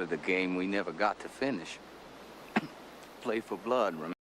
the game we never got to finish. Play for blood, remember?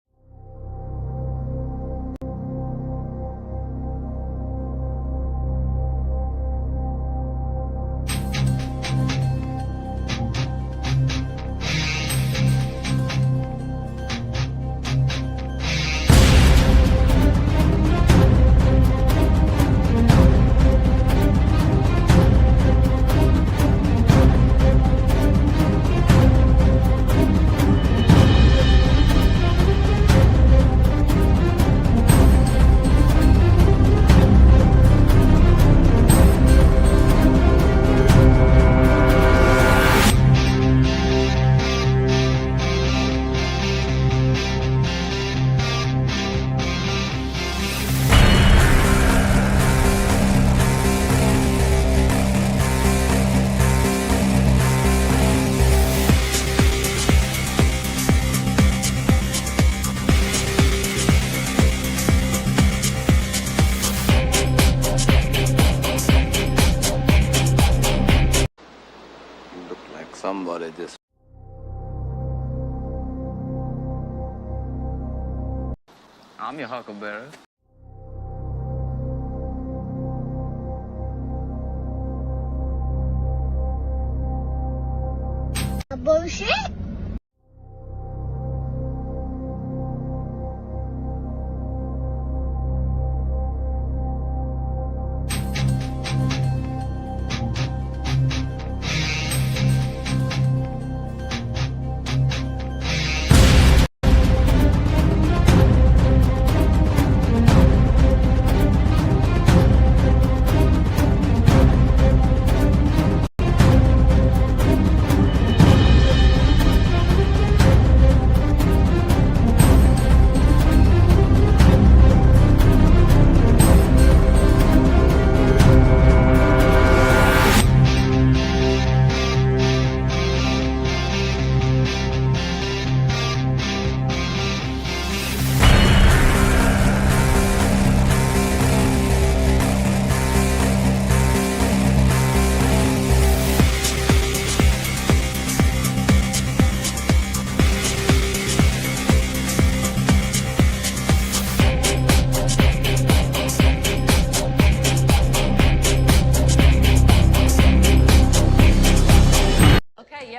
Somebody just... I'm your huckleberry. Bullshit?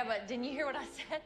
Yeah, but didn't you hear what I said?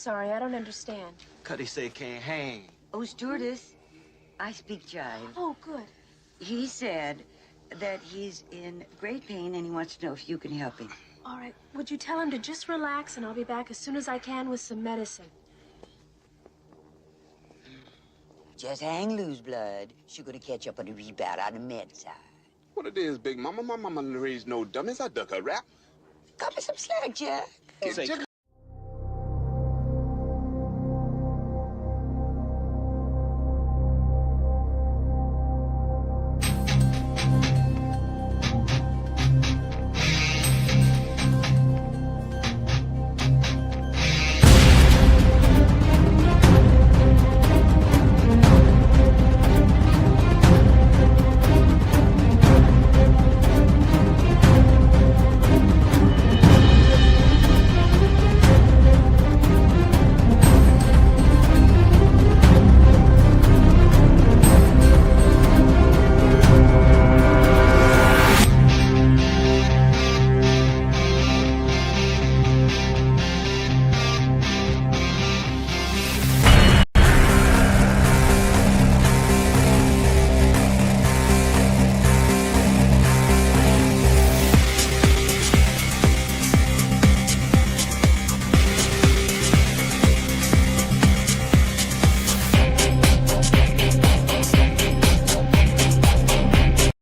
sorry, I don't understand. Cuddy say can't hang. Oh, stewardess, I speak jive. Oh, good. He said that he's in great pain and he wants to know if you can help him. All right, would you tell him to just relax and I'll be back as soon as I can with some medicine? Just hang loose, blood. She gonna catch up on the rebound on the med side. What it is, Big Mama? My mama raised no dummies. I duck her rap. Cut me some slack, Jack. Jack.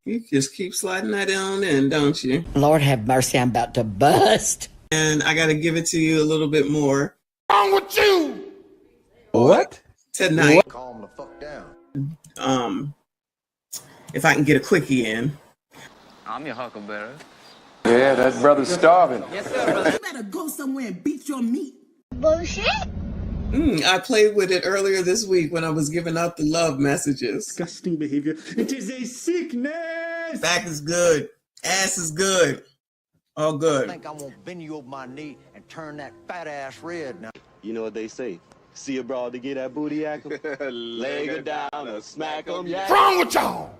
You just keep sliding that on in, don't you? Lord have mercy, I'm about to bust. And I got to give it to you a little bit more. Wrong with you? What? Tonight. Calm the fuck down. If I can get a quickie in. I'm your huckleberry. Yeah, that brother's starving. You better go somewhere and beat your meat. Bullshit? I played with it earlier this week when I was giving out the love messages. Disgusting behavior. It is a sickness. Back is good. Ass is good. All I good. think I'm gonna bend you over my knee and turn that fat ass red now. You know what they say? See a broad to get that booty act 'em. Leg her down or smack 'em, yeah. Wrong with y'all?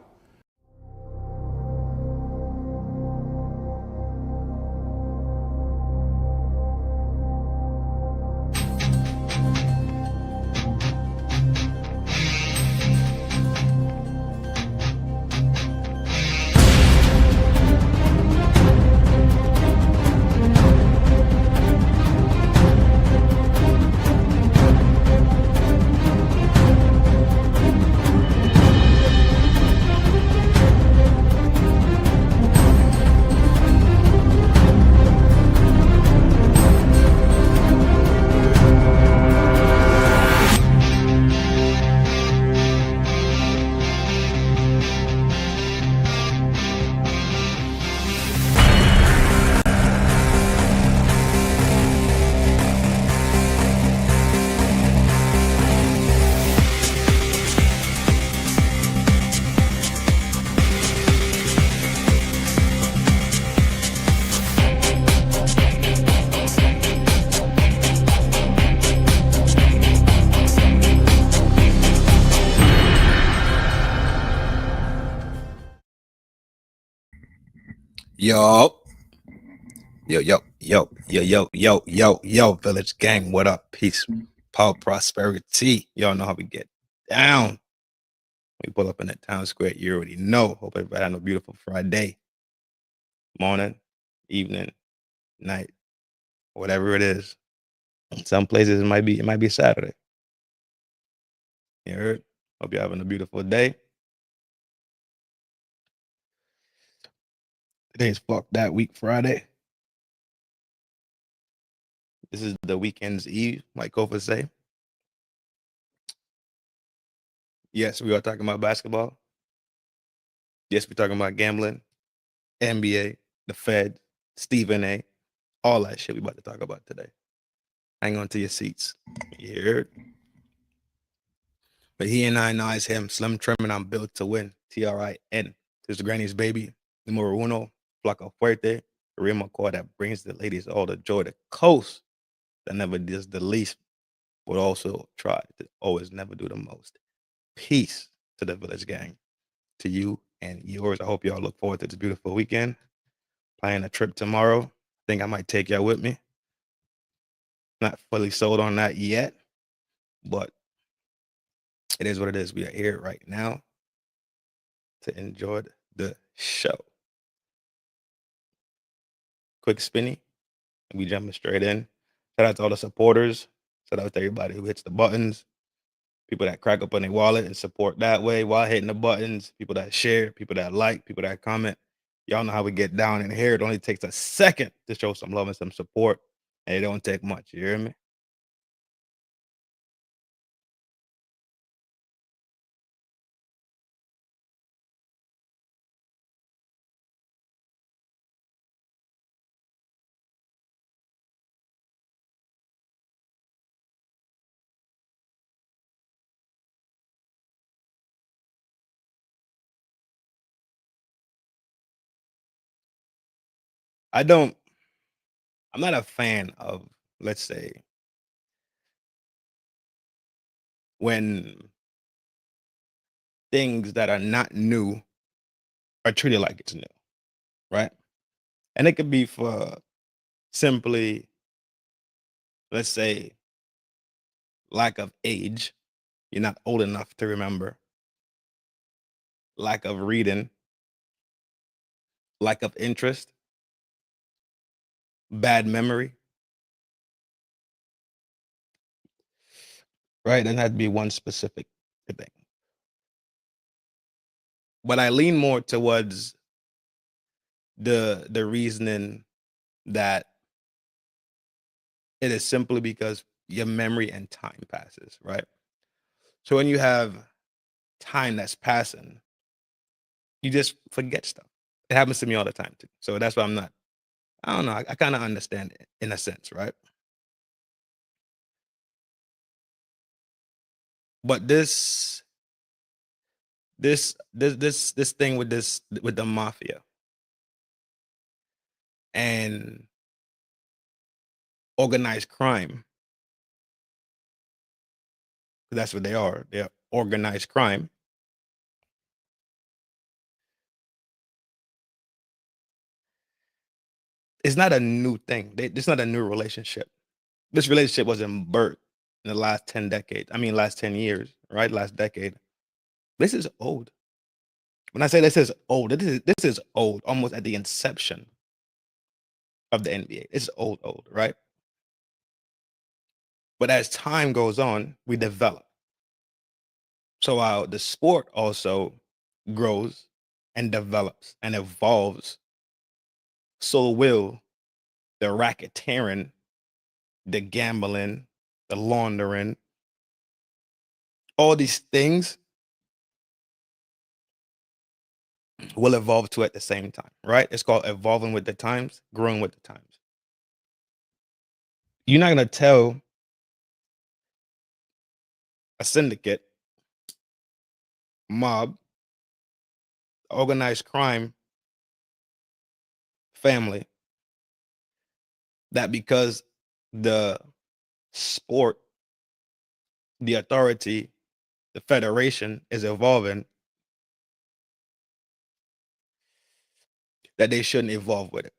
Yo, village gang, what up? Peace, power, prosperity. Y'all know how we get down. We pull up in that town square. You already know. Hope everybody had a beautiful Friday morning, evening, night, whatever it is. In some places it might be Saturday. You heard? Hope you're having a beautiful day. Today's fuck that week Friday. This is the weekend's eve, like Kofa say. Yes, we are talking about basketball. Yes, we're talking about gambling, NBA, the Fed, Stephen A, all that shit we about to talk about today. Hang on to your seats. You heard? But he and I know it's him, Slim Trim, and I'm built to win. Trin. This is Granny's baby, numero uno, Flaco Fuerte, Kareem McCoy that brings the ladies all the joy. The coast that never does the least, but also try to always never do the most. Peace to the village gang, to you and yours. I hope y'all look forward to this beautiful weekend. Planning a trip tomorrow. I think I might take y'all with me. Not fully sold on that yet, but it is what it is. We are here right now to enjoy the show. Quick spinny. We jumping straight in. Shout out to all the supporters. Shout out to everybody who hits the buttons. People that crack up on their wallet and support that way while hitting the buttons. People that share. People that like. People that comment. Y'all know how we get down in here. It only takes a second to show some love and some support. And it don't take much. You hear me? I'm not a fan of, let's say, when things that are not new are treated like it's new, right? And it could be for simply, let's say, lack of age. You're not old enough to remember. Lack of reading, lack of interest, bad memory, right? Doesn't have to be one specific thing. But I lean more towards the reasoning that it is simply because your memory and time passes, right? So when you have time that's passing, you just forget stuff. It happens to me all the time too. So that's why I don't know. I kind of understand it in a sense, right? But this thing with the mafia and organized crime, that's what they are. They're organized crime. It's not a new thing. It's not a new relationship. This relationship wasn't birthed in the last 10 decades. I mean, last 10 years, right? Last decade. This is old. When I say this is old, this is old, almost at the inception of the NBA. It's old, right? But as time goes on, we develop. So the sport also grows and develops and evolves. So will the racketeering, the gambling, the laundering, all these things will evolve to at the same time, right? It's called evolving with the times, growing with the times. You're not going to tell a syndicate, mob, organized crime family that because the sport, the authority, the federation is evolving, that they shouldn't evolve with it.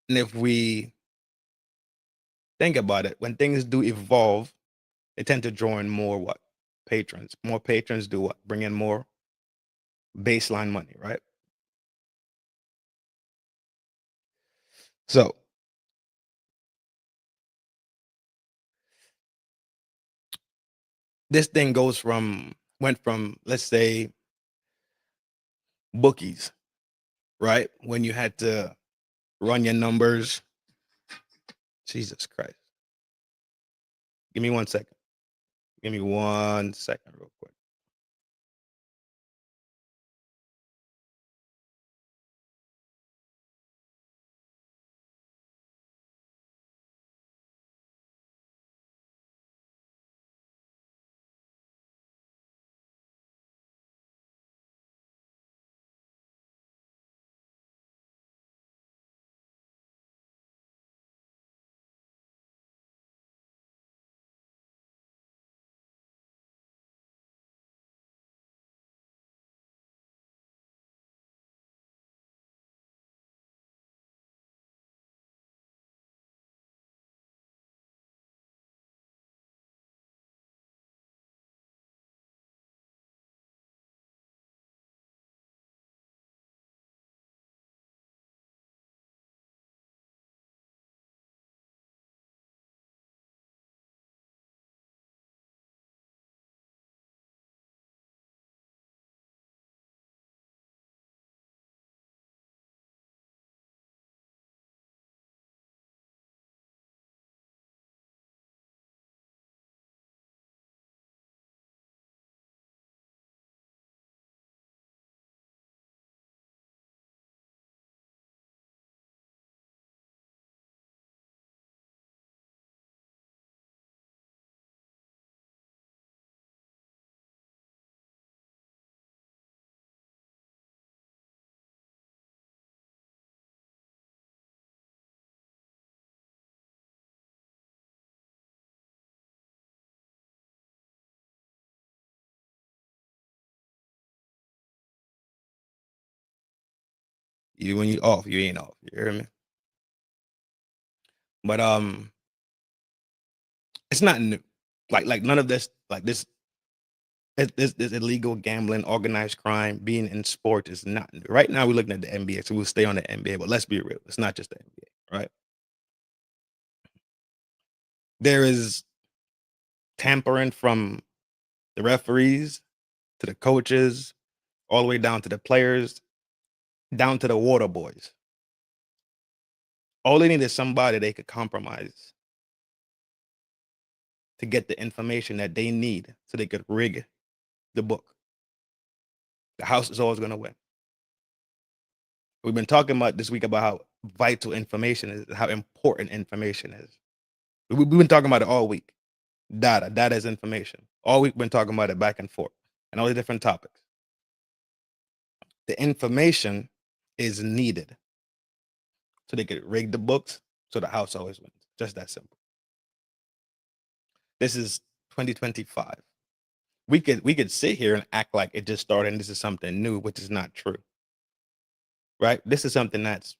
And if we think about it, when things do evolve, they tend to draw in more what? Patrons. More patrons do what? Bring in more baseline money, right? So this thing went from, let's say, bookies, right? When you had to run your numbers. Jesus Christ. Give me 1 second. Give me 1 second real quick. When you off, you ain't off. You hear me? But it's not new. Like none of this, like this illegal gambling, organized crime, being in sport is not new. Right now, we're looking at the NBA, so we'll stay on the NBA. But let's be real, it's not just the NBA, right? There is tampering from the referees to the coaches, all the way down to the players, down to the water boys. All they need is somebody they could compromise to get the information that they need so they could rig the book. The house is always going to win. We've been talking about this week about how vital information is, how important information is. We've been talking about it all week. Data is information. All week, we've been talking about it back and forth and all the different topics. The information is needed so they could rig the books so the house always wins. Just that simple. This is 2025. We could sit here and act like it just started and this is something new, which is not true. Right? This is something that's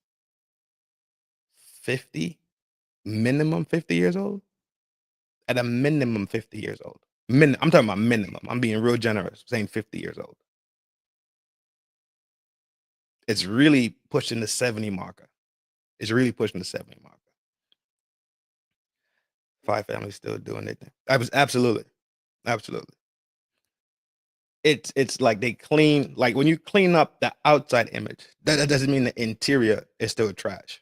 minimum 50 years old. At a minimum 50 years old. I'm talking about minimum. I'm being real generous, saying 50 years old. It's really pushing the 70 marker. It's really pushing the 70 marker. 5 families still doing it. Absolutely. It's like they clean, like when you clean up the outside image, that doesn't mean the interior is still trash.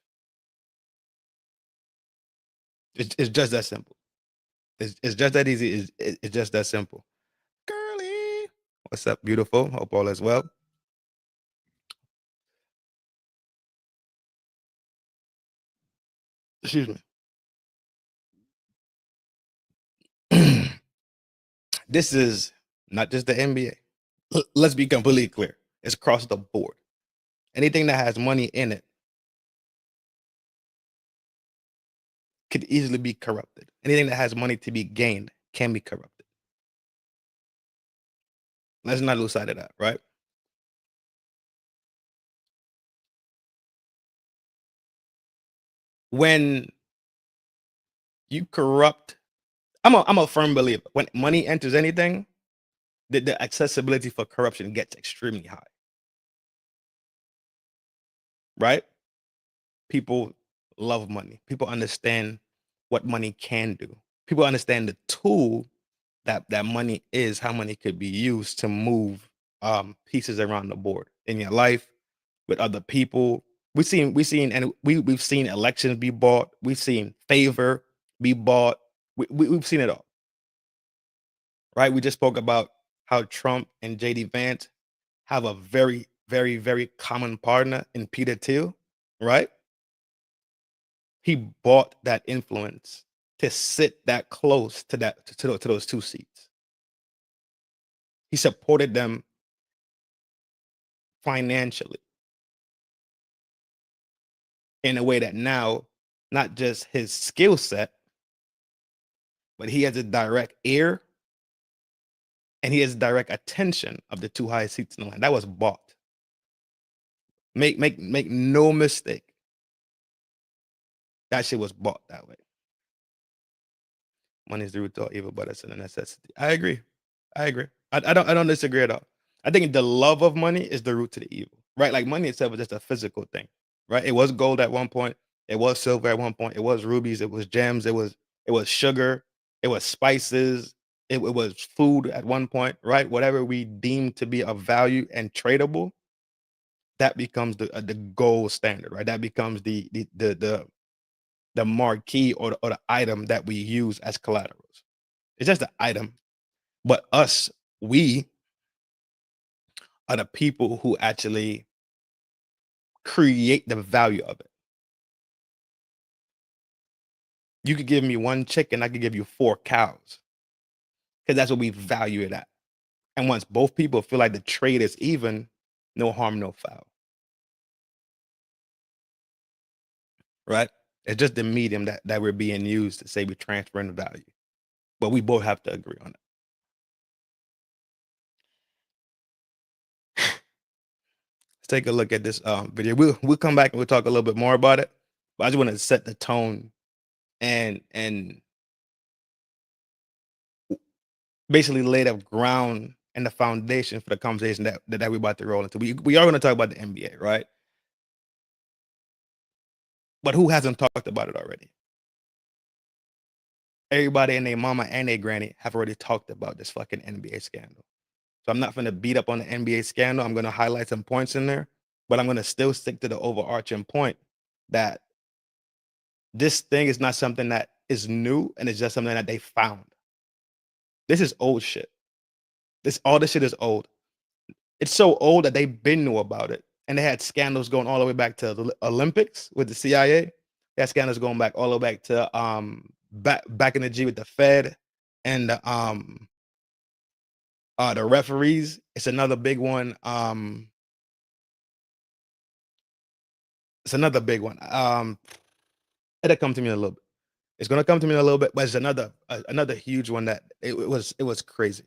It's just that simple. It's just that easy. It's just that simple. Girly, what's up, beautiful? Hope all is well. Excuse me. This is not just the NBA. Let's be completely clear. It's across the board. Anything that has money in it could easily be corrupted. Anything that has money to be gained can be corrupted. Let's not lose sight of that, right? When you corrupt, I'm a firm believer. When money enters anything, the accessibility for corruption gets extremely high. Right? People love money. People understand what money can do. People understand the tool that money is, how money could be used to move pieces around the board in your life, with other people. We've seen elections be bought. We've seen favor be bought. We've seen it all. Right? We just spoke about how Trump and JD Vance have a very, very, very common partner in Peter Thiel, right? He bought that influence to sit that close to those two seats. He supported them financially in a way that now, not just his skill set, but he has a direct ear and he has direct attention of the two highest seats in the land. That was bought. Make no mistake. That shit was bought that way. Money is the root of all evil, but it's a necessity. I agree. I don't disagree at all. I think the love of money is the root to the evil, right? Like money itself is just a physical thing, right? It was gold at one point. It was silver at one point. It was rubies. It was gems. It was sugar. It was spices. It was food at one point, right? Whatever we deem to be of value and tradable, that becomes the gold standard, right? That becomes the marquee or the item that we use as collaterals. It's just the item, but we are the people who actually create the value of it. You could give me one chicken, I could give you 4 cows, because that's what we value it at. And once both people feel like the trade is even, no harm, no foul. Right? It's just the medium that we're being used to say we're transferring value. But we both have to agree on it. let's take a look at this video. We'll come back and we'll talk a little bit more about it. But I just want to set the tone and basically lay the ground and the foundation for the conversation that we're about to roll into. We are going to talk about the NBA, right? But who hasn't talked about it already? Everybody and their mama and their granny have already talked about this fucking NBA scandal. So I'm not going to beat up on the NBA scandal. I'm going to highlight some points in there, but I'm going to still stick to the overarching point that this thing is not something that is new, and it's just something that they found. This is old shit. All this shit is old. It's so old that they've been knew about it. And they had scandals going all the way back to the Olympics with the CIA. They had scandals going back all the way back to back in the G with the Fed and the referees. It's another big one. It's another big one. It'll come to me in a little bit. It's gonna come to me in a little bit, but it's another huge one that it was crazy.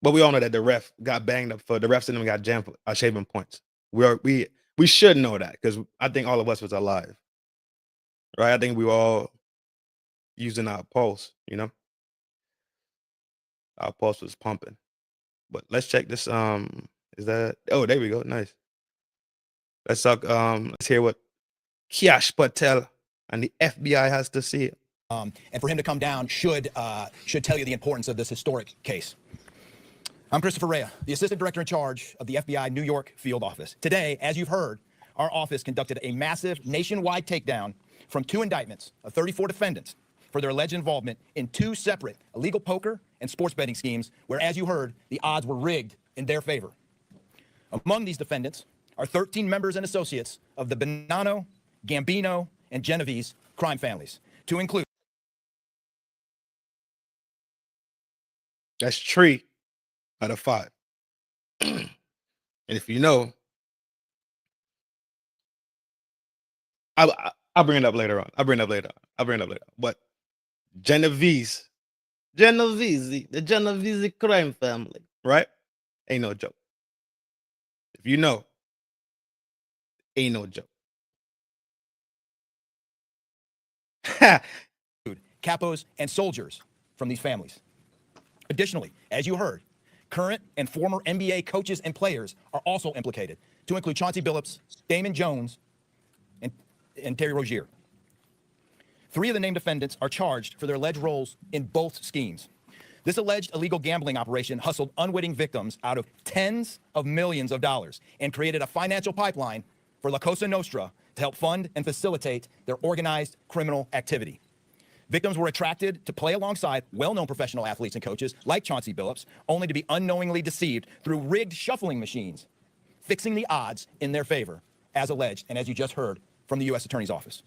But we all know that the ref got banged up for the refs and them got jammed for shaving points. We should know that because I think all of us was alive, right? I think we were all using our pulse, you know. Our pulse was pumping. But let's check this. Is that? Oh, there we go. Nice. Let's talk. Let's hear what Kyash Patel and the FBI has to say. And for him to come down should tell you the importance of this historic case. I'm Christopher Rea, the Assistant Director in charge of the FBI New York Field Office. Today, as you've heard, our office conducted a massive nationwide takedown from 2 indictments of 34 defendants for their alleged involvement in 2 separate illegal poker and sports betting schemes where, as you heard, the odds were rigged in their favor. Among these defendants are 13 members and associates of the Bonanno, Gambino, and Genovese crime families, to include. That's 3 out of 5. And if you know, I'll bring it up later on. I'll bring it up later. But Genovese, the Genovese crime family, right? Ain't no joke. If you know, ain't no joke. Capos and soldiers from these families. Additionally, as you heard, current and former NBA coaches and players are also implicated, to include Chauncey Billups, Damon Jones, and Terry Rozier. 3 of the named defendants are charged for their alleged roles in both schemes. This alleged illegal gambling operation hustled unwitting victims out of tens of millions of dollars and created a financial pipeline for La Cosa Nostra to help fund and facilitate their organized criminal activity. Victims were attracted to play alongside well-known professional athletes and coaches like Chauncey Billups, only to be unknowingly deceived through rigged shuffling machines, fixing the odds in their favor, as alleged, and as you just heard from the U.S. Attorney's Office.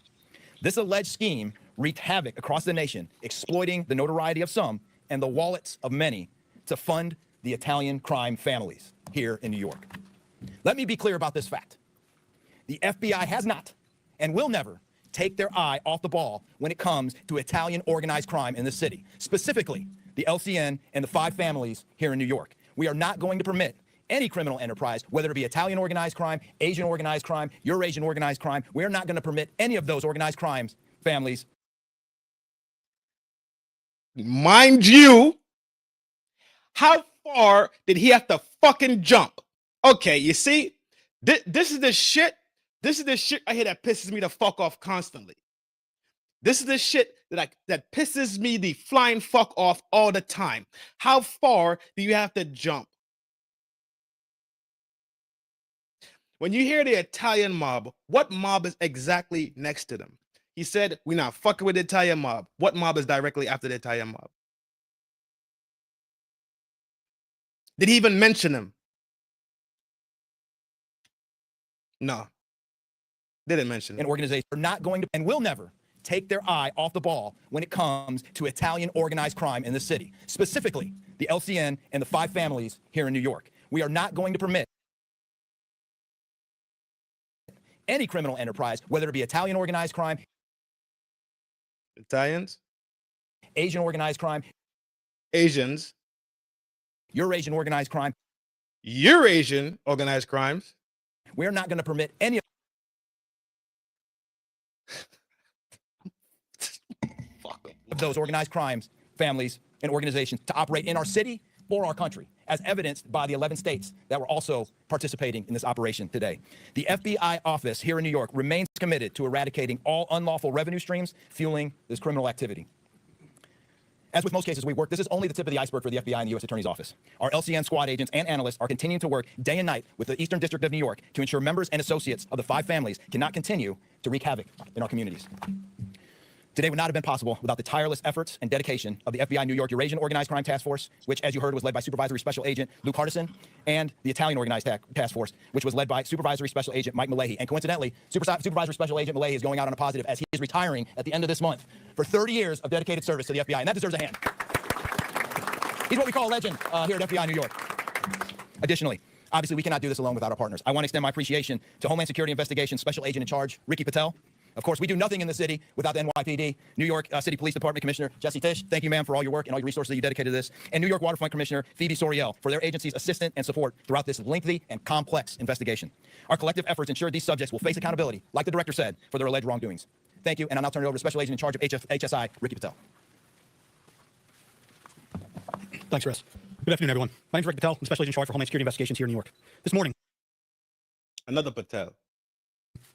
This alleged scheme wreaked havoc across the nation, exploiting the notoriety of some and the wallets of many to fund the Italian crime families here in New York. Let me be clear about this fact. The FBI has not and will never take their eye off the ball when it comes to Italian organized crime in the city, specifically the LCN and the 5 families here in New York. We are not going to permit any criminal enterprise, whether it be Italian organized crime, Asian organized crime, Eurasian organized crime. We are not going to permit any of those organized crimes families. Mind you, how far did he have to fucking jump? Okay, you see, this is the shit. This is the shit I hear that pisses me the fuck off constantly. This is the shit that pisses me the flying fuck off all the time. How far do you have to jump? When you hear the Italian mob, what mob is exactly next to them? He said, we're not fucking with the Italian mob. What mob is directly after the Italian mob? Did he even mention them? No. Didn't mention it. An organization are not going to and will never take their eye off the ball when it comes to Italian organized crime in the city, specifically the LCN and the 5 families here in New York. We are not going to permit any criminal enterprise, whether it be Italian organized crime, Italians, Asian organized crime, Asians, Eurasian organized crime, Eurasian organized crimes. We're not going to permit any of those organized crimes, families, and organizations to operate in our city or our country, as evidenced by the 11 states that were also participating in this operation today. The FBI office here in New York remains committed to eradicating all unlawful revenue streams fueling this criminal activity. As with most cases we work, this is only the tip of the iceberg for the FBI and the U.S. Attorney's Office. Our LCN squad agents and analysts are continuing to work day and night with the Eastern District of New York to ensure members and associates of the 5 families cannot continue to wreak havoc in our communities. Today would not have been possible without the tireless efforts and dedication of the FBI New York Eurasian Organized Crime Task Force, which, as you heard, was led by Supervisory Special Agent Luke Hardison, and the Italian Organized Task Force, which was led by Supervisory Special Agent Mike Malahi. And coincidentally, Supervisory Special Agent Malahi is going out on a positive as he is retiring at the end of this month for 30 years of dedicated service to the FBI, and that deserves a hand. He's what we call a legend here at FBI New York. Additionally, obviously, we cannot do this alone without our partners. I want to extend my appreciation to Homeland Security Investigations Special Agent in Charge, Ricky Patel. Of course, we do nothing in the city without the NYPD. New York City Police Department Commissioner Jesse Tisch, thank you, ma'am, for all your work and all your resources that you dedicated to this. And New York Waterfront Commissioner Phoebe Soriel for their agency's assistance and support throughout this lengthy and complex investigation. Our collective efforts ensure these subjects will face accountability, like the director said, for their alleged wrongdoings. Thank you, and I'll now turn it over to Special Agent in Charge of HSI, Ricky Patel. Thanks, Chris. Good afternoon, everyone. My name is Rick Patel. I'm Special Agent in Charge for Homeland Security Investigations here in New York. This morning, Another Patel.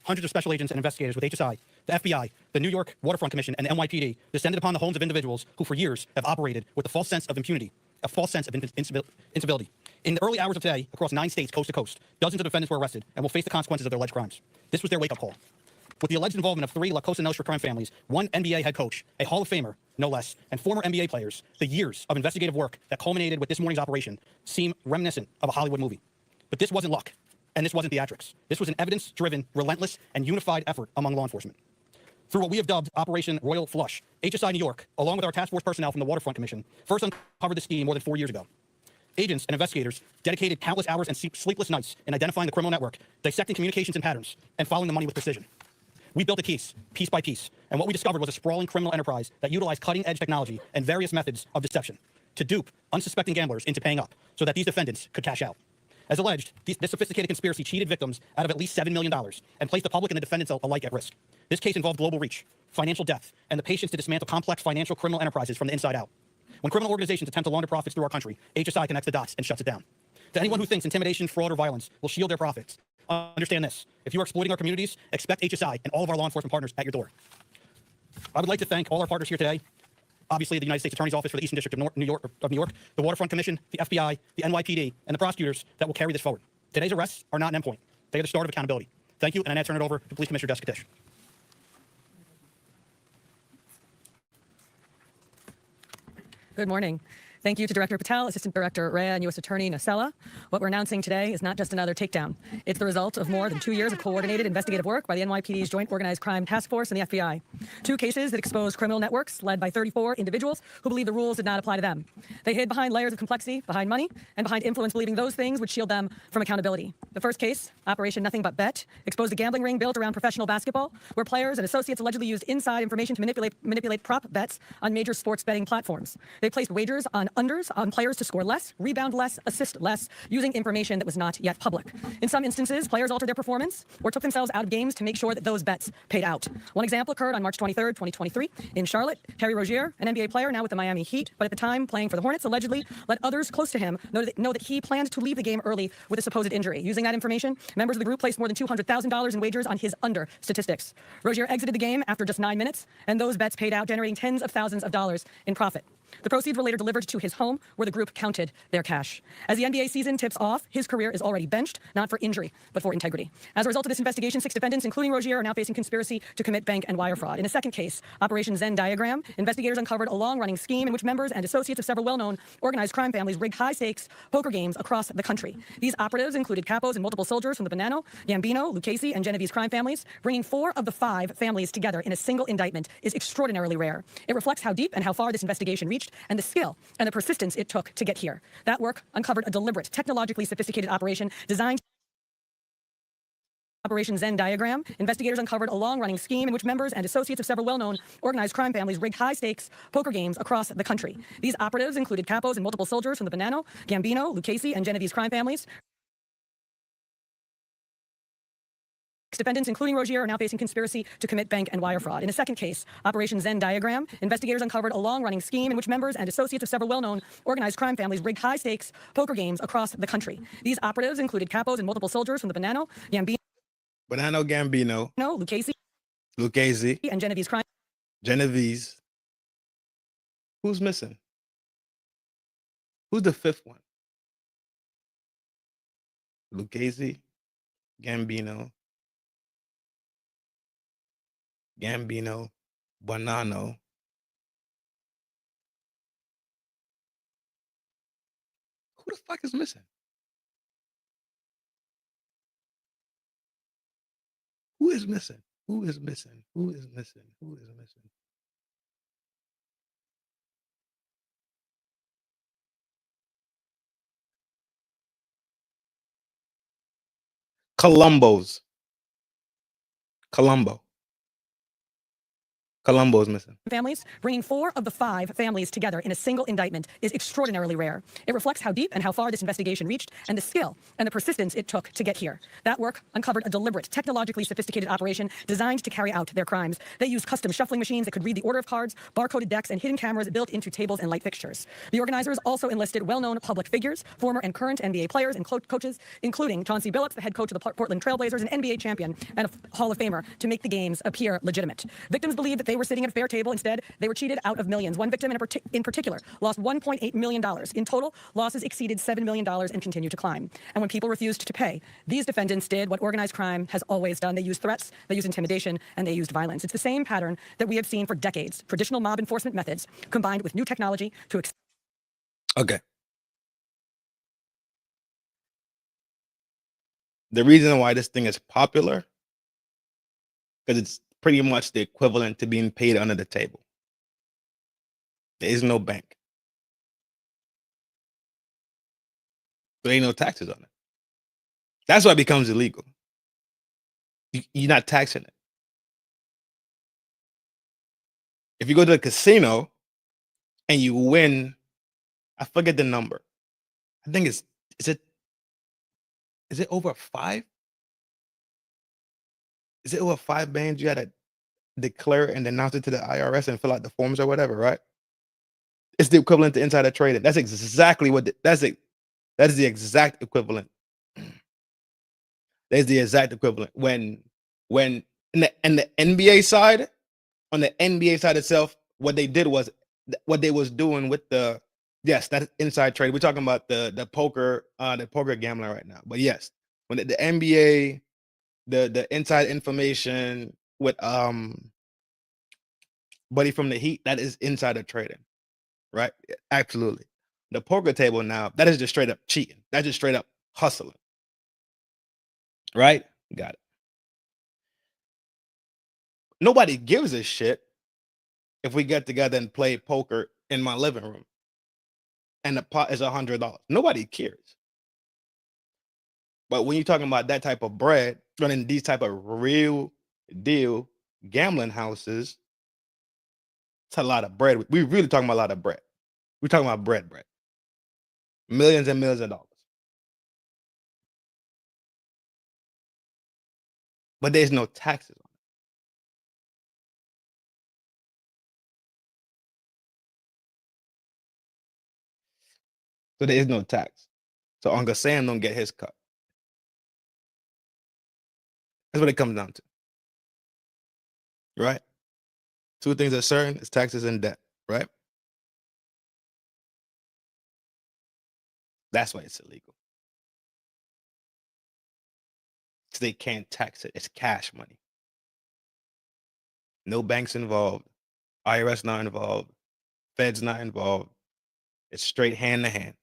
hundreds of special agents and investigators with HSI, the FBI, the New York Waterfront Commission, and the NYPD descended upon the homes of individuals who for years have operated with a false sense of impunity, a false sense of incivility. In the early hours of today, across 9 states, coast to coast, dozens of defendants were arrested and will face the consequences of their alleged crimes. This was their wake-up call. With the alleged involvement of 3 La Cosa Nostra crime families, 1 NBA head coach, a Hall of Famer, no less, and former NBA players, the years of investigative work that culminated with this morning's operation seem reminiscent of a Hollywood movie. But this wasn't luck, and this wasn't theatrics. This was an evidence-driven, relentless, and unified effort among law enforcement. Through what we have dubbed Operation Royal Flush, HSI New York, along with our task force personnel from the Waterfront Commission, first uncovered the scheme more than 4 years ago. Agents and investigators dedicated countless hours and sleepless nights in identifying the criminal network, dissecting communications and patterns, and following the money with precision. We built a case, piece by piece, and what we discovered was a sprawling criminal enterprise that utilized cutting-edge technology and various methods of deception to dupe unsuspecting gamblers into paying up so that these defendants could cash out. As alleged, this sophisticated conspiracy cheated victims out of at least $7 million and placed the public and the defendants alike at risk. This case involved global reach, financial depth, and the patience to dismantle complex financial criminal enterprises from the inside out. When criminal organizations attempt to launder profits through our country, HSI connects the dots and shuts it down. To anyone who thinks intimidation, fraud, or violence will shield their profits, understand this. If you are exploiting our communities, expect HSI and all of our law enforcement partners at your door. I would like to thank all our partners here today. Obviously, the United States Attorney's Office for the Eastern District of New York, the Waterfront Commission, the FBI, the NYPD, and the prosecutors that will carry this forward. Today's arrests are not an endpoint. They are the start of accountability. Thank you, and I now turn it over to Police Commissioner Jessica Tisch. Good morning. Thank you to Director Patel, Assistant Director Rhea, and U.S. Attorney Nacella. What we're announcing today is not just another takedown. It's the result of more than 2 years of coordinated investigative work by the NYPD's Joint Organized Crime Task Force and the FBI. 2 cases that exposed criminal networks led by 34 individuals who believed the rules did not apply to them. They hid behind layers of complexity, behind money, and behind influence, believing those things would shield them from accountability. The first case, Operation Nothing But Bet, exposed a gambling ring built around professional basketball, where players and associates allegedly used inside information to manipulate prop bets on major sports betting platforms. They placed wagers on unders on players to score less, rebound less, assist less, using information that was not yet public. In some instances, players altered their performance or took themselves out of games to make sure that those bets paid out. One example occurred on March 23rd, 2023 in Charlotte. Terry Rozier, an NBA player now with the Miami Heat, but at the time playing for the Hornets, allegedly let others close to him know that he planned to leave the game early with a supposed injury. Using that information, members of the group placed more than $200,000 in wagers on his under statistics. Rozier exited the game after just 9 minutes, and those bets paid out, generating tens of thousands of dollars in profit. The proceeds were later delivered to his home, where the group counted their cash. As the NBA season tips off, his career is already benched, not for injury, but for integrity. As a result of this investigation, 6 defendants, including Rozier, are now facing conspiracy to commit bank and wire fraud. In a second case, Operation Zen Diagram, investigators uncovered a long-running scheme in which members and associates of several well-known organized crime families rigged high-stakes poker games across the country. These operatives included capos and multiple soldiers from the Bonanno, Gambino, Lucchese, and Genevieve's crime families. Bringing 4 of the 5 families together in a single indictment is extraordinarily rare. It reflects how deep and how far this investigation reached and the skill and the persistence it took to get here. That work uncovered a deliberate, technologically sophisticated operation designed Operation Zen Diagram, investigators uncovered a long-running scheme in which members and associates of several well-known organized crime families rigged high-stakes poker games across the country. These operatives included capos and multiple soldiers from the Bonanno, Gambino, Lucchese, and Genovese crime families. Defendants, including Rogier, are now facing conspiracy to commit bank and wire fraud. In a second case, Operation Zen Diagram, investigators uncovered a long-running scheme in which members and associates of several well-known organized crime families rigged high-stakes poker games across the country. These operatives included capos and multiple soldiers from the Bonanno, Gambino, Lucchese, and Genovese crime. Genovese. Who's missing? Who's the fifth one? Lucchese, Gambino, Bonanno. Who the fuck is missing? Who is missing? Who is missing? Who is missing? Who is missing? Colombo's missing. Families, bringing 4 of the 5 families together in a single indictment is extraordinarily rare. It reflects how deep and how far this investigation reached and the skill and the persistence it took to get here. That work uncovered a deliberate, technologically sophisticated operation designed to carry out their crimes. They used custom shuffling machines that could read the order of cards, barcoded decks, and hidden cameras built into tables and light fixtures. The organizers also enlisted well-known public figures, former and current NBA players and coaches, including Chauncey Billups, the head coach of the Portland Trailblazers, an NBA champion and a Hall of Famer, to make the games appear legitimate. Victims believed that they were sitting at a fair table. Instead, they were cheated out of millions. One victim in particular lost $1.8 million. In total, losses exceeded $7 million and continue to climb. And when people refused to pay, these defendants did what organized crime has always done. They used threats, they used intimidation, and they used violence. It's the same pattern that we have seen for decades. Traditional mob enforcement methods combined with new technology to... Okay. The reason why this thing is popular, because it's pretty much the equivalent to being paid under the table. There is no bank. There ain't no taxes on it. That's why it becomes illegal. You're not taxing it. If you go to the casino and you win, I forget the number. I think is it over 5? Is it over 5 bands you gotta declare and announce it to the IRS and fill out the forms or whatever, right? It's the equivalent to insider trading. That's exactly what that is the exact equivalent. That's the exact equivalent. When in the NBA side, on the NBA side itself, what they did was what they was doing with the that's inside trade. We're talking about the poker gambling right now. But yes, when the NBA, the inside information with buddy from the Heat, that is insider trading, right? Absolutely. The poker table now, that is just straight up cheating. That's just straight up hustling, right? Got it. Nobody gives a shit if we get together and play poker in my living room and the pot is $100. Nobody cares. But when you're talking about that type of bread, running these type of real deal gambling houses, it's a lot of bread. We're really talking about a lot of bread. We're talking about bread. Millions and millions of dollars. But there's no taxes on it. So there is no tax. So Uncle Sam don't get his cut. That's what it comes down to. Right? 2 things are certain, it's taxes and debt, right? That's why it's illegal. Because they can't tax it. It's cash money. No banks involved. IRS not involved. Feds not involved. It's straight hand to hand.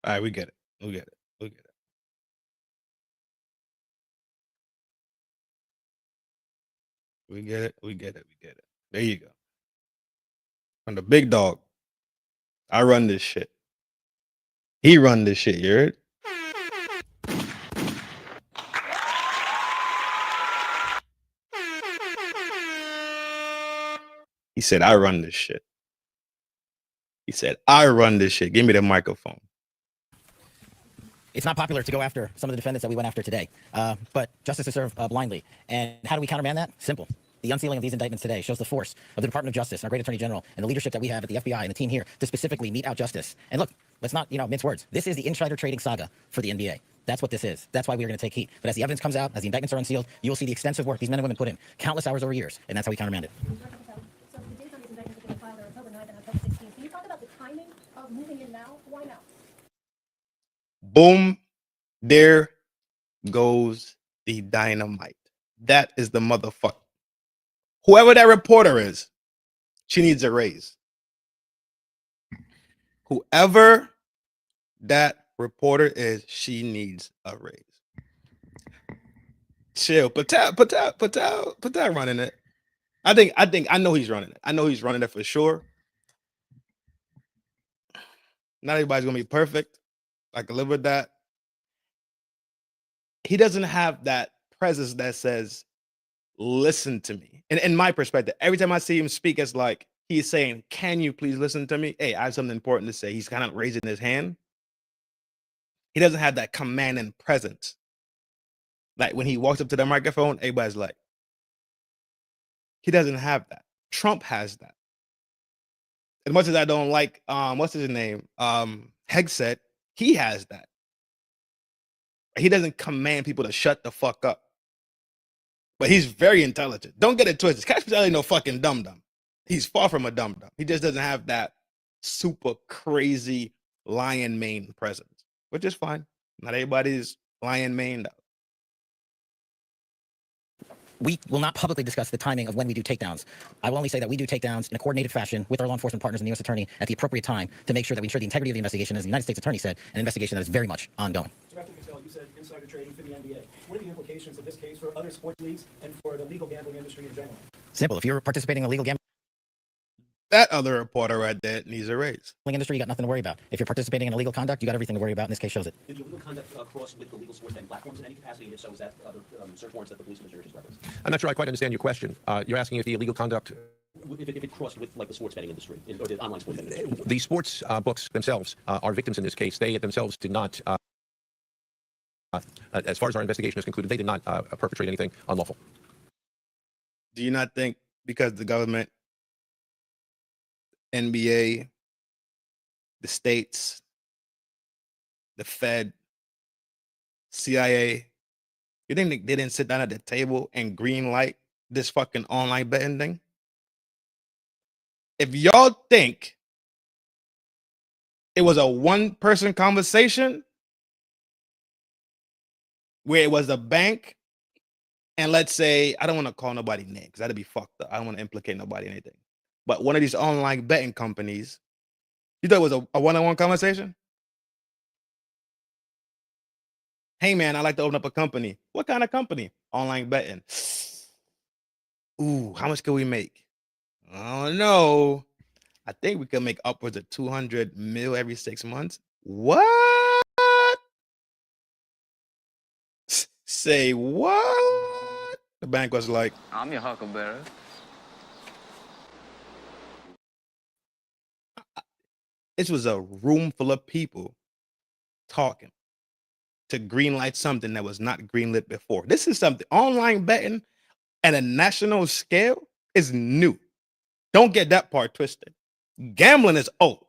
All right, we get it. We get it. We get it. We get it. We get it. We get it. There you go. From the big dog. I run this shit. He run this shit, you heard? He said, I run this shit. He said, I run this shit. Give me the microphone. It's not popular to go after some of the defendants that we went after today, but justice is served blindly. And how do we countermand that? Simple. The unsealing of these indictments today shows the force of the Department of Justice and our great Attorney General and the leadership that we have at the FBI and the team here to specifically mete out justice. And look, let's not, mince words. This is the insider trading saga for the NBA. That's what this is. That's why we are going to take heat. But as the evidence comes out, as the indictments are unsealed, you will see the extensive work these men and women put in, countless hours over years, and that's how we countermand it. So the date on these indictments are going to file are October 9th and October 16th. Can you talk about the timing of moving in now? Why now? Boom. There goes the dynamite. That is the motherfucker. Whoever that reporter is, she needs a raise. Whoever that reporter is, she needs a raise. Chill. Patel running it. I know he's running it. I know he's running it for sure. Not everybody's gonna be perfect. I can live with that. He doesn't have that presence that says, listen to me. And in my perspective, every time I see him speak, it's like he's saying, can you please listen to me? Hey, I have something important to say. He's kind of raising his hand. He doesn't have that command and presence. Like when he walks up to the microphone, everybody's like, he doesn't have that. Trump has that. As much as I don't like, what's his name? Hegseth, he has that. He doesn't command people to shut the fuck up. But he's very intelligent. Don't get it twisted. Cash Patel ain't no fucking dum-dum. He's far from a dum-dum. He just doesn't have that super crazy lion mane presence, which is fine. Not everybody's lion maned out. We will not publicly discuss the timing of when we do takedowns. I will only say that we do takedowns in a coordinated fashion with our law enforcement partners and the U.S. Attorney at the appropriate time to make sure that we ensure the integrity of the investigation, as the United States Attorney said, an investigation that is very much ongoing. Director Patel, you said insider trading for the NBA. What are the implications of this case for other sports leagues and for the legal gambling industry in general? Simple. If you're participating in illegal gambling, that other reporter right there needs a raise. Industry, you got nothing to worry about. If you're participating in illegal conduct, you got everything to worry about, and this case shows it. Did the illegal conduct cross with the legal sports betting platforms in any capacity? If so, is that other search warrants that the police commissioner just referenced? I'm not sure I quite understand your question. You're asking if the illegal conduct... If it crossed with like the sports betting industry, or the online sports betting industry? The sports books themselves are victims in this case. They themselves did not, as far as our investigation is concluded, they did not perpetrate anything unlawful. Do you not think because the government, NBA, the states, the Fed, CIA, you think they didn't sit down at the table and green light this fucking online betting thing? If y'all think it was a one-person conversation where it was a bank and let's say, I don't want to call nobody names because that'd be fucked up. I don't want to implicate nobody in anything. But one of these online betting companies, you thought it was a one-on-one conversation? Hey, man, I'd like to open up a company. What kind of company? Online betting. Ooh, how much can we make? I don't know. I think we can make upwards of 200 mil every 6 months. What? Say what? The bank was like, I'm your huckleberry. This was a room full of people talking to greenlight something that was not greenlit before. This is something, online betting at a national scale is new. Don't get that part twisted. Gambling is old.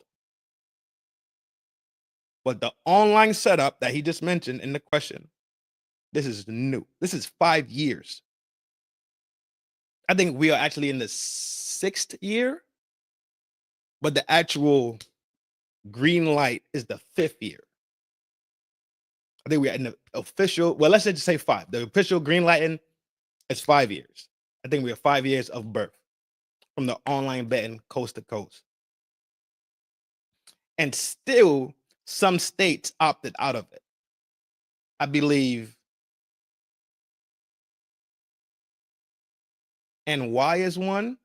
But the online setup that he just mentioned in the question, this is new. This is 5 years. I think we are actually in the 6th year, but the actual green light is the 5th year. I think we're in the official, well, let's just say 5. The official green lighting is 5 years. I think we are 5 years of birth from the online betting coast to coast. And still, some states opted out of it. I believe NY is one.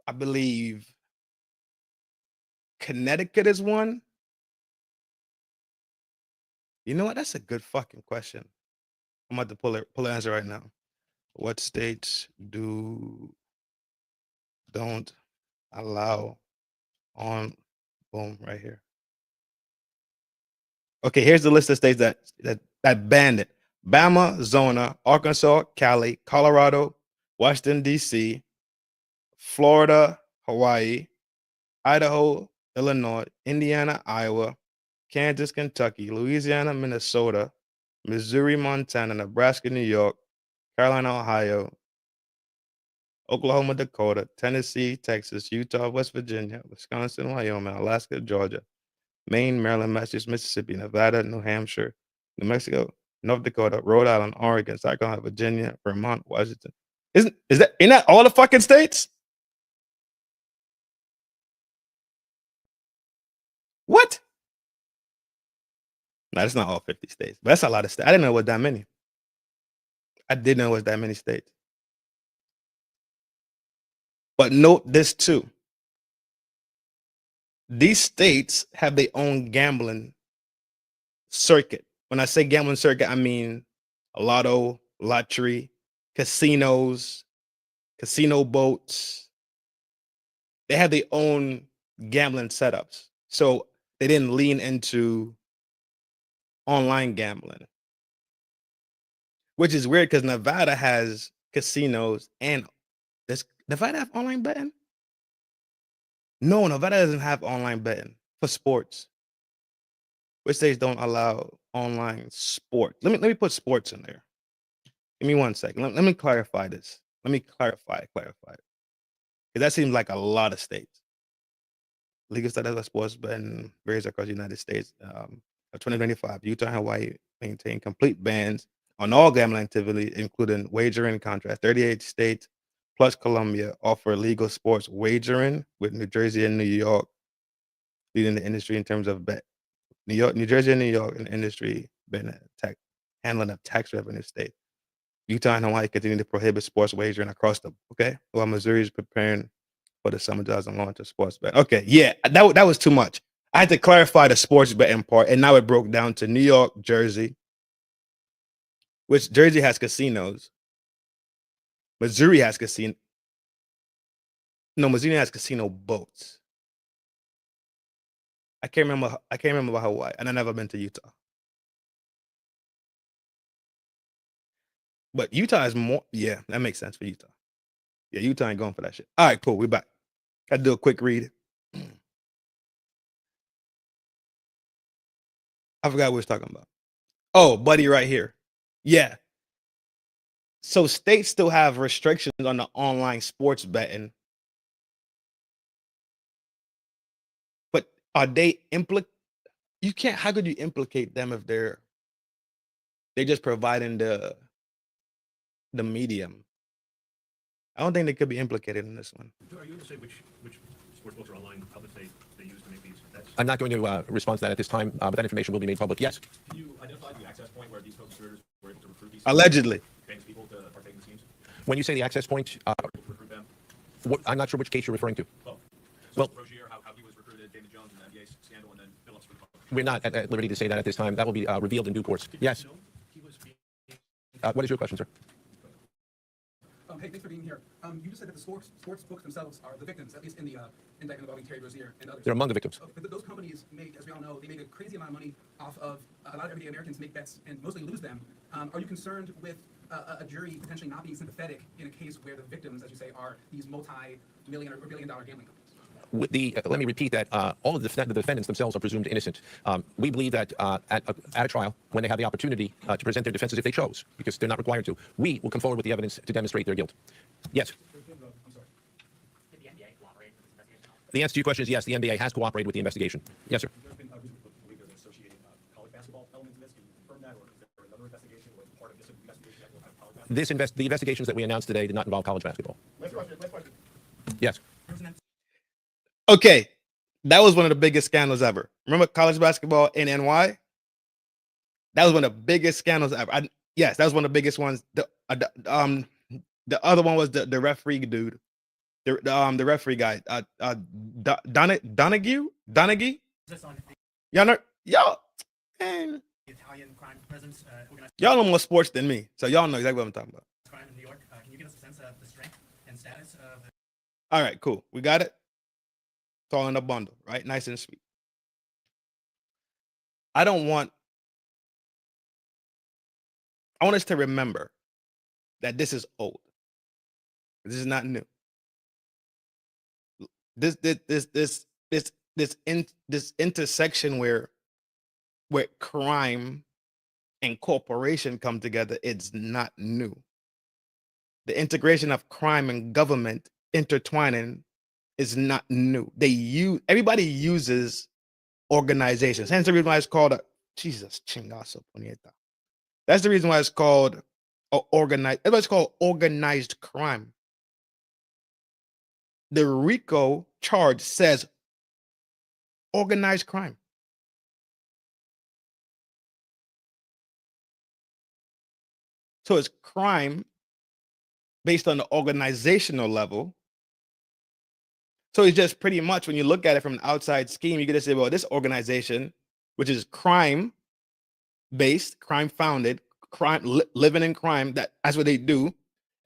I believe Connecticut is one. You know what? That's a good fucking question. I'm about to pull an answer right now. What states don't allow on boom right here? Okay, here's the list of states that banned it: Bama, Zona, Arkansas, Cali, Colorado, Washington D.C., Florida, Hawaii, Idaho, Illinois, Indiana, Iowa, Kansas, Kentucky, Louisiana, Minnesota, Missouri, Montana, Nebraska, New York, Carolina, Ohio, Oklahoma, Dakota, Tennessee, Texas, Utah, West Virginia, Wisconsin, Wyoming, Alaska, Georgia, Maine, Maryland, Massachusetts, Mississippi, Nevada, New Hampshire, New Mexico, North Dakota, Rhode Island, Oregon, South Carolina, Virginia, Vermont, Washington. Isn't that all the fucking states? What? No, that's not all 50 states, but that's a lot of states. I didn't know it was that many. I didn't know it was that many states. But note this too. These states have their own gambling circuit. When I say gambling circuit, I mean lotto, lottery, casinos, casino boats. They have their own gambling setups. So they didn't lean into online gambling, which is weird because Nevada has casinos. And does Nevada have online betting? No, Nevada doesn't have online betting for sports. Which states don't allow online sport? Let me put sports in there. Give me 1 second. Let me clarify this. Let me clarify it. Because that seems like a lot of states. Legal status of sports betting varies across the United States. Of 2025, Utah and Hawaii maintain complete bans on all gambling activity, including wagering contracts. 38 states plus Colombia offer legal sports wagering, with New Jersey and New York leading the industry in terms of bet. New Jersey and New York in the industry been handling of tax revenue state. Utah and Hawaii continue to prohibit sports wagering across the while Missouri is preparing for the summer jobs and launch of sports bet. Okay, yeah, that was too much. I had to clarify the sports betting part, and now it broke down to New York, Jersey, which Jersey has casinos. Missouri has casino. No, Missouri has casino boats. I can't remember about Hawaii, and I've never been to Utah. But Utah is more. Yeah, that makes sense for Utah. Yeah, Utah ain't going for that shit. All right, cool. We back. Got to do a quick read. I forgot what we was talking about. Oh, buddy, right here. Yeah. So states still have restrictions on the online sports betting, but are they you can't. How could you implicate them if they're just providing the medium? I don't think they could be implicated in this one. Are you able to say which sports books are online, how much they use to make these bets? I'm not going to respond to that at this time, but that information will be made public. Yes. Can you identify the access point where these co-conspirators were able to recruit these allegedly famous people to partake in the schemes? When you say the access point, recruit them? I'm not sure which case you're referring to. Oh. So Rozier, how he was recruited, David Jones in the NBA scandal, and then Phillips for the public. We're not at liberty to say that at this time. That will be revealed in due course. Yes. What is your question, sir? Hey, thanks for being here. You just said that the sports books themselves are the victims, at least in the indictment involving Terry Rozier and others. They're among the victims. Okay, but those companies make, as we all know, they make a crazy amount of money off of a lot of everyday Americans make bets and mostly lose them. Are you concerned with a jury potentially not being sympathetic in a case where the victims, as you say, are these multi-million or billion-dollar gambling companies? Let me repeat that all of the defendants themselves are presumed innocent. We believe that at a trial, when they have the opportunity to present their defenses if they chose, because they're not required to, we will come forward with the evidence to demonstrate their guilt. Yes. I'm sorry. Did the NBA cooperate with this investigation? The answer to your question is yes, the NBA has cooperated with the investigation. Yes, sir. There's been there's an associated college basketball element to this. Can you confirm that, or is there another investigation or part of this investigation that will have college basketball? The investigations that we announced today did not involve college basketball. Last question. Yes. Okay, That was one of the biggest scandals ever. Remember college basketball in NY? That was one of the biggest scandals ever. Yes, that was one of the biggest ones. The other one was the referee dude, the referee guy, Donaghy. Y'all know, man, Italian crime presence, organized y'all know more sports than me, so y'all know exactly what I'm talking about. crime in New York. Can you give us a sense of the strength and status of the... All right, cool. We got it. It's all in a bundle, right? Nice and sweet. I want us to remember that this is old. This is not new. This intersection where crime and corporation come together, it's not new. The integration of crime and government intertwining is not new. Everybody uses organizations. Hence the reason why it's called Jesus chingazo ponieta. That's the reason why it's called organized. It's called organized crime. The RICO charge says organized crime. So it's crime based on the organizational level. So it's just pretty much, when you look at it from an outside scheme, you get to say, well, this organization, which is crime based, crime founded, living in crime, that's what they do.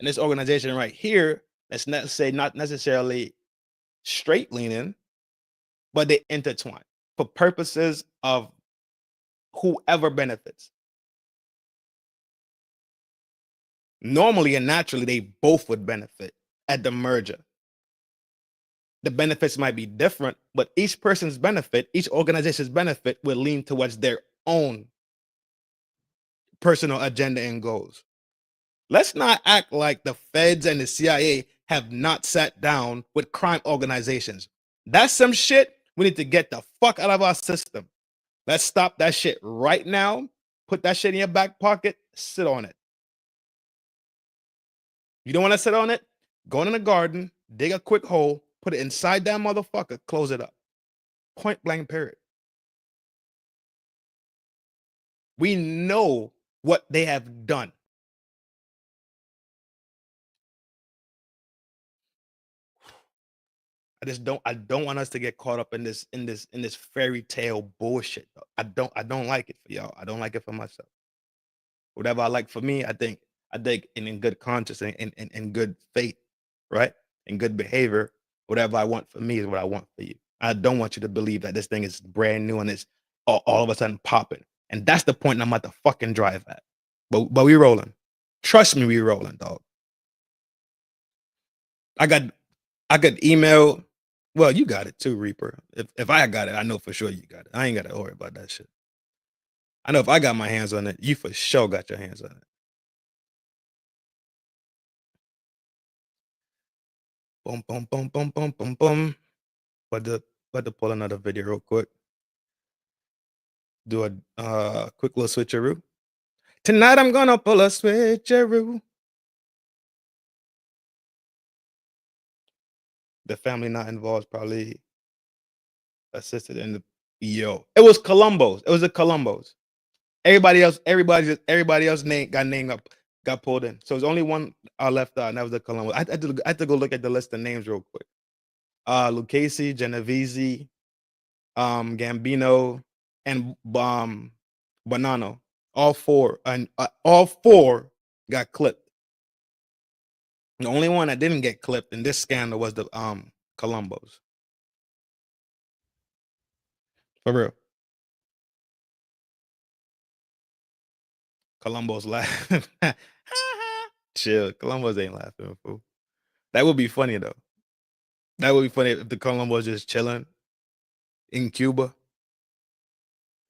And this organization right here, let's not say not necessarily straight leaning, but they intertwine for purposes of whoever benefits. Normally and naturally, they both would benefit at the merger. The benefits might be different, but each person's benefit, each organization's benefit will lean towards their own personal agenda and goals. Let's not act like the feds and the CIA have not sat down with crime organizations. That's some shit we need to get the fuck out of our system. Let's stop that shit right now. Put that shit in your back pocket. Sit on it. You don't want to sit on it? Go in the garden, dig a quick hole, put it inside that motherfucker, close it up. Point blank, period. We know what they have done. I don't want us to get caught up in this fairy tale bullshit. I don't like it for y'all. I don't like it for myself. Whatever I like for me, I think in good conscience and in good faith, right? In good behavior, whatever I want for me is what I want for you. I don't want you to believe that this thing is brand new and it's all of a sudden popping. And that's the point I'm about to fucking drive at. But we rolling. Trust me, we rolling, dog. I got email. Well, you got it too, Reaper. If I got it, I know for sure you got it. I ain't got to worry about that shit. I know if I got my hands on it, you for sure got your hands on it. Boom, boom, boom, boom, boom, boom, boom. But to pull another video real quick. Do a quick little switcheroo. Tonight I'm gonna pull a switcheroo. The family not involved probably assisted in the It was Columbo's. It was a Columbo's. Everybody else name got pulled in. So there's only one left out, and that was the Columbo. I had to go look at the list of names real quick. Lucchese, Genovese, Gambino, and Bonanno. All four got clipped. The only one that didn't get clipped in this scandal was the Columbos. For real. Columbos laughing. Chill. Columbos ain't laughing, fool. That would be funny though. That would be funny if the Columbos just chilling in Cuba.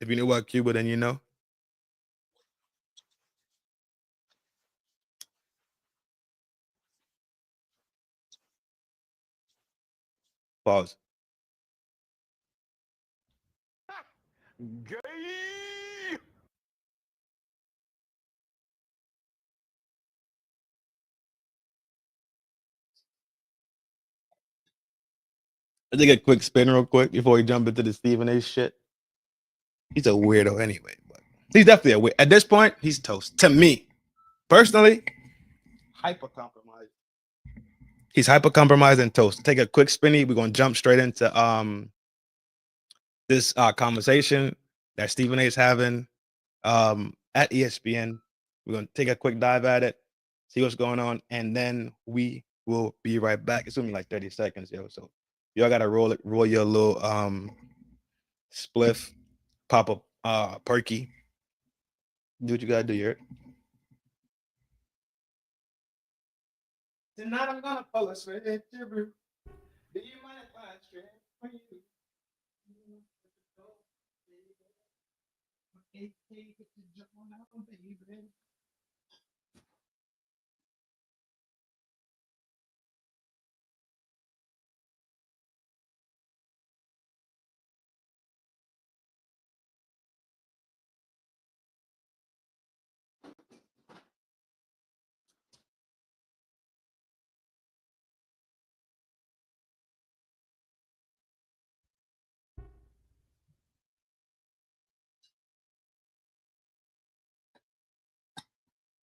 If you know about Cuba, then you know. Pause. Gay! I think a quick spin real quick before we jump into the Stephen A shit. He's a weirdo anyway, but he's definitely a weird. At this point, he's toast. To me, personally, hyper compromised. He's hyper compromised and toast. Take a quick spinny. We're gonna jump straight into this conversation that Stephen A is having at ESPN. We're gonna take a quick dive at it, see what's going on, and then we will be right back. It's gonna be like 30 seconds, yo. So y'all gotta roll your little spliff, pop up perky. Do what you gotta do, you heard? Tonight I'm gonna pull a switch. Do you mind if I straight for you?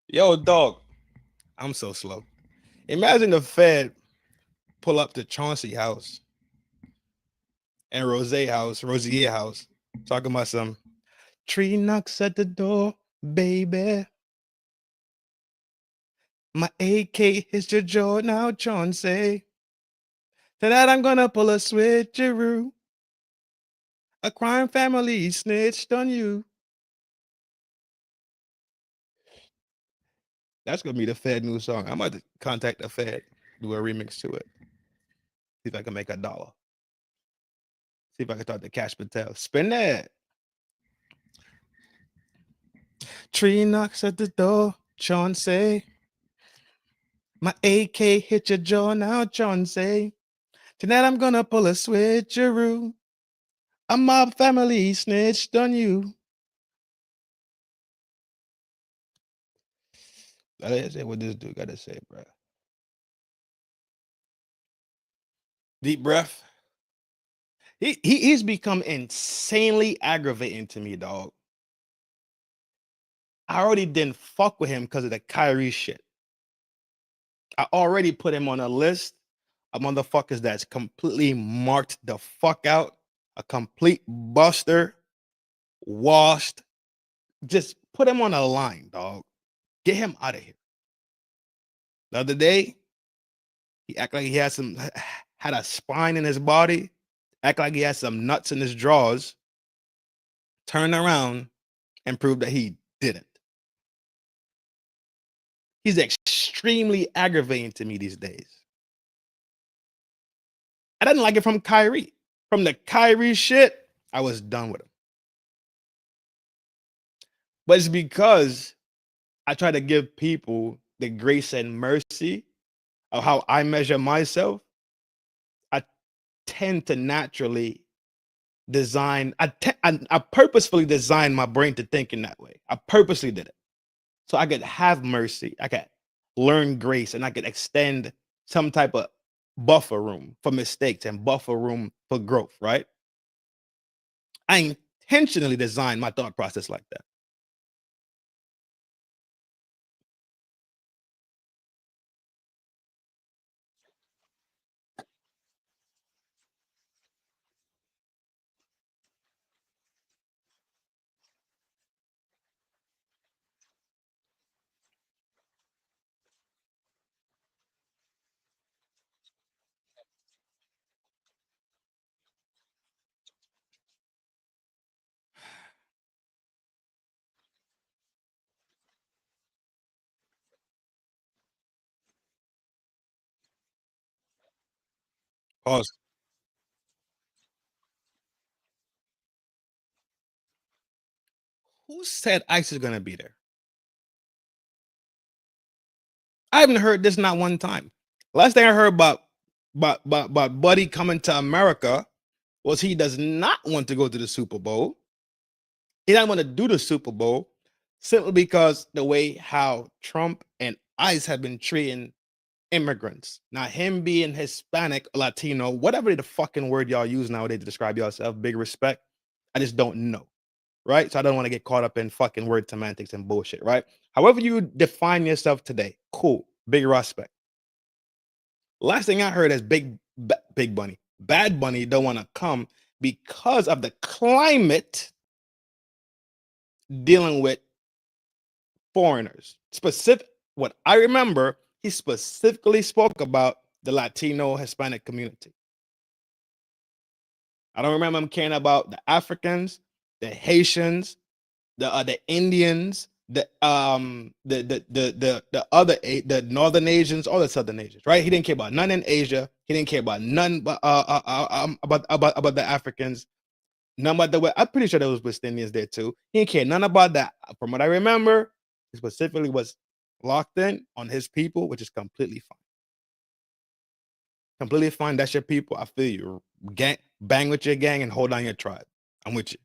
Yo, dog, I'm so slow. Imagine the Fed pull up to Chauncey house and Rosier house, talking about some tree knocks at the door, baby. My AK hits your jaw now, Chauncey. Tonight I'm gonna pull a switcheroo. A crime family snitched on you. That's gonna be the Fed new song. I'm about to contact the Fed, do a remix to it. See if I can make $1. See if I can talk to Cash Patel. Spin that. Tree knocks at the door, Chauncey. My AK hit your jaw now, Chauncey. Tonight I'm gonna pull a switcheroo. A mob family snitched on you. That is it. What this dude gotta say, bro. Deep breath. He's become insanely aggravating to me, dog. I already didn't fuck with him because of the Kyrie shit. I already put him on a list of motherfuckers that's completely marked the fuck out, a complete buster, washed. Just put him on a line, dog. Get him out of here. The other day, he act like he had a spine in his body, act like he had some nuts in his drawers, turn around and prove that he didn't. He's extremely aggravating to me these days. I didn't like it from Kyrie. From the Kyrie shit, I was done with him. But it's because I try to give people the grace and mercy of how I measure myself. I tend to naturally design, I purposefully designed my brain to think in that way. I purposely did it. So I could have mercy, I could learn grace, and I could extend some type of buffer room for mistakes and buffer room for growth, right? I intentionally designed my thought process like that. Pause. Who said ICE is going to be there? I haven't heard this not one time. Last thing I heard about Buddy coming to America was he does not want to go to the Super Bowl. He doesn't want to do the Super Bowl simply because the way how Trump and ICE have been treating immigrants. Now, him being Hispanic, Latino, whatever the fucking word y'all use nowadays to describe yourself, big respect. I just don't know, right? So I don't want to get caught up in fucking word semantics and bullshit, right? However you define yourself today, cool, big respect. Last thing I heard is Big Bunny, Bad Bunny don't want to come because of the climate dealing with foreigners. Specific, what I remember, he specifically spoke about the Latino Hispanic community. I don't remember him caring about the Africans, the Haitians, the Indians, the Northern Asians, all the Southern Asians, right? He didn't care about none in Asia. He didn't care about none about the Africans. None about the West. I'm pretty sure there was West Indians there too. He didn't care none about that. From what I remember, he specifically was locked in on his people, which is completely fine. Completely fine. That's your people. I feel you. Gang, bang with your gang and hold down your tribe. I'm with you.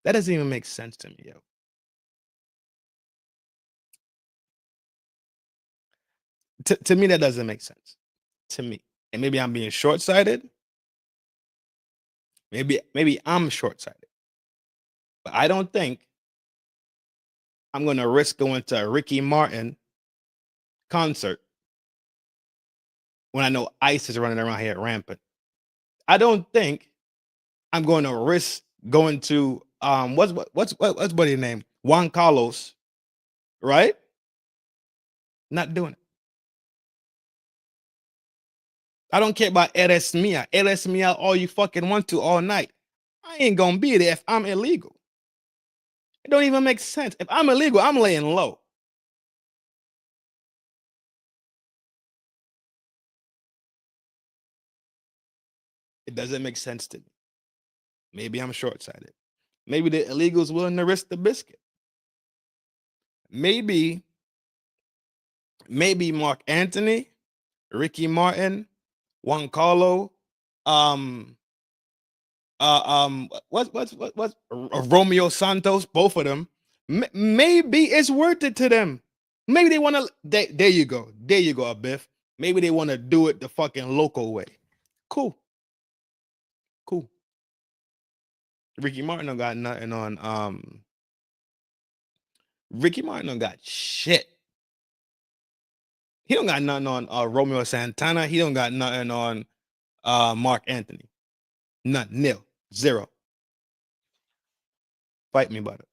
That doesn't even make sense to me, yo. To me, that doesn't make sense. To me. And maybe I'm being short-sighted. Maybe I'm short-sighted. But I don't think I'm going to risk going to a Ricky Martin concert when I know ICE is running around here rampant. I don't think I'm going to risk going to what's buddy's name? Juan Carlos, right? Not doing it. I don't care about Eres Mia. Eres Mia all you fucking want to all night. I ain't gonna be there if I'm illegal. It don't even make sense. If I'm illegal, I'm laying low. It doesn't make sense to me. Maybe I'm short-sighted. Maybe the illegals willing to risk the biscuit. Maybe Mark Anthony, Ricky Martin, Juan Carlo, what's Romeo Santos, both of them. Maybe it's worth it to them. Maybe they want to. There you go, Biff. Maybe they want to do it the fucking local way. Cool. Ricky Martin don't got nothing on. Ricky Martin don't got shit. He don't got nothing on Romeo Santana. He don't got nothing on Mark Anthony. None. Nil. Zero. Fight me about it.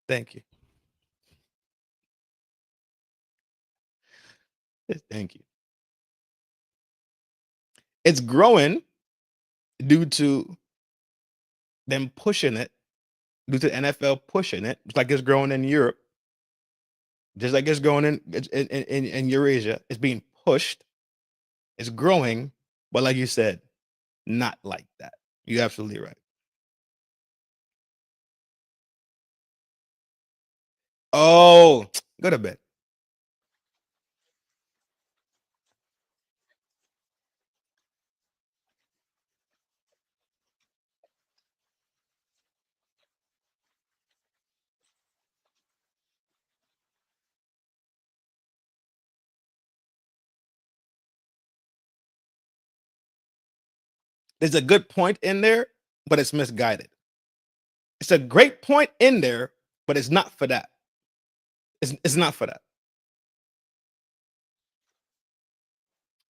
Thank you. Thank you. It's growing due to them pushing it, due to the NFL pushing it, just like it's growing in Europe, just like it's growing in Eurasia. It's being pushed. It's growing, but like you said, not like that. You're absolutely right. Oh, go to bed. There's a good point in there, but it's misguided. It's a great point in there, but it's not for that. It's not for that.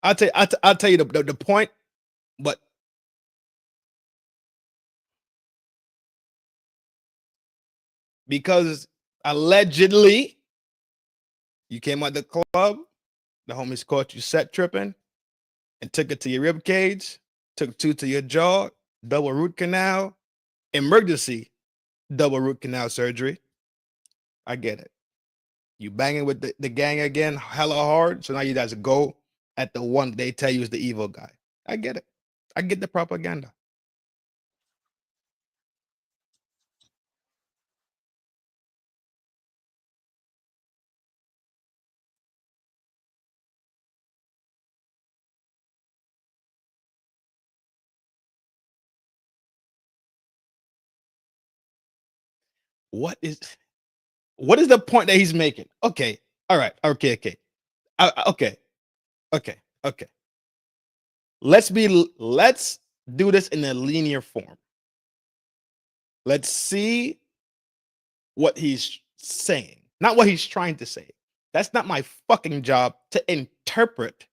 I'll tell you the point, but because allegedly you came out the club, the homies caught you set tripping and took it to your rib cage, took 2 to your jaw, double root canal, emergency double root canal surgery. I get it. You banging with the gang again, hella hard. So now you guys go at the one they tell you is the evil guy. I get it. I get the propaganda. What is the point that he's making? Okay. All right. Okay. Okay. Okay. Let's do this in a linear form. Let's see what he's saying, not what he's trying to say. That's not my fucking job to interpret.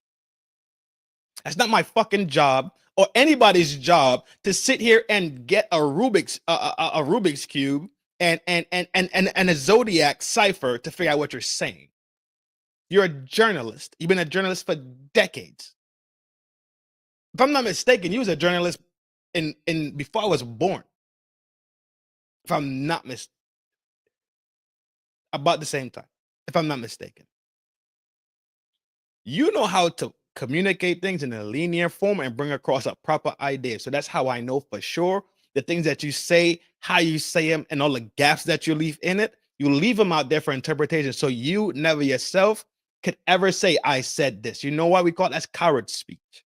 That's not my fucking job or anybody's job to sit here and get a Rubik's cube and a zodiac cipher to figure out what you're saying. You're a journalist. You've been a journalist for decades. If I'm not mistaken, you was a journalist in before I was born. If I'm not mistaken, about the same time. If I'm not mistaken, you know how to communicate things in a linear form and bring across a proper idea. So that's how I know for sure the things that you say, how you say them, and all the gaps that you leave in it. You leave them out there for interpretation. So you never yourself could ever say, I said this. You know why we call it? That's coward speech.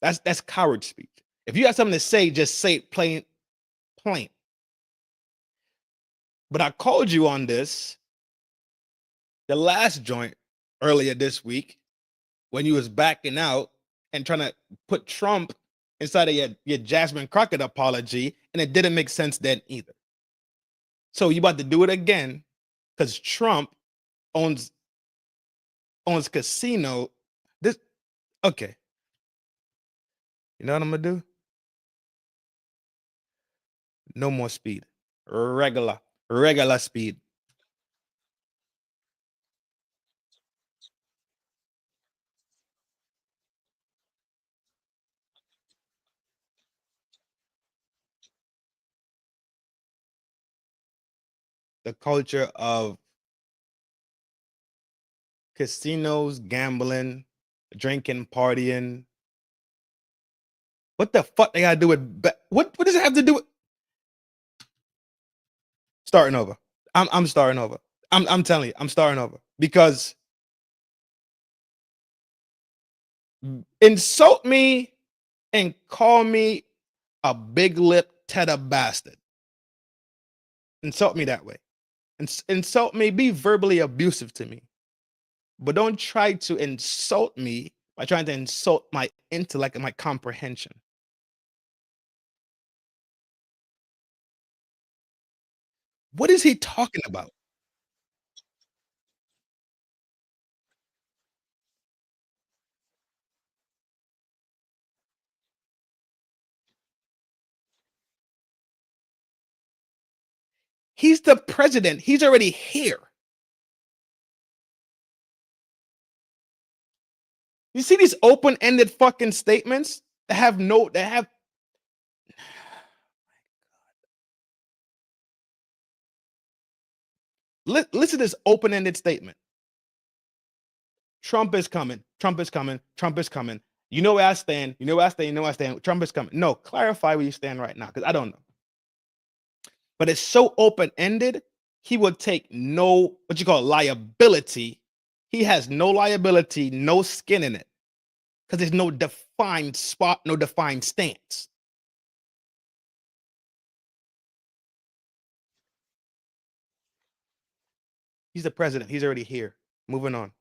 That's coward speech. If you have something to say, just say it plain. But I called you on this the last joint earlier this week when you was backing out and trying to put Trump inside of your Jasmine Crockett apology, and it didn't make sense then either. So you about to do it again because Trump owns casino. This okay. You know what I'm gonna do? No more speed. Regular speed. The culture of casinos, gambling, drinking, partying. What the fuck they gotta do with what does it have to do with starting over? I'm starting over. I'm telling you, I'm starting over because insult me and call me a big lip tedder bastard. Insult me that way. Insult me, be verbally abusive to me. But don't try to insult me by trying to insult my intellect and my comprehension. What is he talking about? He's the president. He's already here. You see these open-ended fucking statements that have listen to this open-ended statement. Trump is coming. Trump is coming. Trump is coming. You know where I stand. You know where I stand. You know where I stand. Trump is coming. No, clarify where you stand right now because I don't know. But it's so open-ended, he would take no, what you call liability. He has no liability, no skin in it. Because there's no defined spot, no defined stance. He's the president. He's already here. Moving on.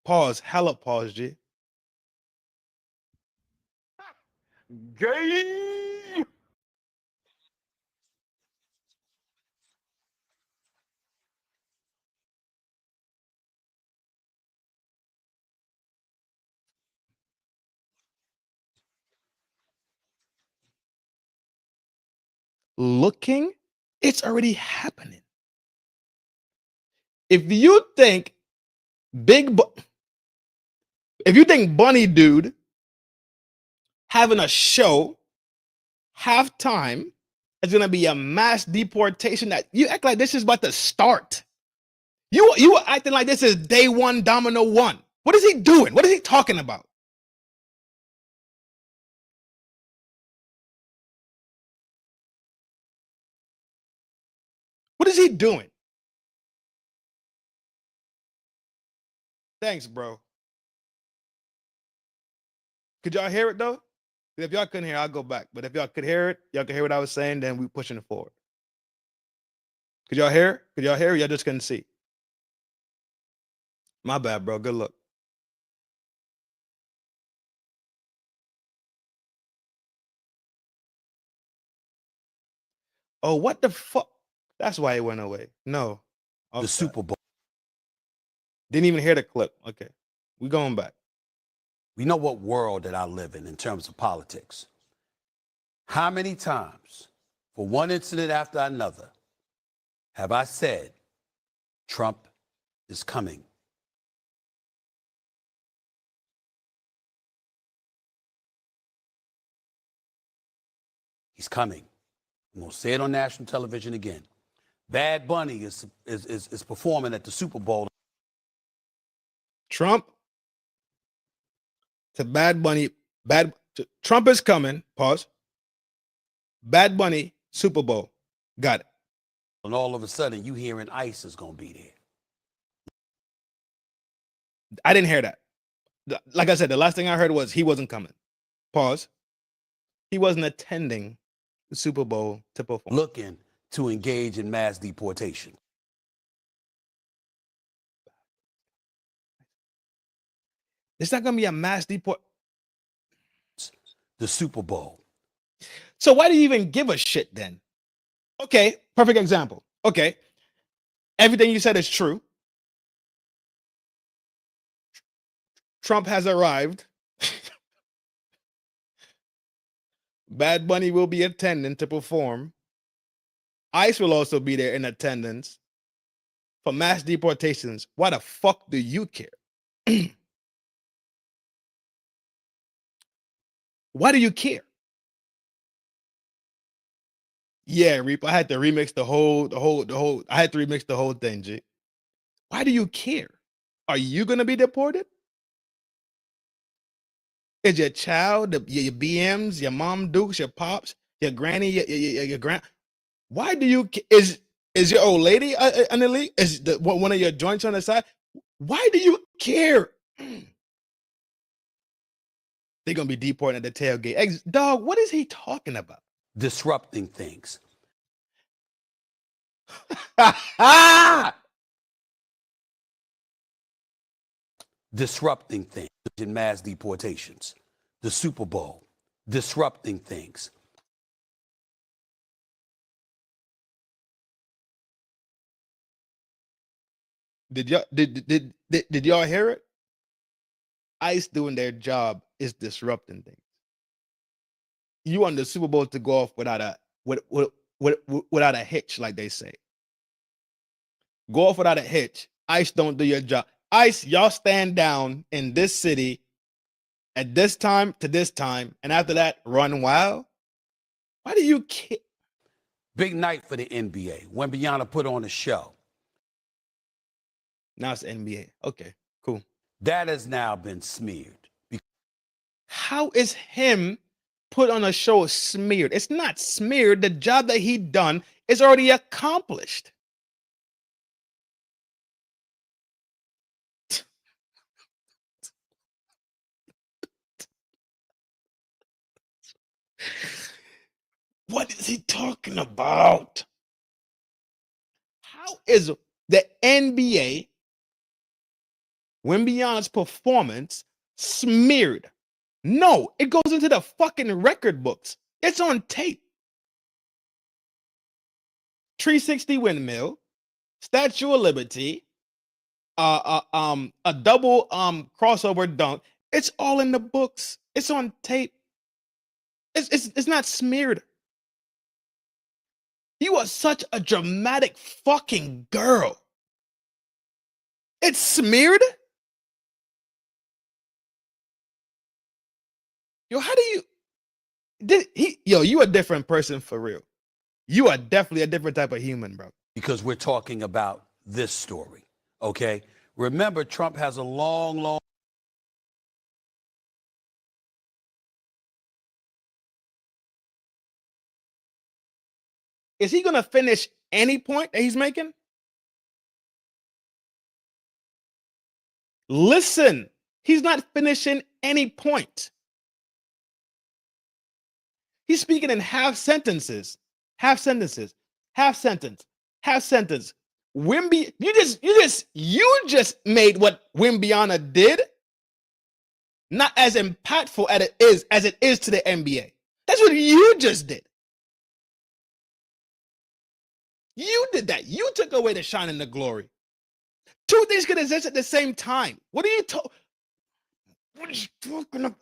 Pause. Hella pause, G. Gay. Looking, it's already happening. If you think Bunny Dude having a show halftime is gonna be a mass deportation, that you act like this is about to start. You were acting like this is day one, domino one. What is he doing? What is he talking about? What is he doing? Thanks, bro. Could y'all hear it though? If y'all couldn't hear, I'll go back. But if y'all could hear it, y'all could hear what I was saying, then we pushing it forward. Could y'all hear? Could y'all hear? Y'all just couldn't see. My bad, bro. Good luck. Oh, what the fuck? That's why it went away. No. Okay. The Super Bowl. Didn't even hear the clip. Okay. We going back. We know what world that I live in terms of politics. How many times, for one incident after another, have I said Trump is coming? He's coming. I'm going to say it on national television again. Bad Bunny is performing at the Super Bowl. Trump to Bad Bunny. Trump is coming. Pause. Bad Bunny, Super Bowl. Got it. And all of a sudden, you hearing ICE is going to be there. I didn't hear that. Like I said, the last thing I heard was he wasn't coming. Pause. He wasn't attending the Super Bowl to perform. Looking to engage in mass deportation. It's not going to be a mass deport. The Super Bowl. So why do you even give a shit then? Okay, perfect example. Okay, everything you said is true. Trump has arrived. Bad Bunny will be attending to perform. ICE will also be there in attendance for mass deportations. Why the fuck do you care? Why do you care? Yeah, Reap. I had to remix the whole. I had to remix the whole thing, G. Why do you care? Are you gonna be deported? Is your child, your BMs, your mom Dukes, your pops, your granny, your grand? Why do you? Is your old lady an elite? Is one of your joints on the side? Why do you care? They're gonna be deported at the tailgate. Dog, what is he talking about? Disrupting things. Disrupting things in mass deportations. The Super Bowl. Disrupting things. Did y'all hear it? ICE doing their job is disrupting things. You want the Super Bowl to go off without a hitch, like they say. Go off without a hitch. ICE don't do your job. ICE, y'all stand down in this city at this time to this time, and after that, run wild. Why do you care? Big night for the NBA. Wembanyama put on a show. Now it's NBA. Okay, cool. That has now been smeared. How is him put on a show smeared? It's not smeared. The job that he done is already accomplished. What is he talking about? How is the NBA, Wembanyama's performance, smeared? No, it goes into the fucking record books. It's on tape. 360 windmill, Statue of Liberty, a double crossover dunk. It's all in the books. It's on tape. It's not smeared. You are such a dramatic fucking girl. It's smeared? Yo, how do you... you a different person for real. You are definitely a different type of human, bro. Because we're talking about this story, okay? Remember, Trump has a long... Is he going to finish any point that he's making? Listen, he's not finishing any point. He's speaking in half sentences, half sentences, half sentence, half sentence. Wimby, you just made what Wimbiana did not as impactful as it is to the NBA. That's what you just did. You did that. You took away the shine and the glory. Two things could exist at the same time. What are you talking about?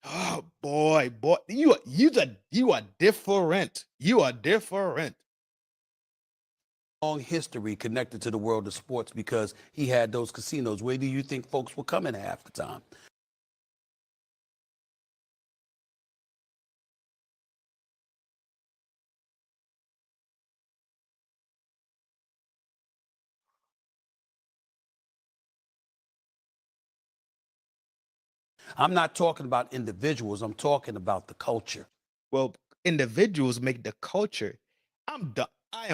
Oh boy, you are different. You are different. Long history connected to the world of sports because he had those casinos. Where do you think folks were coming half the time? I'm not talking about individuals. I'm talking about the culture. Well, individuals make the culture. I'm done. I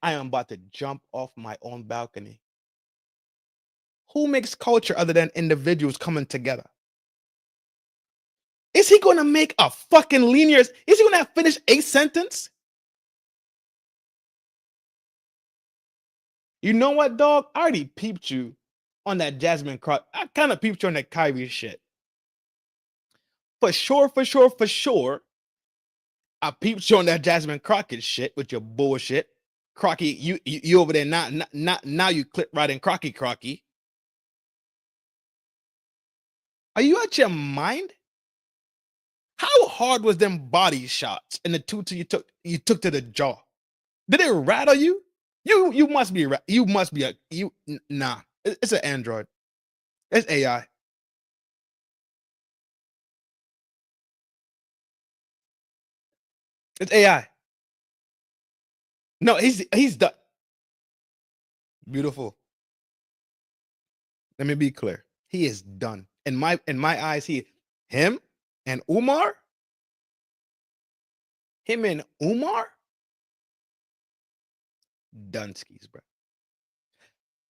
am about to jump off my own balcony. Who makes culture other than individuals coming together? Is he going to make a fucking linear? Is he going to finish a sentence? You know what, dog? I already peeped you on that Jasmine Crockett. I kind of peeped you on that Kyrie shit. For sure. I peeped you on that Jasmine Crockett shit with your bullshit. Crocky, you over there now you clip right in Crocky. Are you out your mind? How hard was them body shots and the two you took to the jaw? Did it rattle you? You must be nah. It's an Android. It's AI. It's AI. No, he's done. Beautiful. Let me be clear. He is done. In my eyes, him and Umar. Dunskies, bro.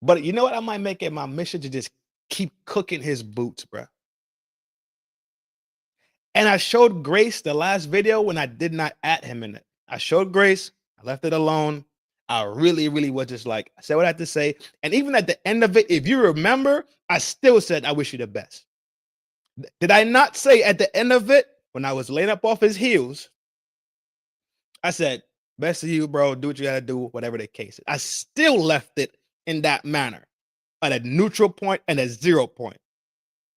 But you know what? I might make it my mission to just keep cooking his boots, bro. And I showed Grace the last video when I did not at him in it. I showed Grace. I left it alone. I really was just like, I said what I had to say. And even at the end of it, if you remember, I still said, I wish you the best. Did I not say at the end of it, when I was laying up off his heels, I said, best of you, bro. Do what you got to do, whatever the case is. I still left it in that manner, at a neutral point and a 0 point.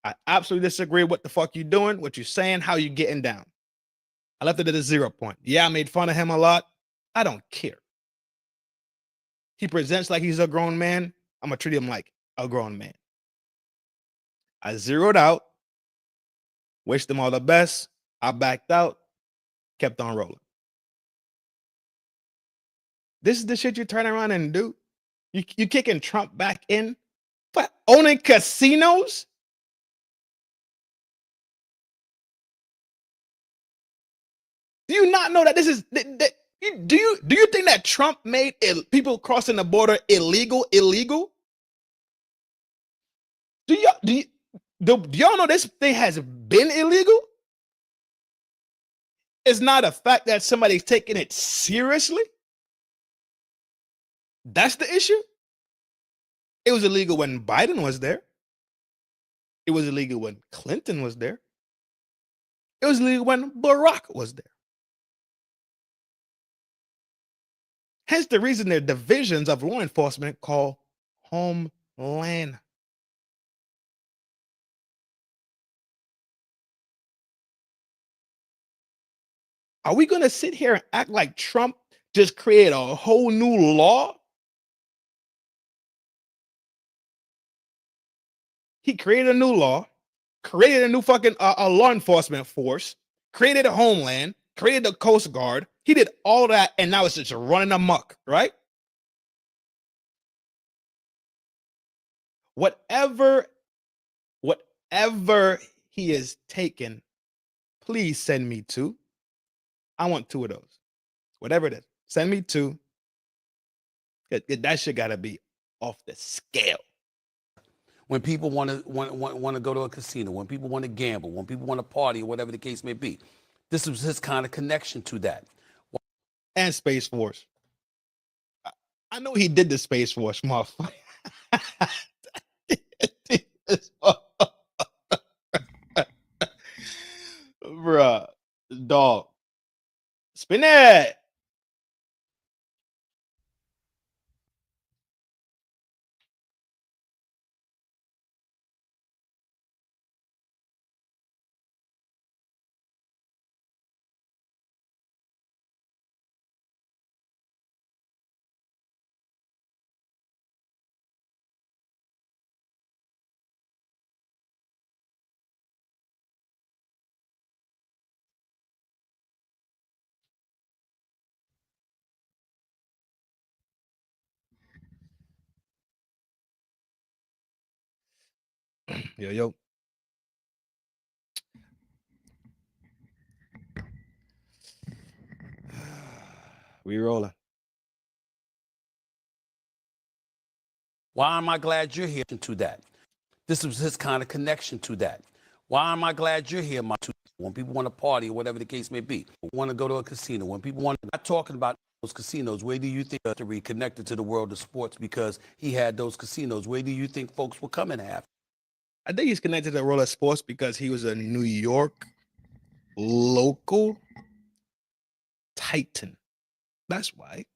I absolutely disagree with what the fuck you doing, what you saying, how you getting down. I left it at a 0 point. Yeah, I made fun of him a lot. I don't care. He presents like he's a grown man. I'm going to treat him like a grown man. I zeroed out, wished them all the best. I backed out, kept on rolling. This is the shit you turn around and do. You kicking Trump back in for owning casinos? Do you not know that this is? Do you think that Trump made people crossing the border illegal? Do y'all know this thing has been illegal? It's not a fact that somebody's taking it seriously. That's the issue. It was illegal when Biden was there. It was illegal when Clinton was there. It was illegal when Barack was there. Hence the reason there are divisions of law enforcement called Homeland. Are we going to sit here and act like Trump just created a whole new law? He created a new law, created a new fucking law enforcement force, created a homeland, created the Coast Guard. He did all that, and now it's just running amok, right? Whatever he is taking, please send me 2. I want 2 of those. Whatever it is, send me 2. That shit gotta be off the scale. When people want to go to a casino, when people want to gamble, when people want to party, or whatever the case may be, This was his kind of connection to that. And Space Force. I know he did the Space Force, motherfucker. Bruh, dog. Spin it. Yo. We rolling. Why am I glad you're here to that? This was his kind of connection to that. Why am I glad you're here, my two? When people want to party or whatever the case may be, want to go to a casino, when people want to, not talking about those casinos, where do you think to be connected to the world of sports because he had those casinos? Where do you think folks will come and have? I think he's connected to the world of sports because he was a New York local Titan. That's why.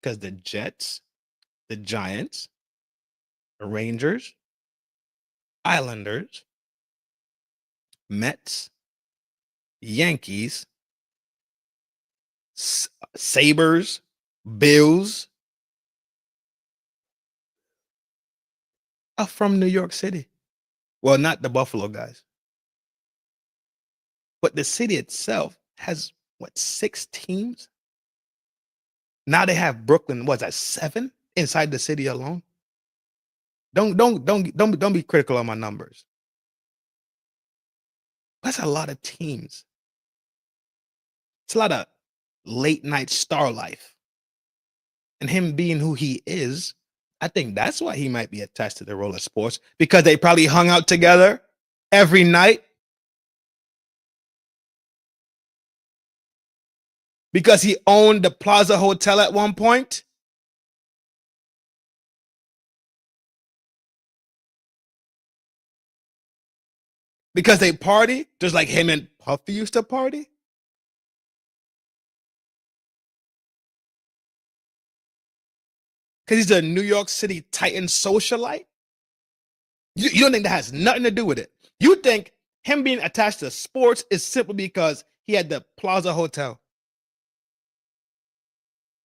Because the Jets, the Giants, the Rangers, Islanders, Mets, Yankees, Sabres, Bills are from New York City. Well, not the Buffalo guys. But the city itself has, what, 6 teams? Now they have Brooklyn, what's that, 7 inside the city alone? Don't be critical on my numbers. That's a lot of teams. It's a lot of late night star life. And him being who he is, I think that's why he might be attached to the role of sports, because they probably hung out together every night. Because he owned the Plaza Hotel at one point. Because they party, just like him and Puffy used to party. Because he's a New York City Titan socialite. You don't think that has nothing to do with it. You think him being attached to sports is simply because he had the Plaza Hotel.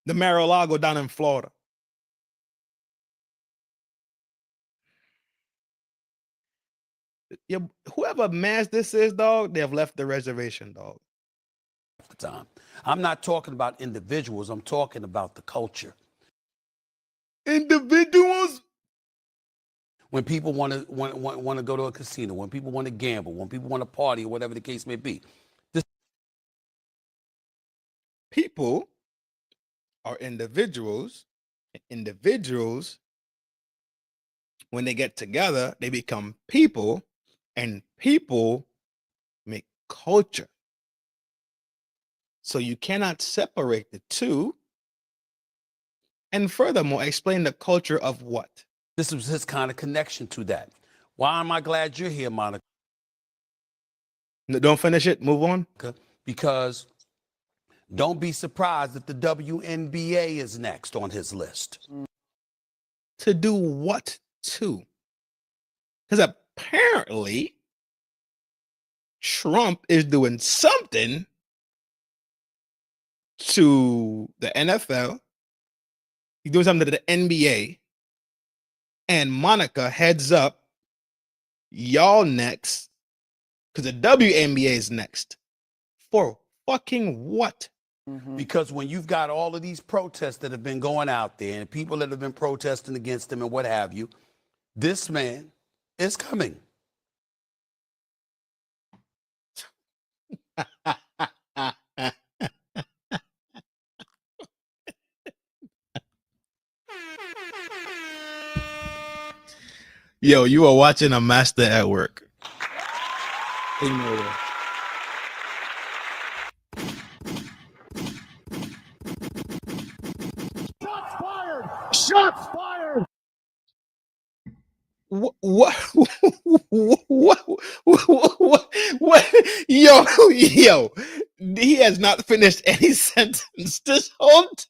The Mar-a-Lago down in Florida. Yeah, whoever mass this is, dog, they have left the reservation, dog. I'm not talking about individuals. I'm talking about the culture. Individuals? When people want to go to a casino, when people want to gamble, when people want to party or whatever the case may be. People are individuals. Individuals, when they get together, they become people, and people make culture. So you cannot separate the two. And furthermore, explain the culture of what? This was his kind of connection to that. Why am I glad you're here, Monica? No, don't finish it. Move on. Because don't be surprised if the WNBA is next on his list. To do what to? Because apparently Trump is doing something to the NFL. He's doing something to the NBA. And Monica heads up, y'all next, because the WNBA is next. For fucking what? Because when you've got all of these protests that have been going out there and people that have been protesting against him and what have you, this man is coming. Yo, you are watching a master at work. Ignore that. Shots fired! Shots fired! What? What? Yo, he has not finished any sentence this whole time.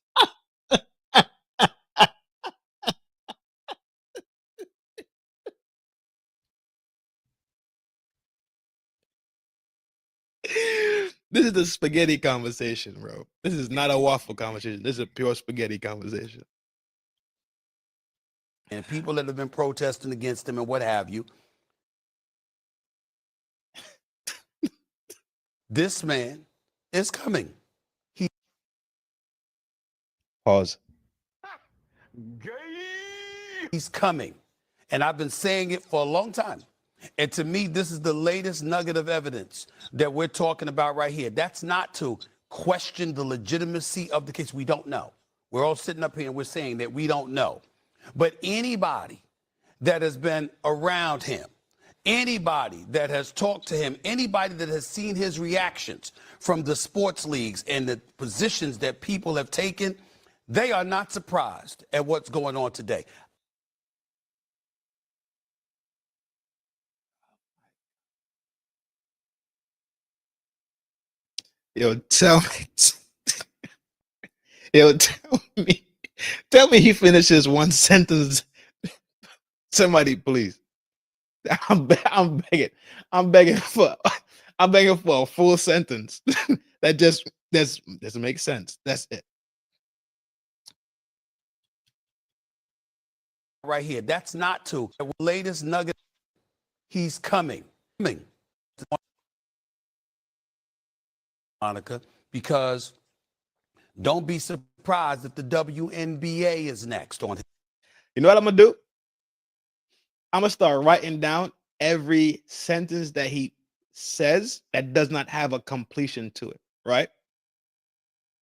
This is the spaghetti conversation, bro. This is not a waffle conversation. This is a pure spaghetti conversation. And people that have been protesting against him and what have you. This man is coming. Pause. He's coming. And I've been saying it for a long time. And to me, this is the latest nugget of evidence that we're talking about right here. That's not to question the legitimacy of the case. We don't know. We're all sitting up here and we're saying that we don't know. But anybody that has been around him, anybody that has talked to him, anybody that has seen his reactions from the sports leagues and the positions that people have taken, they are not surprised at what's going on today. Yo, tell me he finishes one sentence. Somebody, please. I'm begging for a full sentence. That just doesn't make sense. That's it. Right here. That's not to the latest nugget. He's coming. Monica, because don't be surprised if the WNBA is next on him. You know what I'm gonna do? I'm gonna start writing down every sentence that he says that does not have a completion to it, right?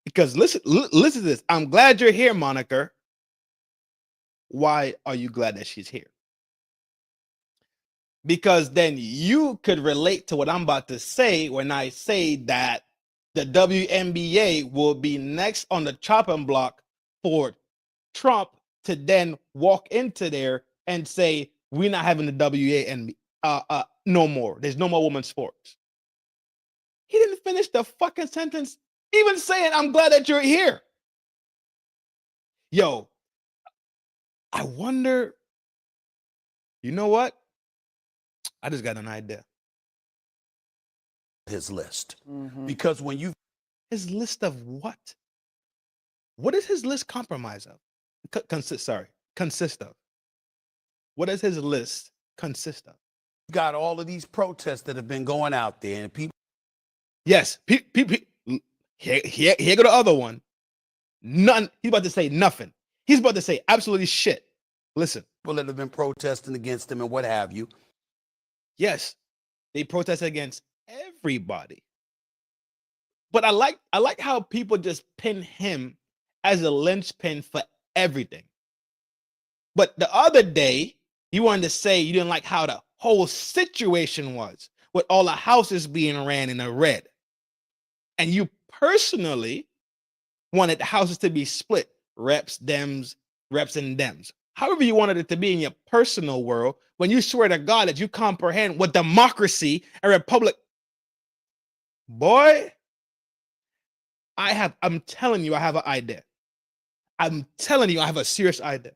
Because listen to this. I'm glad you're here, Monica. Why are you glad that she's here? Because then you could relate to what I'm about to say when I say that the WNBA will be next on the chopping block for Trump to then walk into there and say, we're not having the WNBA no more. There's no more women's sports. He didn't finish the fucking sentence, even saying, I'm glad that you're here. Yo, I wonder, you know what? I just got an idea. His list. Because when you... His list of what? What is his list compromise of? Consist of? What does his list consist of? You got all of these protests that have been going out there and people... Yes. Here go the other one. None. He's about to say nothing. He's about to say absolutely shit. Listen. People that have been protesting against him and what have you. Yes. They protest against everybody. But I like how people just pin him as a linchpin for everything. But the other day, you wanted to say you didn't like how the whole situation was with all the houses being ran in a red. And you personally wanted the houses to be split, reps, dems, reps, and dems. However you wanted it to be in your personal world, when you swear to God that you comprehend what democracy and republic. Boy, I'm telling you, I have an idea. I'm telling you, I have a serious idea.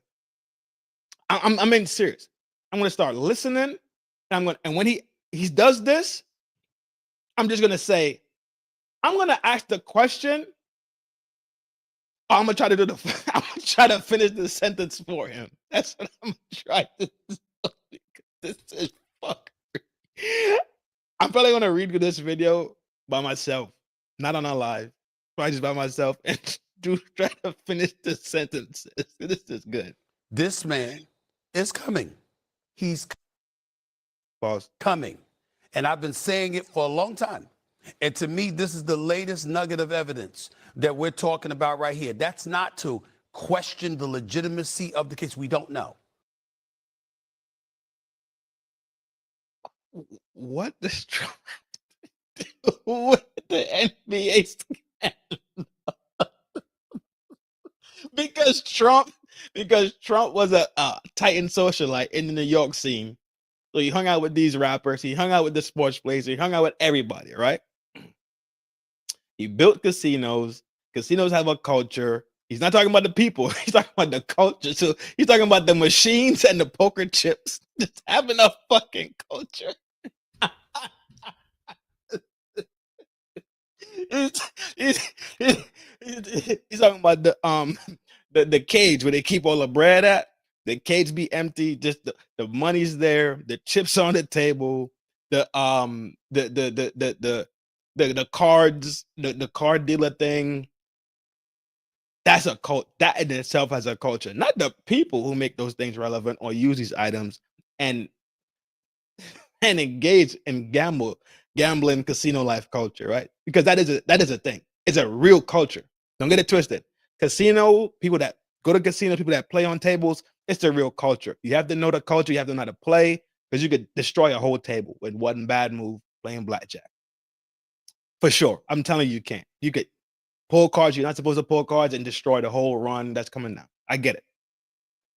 I'm being serious. I'm gonna start listening, and when he does this, I'm just gonna say, I'm gonna ask the question. I'm gonna try to I'm gonna try to finish the sentence for him. That's what I'm gonna try to do. This is fuck. I'm probably gonna read this video by myself, not on a live, probably just by myself, and try to finish the sentences. This is good. This man is coming. He's coming. And I've been saying it for a long time. And to me, this is the latest nugget of evidence that we're talking about right here. That's not to question the legitimacy of the case. We don't know. What does Trump do with the NBA scandal? because Trump was a Titan socialite in the New York scene. So he hung out with these rappers, he hung out with the sports players, he hung out with everybody, right? He built casinos. Casinos have a culture. He's not talking about the people. He's talking about the culture. So he's talking about the machines and the poker chips. Just having a fucking culture. he's talking about the cage where they keep all the bread at. The cage be empty. Just the money's there. The chips on the table. The cards. The card dealer thing. That's a cult. That in itself has a culture. Not the people who make those things relevant or use these items and engage in gambling casino life culture, right? Because that is a thing. It's a real culture. Don't get it twisted. Casino people that go to casinos, people that play on tables, it's a real culture. You have to know the culture. You have to know how to play because you could destroy a whole table with one bad move playing blackjack. For sure, I'm telling you, you can't. You could pull cards you're not supposed to pull cards and destroy the whole run that's coming down. I get it.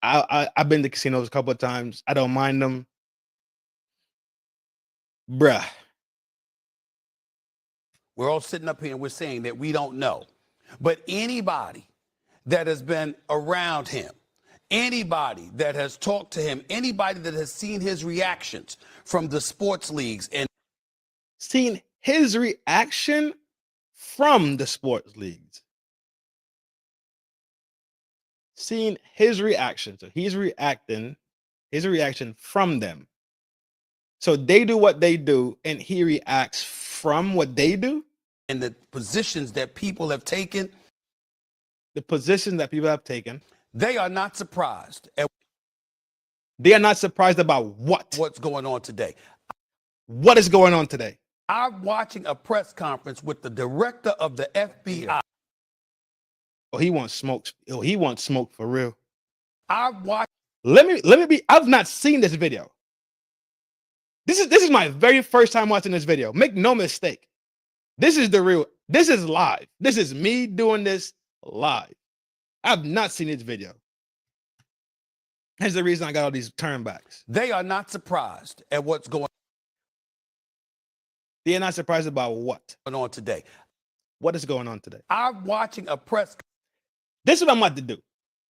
I've been to casinos a couple of times. I don't mind them. Bruh. We're all sitting up here and we're saying that we don't know. But anybody that has been around him, anybody that has talked to him, anybody that has seen his reactions from the sports leagues and seen his reaction from the sports leagues. Seeing his reaction. So he's reacting, his reaction from them. So they do what they do, and he reacts from what they do. And the positions that people have taken. The positions that people have taken. They are not surprised. They are not surprised about what? What's going on today. What is going on today? I'm watching a press conference with the director of the FBI. Oh, he wants smoke. Oh, he wants smoke for real. I've watched. Let me be. I've not seen this video. This is my very first time watching this video. Make no mistake. This is the real. This is live. This is me doing this live. I've not seen this video. Here's the reason I got all these turnbacks. They are not surprised at what's going on. They're not surprised about what going on today. What is going on today? I'm watching a press. This is what I'm about to do.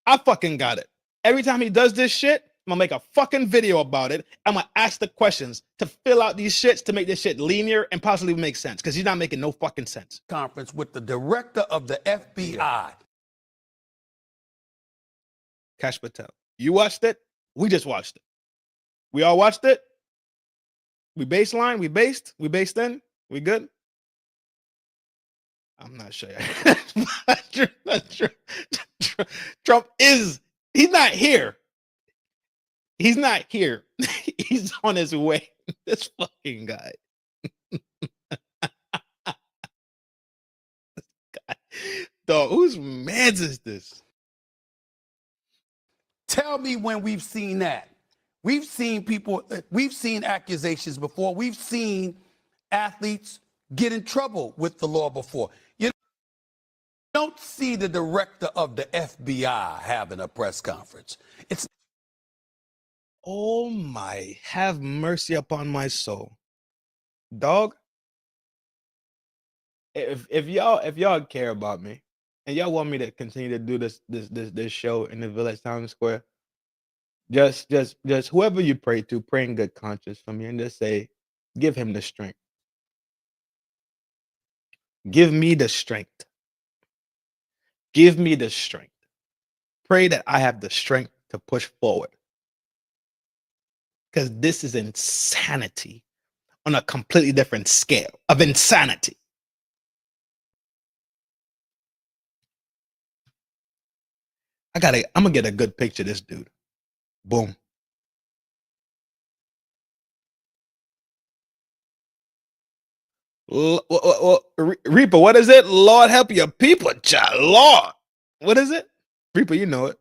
I fucking got it. Every time he does this shit, I'm gonna make a fucking video about it. I'm gonna ask the questions to fill out these shits to make this shit linear and possibly make sense because he's not making no fucking sense. Conference with the director of the FBI. Kash Patel. You watched it? We just watched it. We all watched it? We baseline? We based in? We good? I'm not sure. Trump is, he's not here. He's not here. He's on his way. This fucking guy. Dog, whose mans is this? Tell me when we've seen that. We've seen people, we've seen accusations before. We've seen athletes get in trouble with the law before. You don't see the director of the FBI having a press conference. It's oh my, have mercy upon my soul. Dog, if y'all care about me and y'all want me to continue to do this show in the Village Town Square, just whoever you pray to, pray in good conscience for me and just say, give him the strength. Give me the strength. Give me the strength. Pray that I have the strength to push forward. Because this is insanity on a completely different scale of insanity. I'm gonna get a good picture of this dude. Boom. Reaper, what is it? Lord help your people, child. Lord. What is it? Reaper, you know it.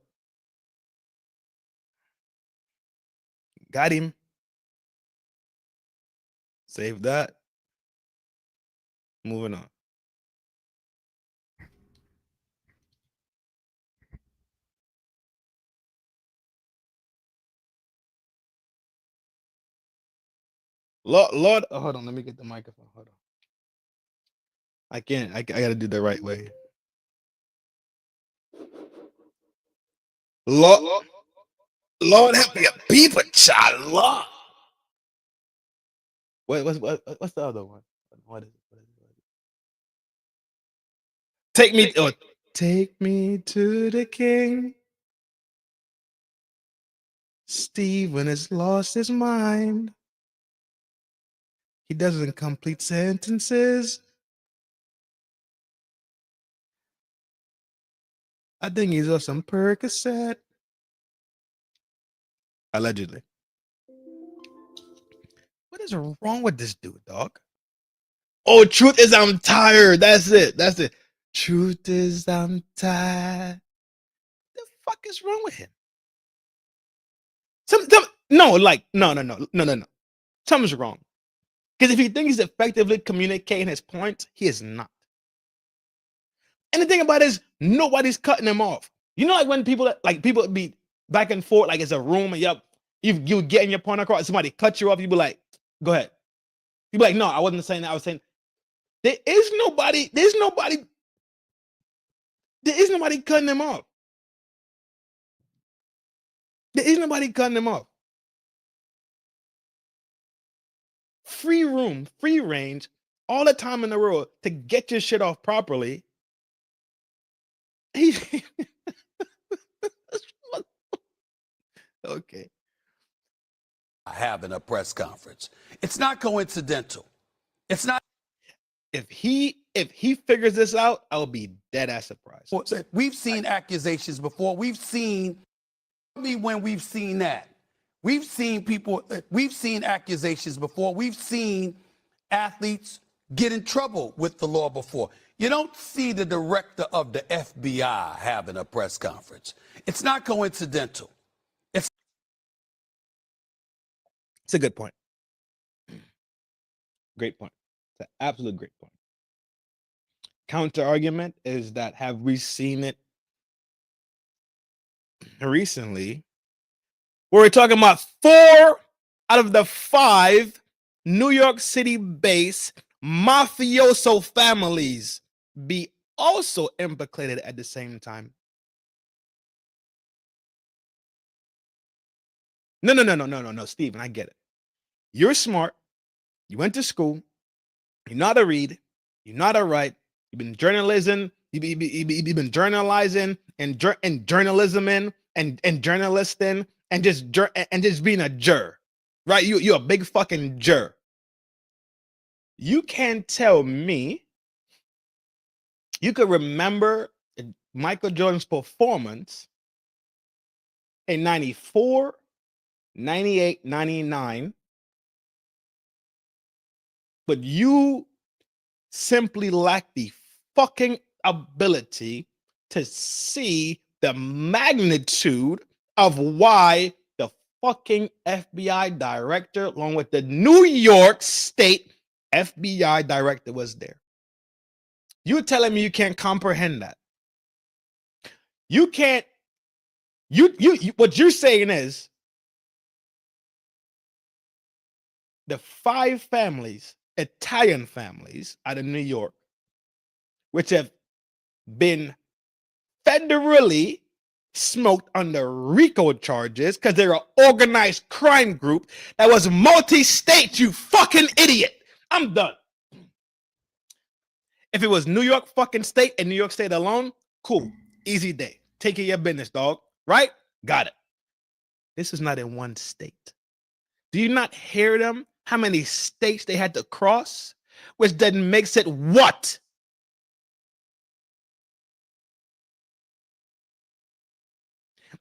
Got him. Save that. Moving on. Lord, oh, hold on. Let me get the microphone. Hold on. I can't. I got to do the right way. Lord help your people, child. Lord. What's the other one? What is it? Take me to the king. Stephen has lost his mind. He doesn't complete sentences. I think he's on some Percocet. Allegedly. What is wrong with this dude, dog? Oh, truth is I'm tired. That's it. Truth is I'm tired. The fuck is wrong with him? No. Something's wrong. Because if he thinks he's effectively communicating his point, he is not. And the thing about it is, nobody's cutting him off. You know, like when people be back and forth, like it's a room, and you getting your point across. Somebody cut you off, you be like, "Go ahead." You be like, "No, I wasn't saying that. I was saying there is nobody cutting him off. There is nobody cutting him off. Free room, free range, all the time in the world to get your shit off properly." Okay. Having a press conference. It's not coincidental. It's not. If he figures this out, I'll be dead ass surprised. We've seen accusations before. We've seen when we've seen that. We've seen people, we've seen accusations before. We've seen athletes get in trouble with the law before. You don't see the director of the FBI having a press conference. It's not coincidental. It's a good point. Great point. It's an absolute great point. Counter argument is that have we seen it recently? Where we're talking about 4 out of the 5 New York City-based mafioso families be also implicated at the same time. No, Steven, I get it. You're smart. You went to school. You know how to read. You know how to write. You've been journalism. You've been journalizing and journalisming and journalisting and just being a juror, right? You're a big fucking juror. You can't tell me you could remember Michael Jordan's performance in 94, 98, 99, but you simply lack the fucking ability to see the magnitude of why the fucking FBI director, along with the New York State FBI director, was there. You're telling me you can't comprehend that? You can't. You what you're saying is the 5 families, Italian families out of New York, which have been federally smoked under RICO charges because they're an organized crime group that was multi-state, you fucking idiot. I'm done. If it was New York fucking state and New York state alone, cool. Easy day. Take care of your business, dog. Right? Got it. This is not in one state. Do you not hear them? How many states they had to cross? Which then makes it what?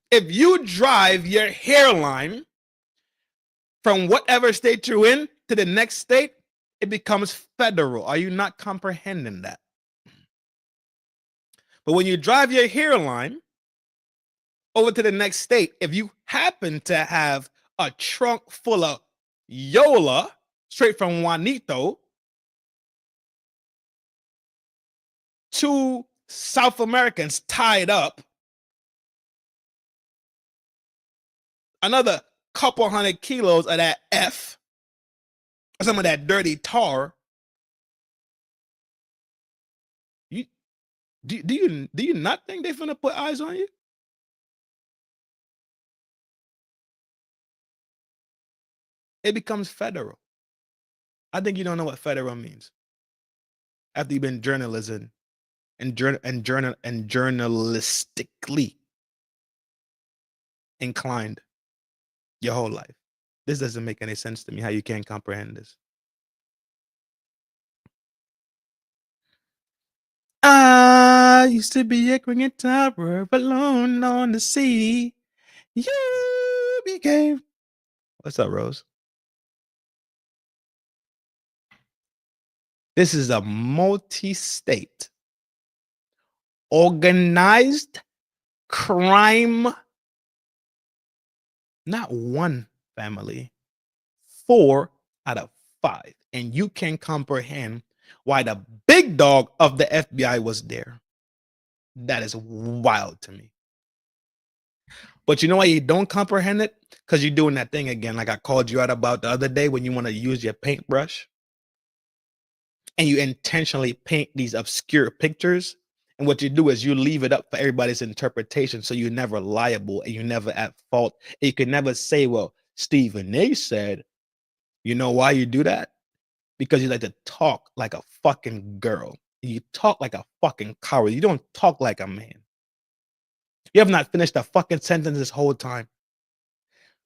If you drive your hairline from whatever state you're in to the next state, it becomes federal. Are you not comprehending that? But when you drive your hairline over to the next state, if you happen to have a trunk full of Yola, straight from Juanito to South Americans tied up, another couple 100 kilos of that F, some of that dirty tar. Do you not think they're finna put eyes on you? It becomes federal. I think you don't know what federal means. After you've been journalism and journalistically inclined your whole life. This doesn't make any sense to me, how you can't comprehend this. I used to be a cricket tower alone on the sea. You became... What's up, Rose? This is a multi-state organized crime, not one family, 4 out of 5. And you can comprehend why the big dog of the FBI was there. That is wild to me. But you know why you don't comprehend it? Because you're doing that thing again, like I called you out about the other day when you want to use your paintbrush and you intentionally paint these obscure pictures. And what you do is you leave it up for everybody's interpretation. So you're never liable and you're never at fault. And you can never say, well, Stephen A said, you know why you do that? Because you like to talk like a fucking girl. You talk like a fucking coward. You don't talk like a man. You have not finished a fucking sentence this whole time.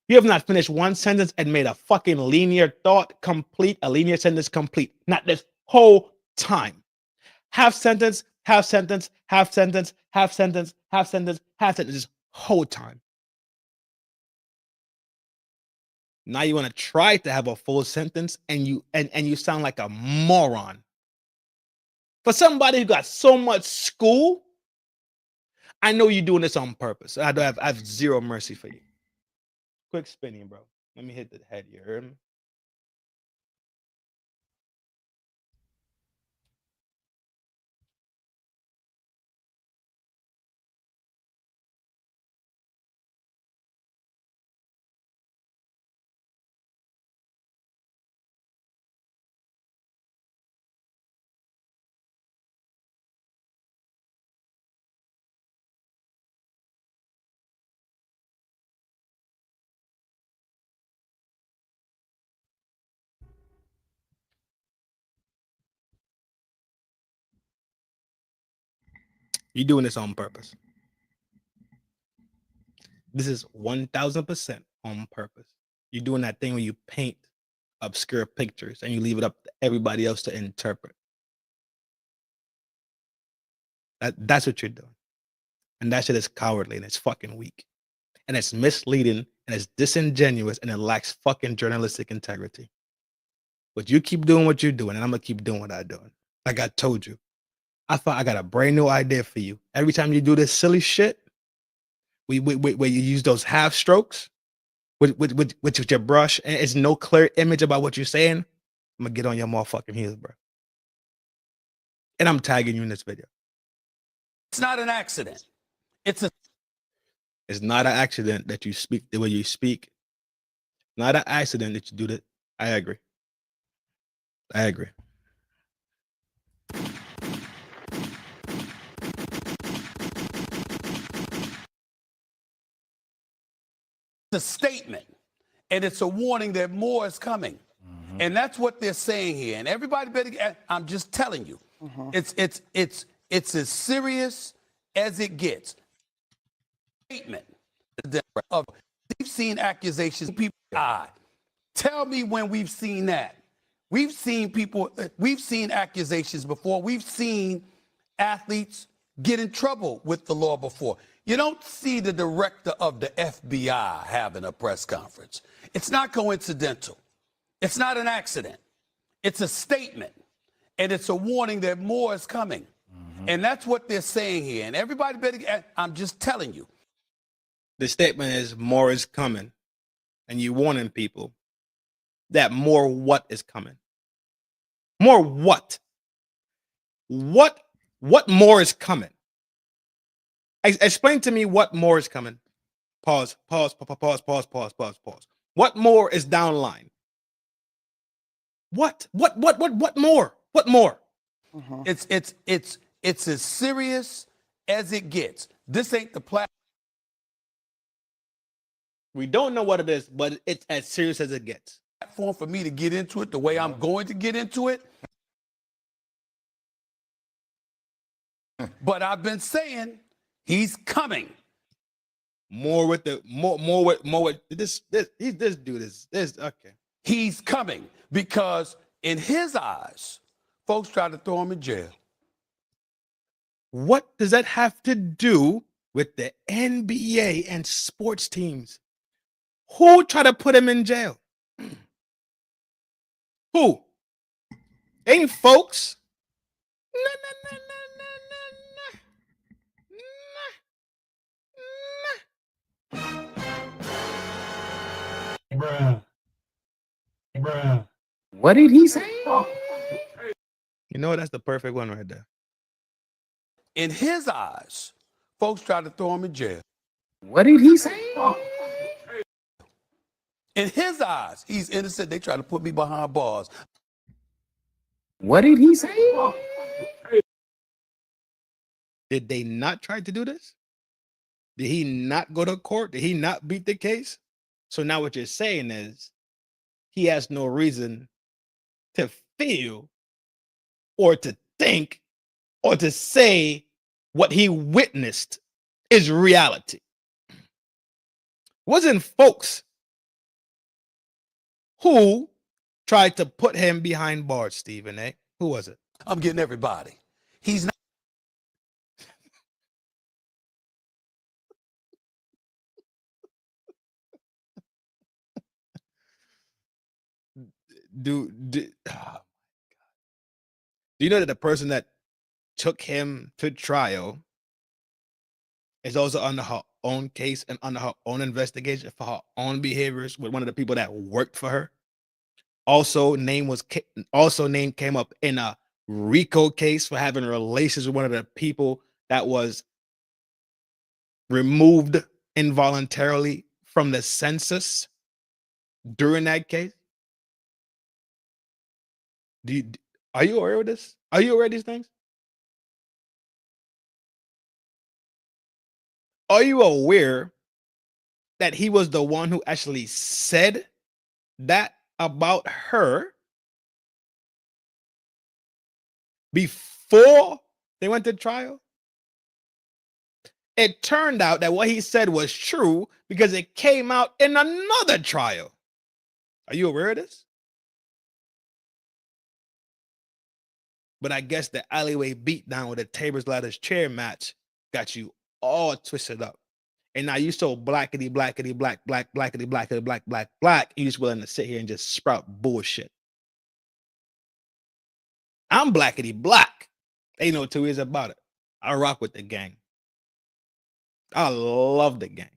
You have not finished one sentence and made a fucking linear thought complete, a linear sentence complete. Not this whole time. Half sentence, half sentence, half sentence, half sentence, half sentence, half sentence, this whole time. Now you want to try to have a full sentence and you sound like a moron. For somebody who got so much school, I know you're doing this on purpose. I have zero mercy for you. Quick spinning, bro. Let me hit the head. You heard me? You're doing this on purpose. This is 1000% on purpose. You're doing that thing where you paint obscure pictures and you leave it up to everybody else to interpret. That's what you're doing. And that shit is cowardly and it's fucking weak. And it's misleading and it's disingenuous and it lacks fucking journalistic integrity. But you keep doing what you're doing and I'm going to keep doing what I'm doing. Like I told you, I thought I got a brand new idea for you. Every time you do this silly shit, where you use those half strokes with your brush and it's no clear image about what you're saying, I'm gonna get on your motherfucking heels, bro. And I'm tagging you in this video. It's not an accident. It's not an accident that you speak the way you speak. Not an accident that you do that. I agree. a statement, and it's a warning that more is coming. And that's what they're saying here. And everybody better, I'm just telling you, it's as serious as it gets. Statement of we've seen accusations, people die. Tell me when we've seen that. We've seen accusations before. We've seen athletes get in trouble with the law before. You don't see the director of the FBI having a press conference. It's not coincidental. It's not an accident. It's a statement. And it's a warning that more is coming. And that's what they're saying here. And everybody better, I'm just telling you. The statement is more is coming. And you're warning people that more what is coming? More what? What more is coming? Explain to me what more is coming. Pause. What more is down the line? What more? What more? It's as serious as it gets. This ain't the platform. We don't know what it is, but it's as serious as it gets. For me to get into it the way I'm going to get into it. But I've been saying he's coming. More with this dude is okay. He's coming because in his eyes, folks try to throw him in jail. What does that have to do with the NBA and sports teams? Who tried to put him in jail? Who? Ain't folks? Bruh. What did he say? You know, that's the perfect one right there. In his eyes, folks try to throw him in jail. What did he say? In his eyes, he's innocent. They try to put me behind bars. What did he say? Did they not try to do this? Did he not go to court? Did he not beat the case? So now what you're saying is he has no reason to feel or to think or to say what he witnessed is reality. Wasn't folks who tried to put him behind bars, Stephen, eh? Who was it? I'm getting everybody. He's not. Do you know that the person that took him to trial is also under her own case and under her own investigation for her own behaviors with one of the people that worked for her? Also, name came up in a RICO case for having relations with one of the people that was removed involuntarily from the census during that case. Are you aware of this? Are you aware of these things? Are you aware that he was the one who actually said that about her before they went to trial? It turned out that what he said was true because it came out in another trial. Are you aware of this? But I guess the alleyway beatdown with the tables, ladders, chair match got you all twisted up. And now you so blackety, blackety, black, blackety, blackety, black, black. You just willing to sit here and just sprout bullshit. I'm blackety black. Ain't no two ways about it. I rock with the gang. I love the gang.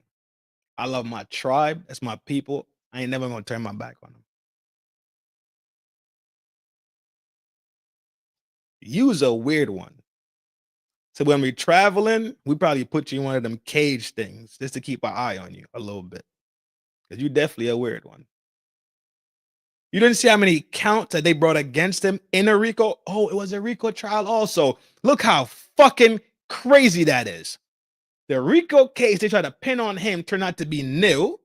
I love my tribe. That's my people. I ain't never gonna turn my back on them. You's a weird one. So when we're traveling, we probably put you in one of them cage things just to keep our eye on you a little bit. Because you're definitely a weird one. You didn't see how many counts that they brought against him in a RICO? Oh, it was a RICO trial also. Look how fucking crazy that is. The RICO case they tried to pin on him turned out to be nil.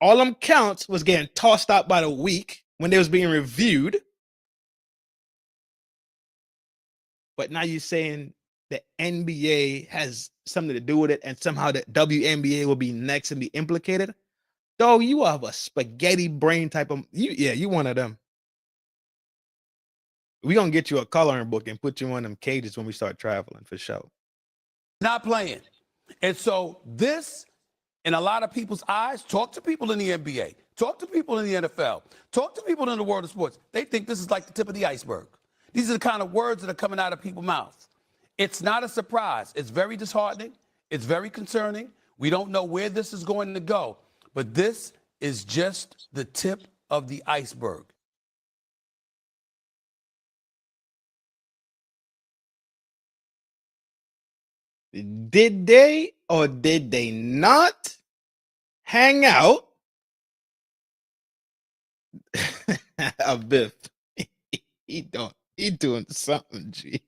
All them counts was getting tossed out by the week when they was being reviewed. But now you're saying the NBA has something to do with it and somehow the WNBA will be next and be implicated? Dog, you have a spaghetti brain type of... you one of them. We're going to get you a coloring book and put you in one of them cages when we start traveling, for sure. Not playing. And so this, in a lot of people's eyes, talk to people in the NBA, talk to people in the NFL, talk to people in the world of sports. They think this is like the tip of the iceberg. These are the kind of words that are coming out of people's mouths. It's not a surprise. It's very disheartening. It's very concerning. We don't know where this is going to go. But this is just the tip of the iceberg. Did they or did they not hang out? A Biff. He doing something, G.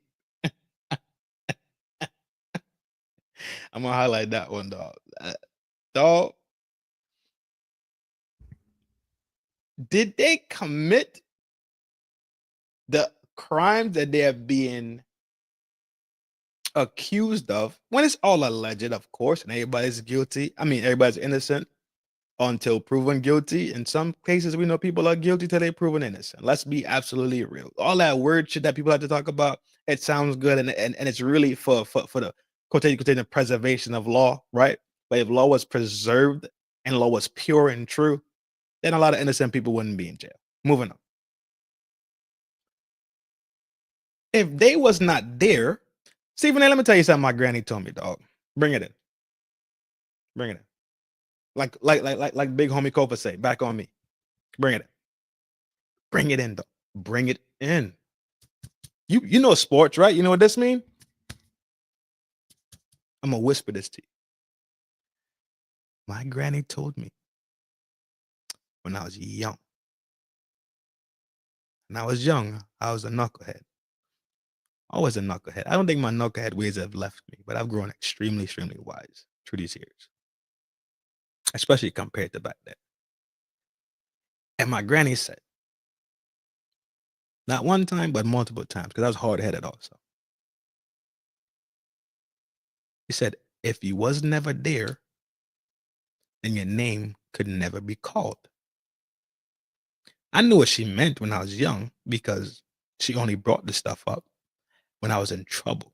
I'm gonna highlight that one, dog. Dog, did they commit the crime that they're being accused of? When it's all alleged, of course, and everybody's guilty. I mean, everybody's innocent until proven guilty. In some cases, we know people are guilty till they're proven innocent. Let's be absolutely real. All that word shit that people have to talk about, it sounds good, and it's really for the quotation preservation of law, right? But if law was preserved and law was pure and true, then a lot of innocent people wouldn't be in jail. Moving on. If they was not there, Stephen A, let me tell you something my granny told me, dog. Bring it in. Bring it in. Like big homie Kofa say, back on me. Bring it in. Bring it in, dog. Bring it in. You know sports, right? You know what this means? I'm gonna whisper this to you. My granny told me when I was young. When I was young, I was a knucklehead. Always a knucklehead. I don't think my knucklehead ways have left me, but I've grown extremely, extremely wise through these years, especially compared to back then. And my granny said, not one time, but multiple times, because I was hard-headed also. He said, if you was never there, then your name could never be called. I knew what she meant when I was young because she only brought the stuff up when I was in trouble.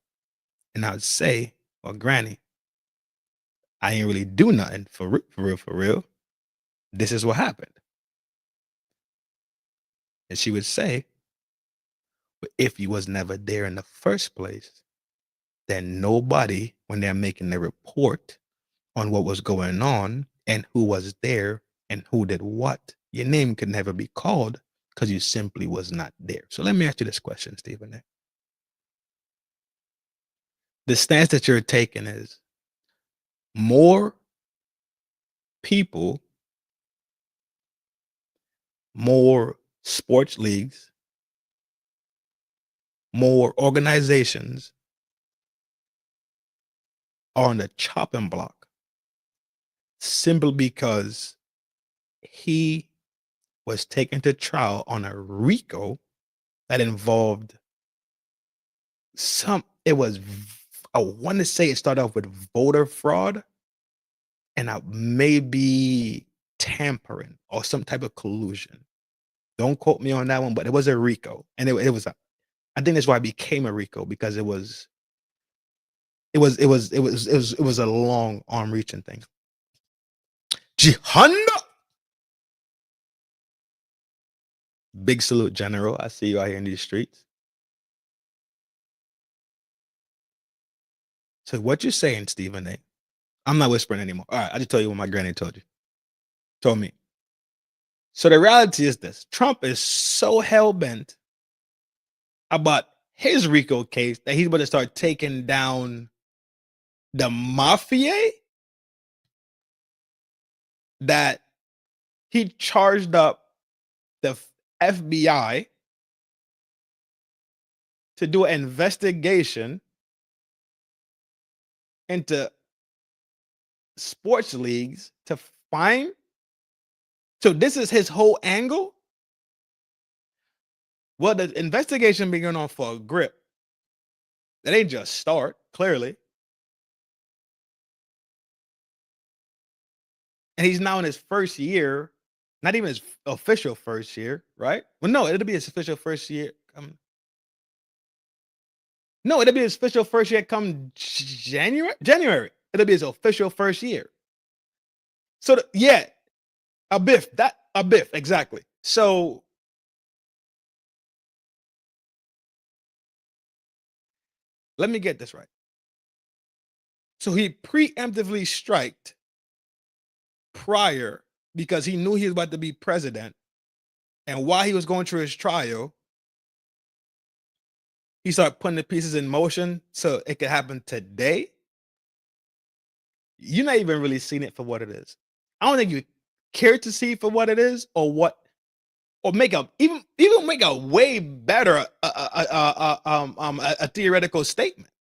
And I would say, well, Granny, I ain't really do nothing for real. This is what happened. And she would say, but if you was never there in the first place, then nobody, when they're making their report on what was going on and who was there and who did what, your name could never be called because you simply was not there. So let me ask you this question, Stephen A. The stance that you're taking is more people, more sports leagues, more organizations are on the chopping block simply because he was taken to trial on a RICO that involved I want to say it started off with voter fraud and maybe tampering or some type of collusion. Don't quote me on that one, but it was a RICO. And I think that's why it became a RICO, because it was a long arm reaching thing. Honda. Big salute, General. I see you out here in these streets. So what you saying, Stephen A? I'm not whispering anymore. All right, I just tell you what my granny told me. So the reality is this: Trump is so hell-bent about his RICO case that he's about to start taking down the MAFIA that he charged up the FBI to do an investigation into sports leagues to find. So this is his whole angle. Well, the investigation been going on for a grip. That ain't just start, clearly. And he's now in his first year, not even his official first year, right? Well, no, it'll be his official first year. No, it'll be his official first year come January. It'll be his official first year. So, a biff, exactly. So, let me get this right. So he preemptively striked prior because he knew he was about to be president And while he was going through his trial, he started putting the pieces in motion so it could happen today. You're not even really seeing it for what it is. I don't think you care to see it for what it is, or make a even make a way better a theoretical statement.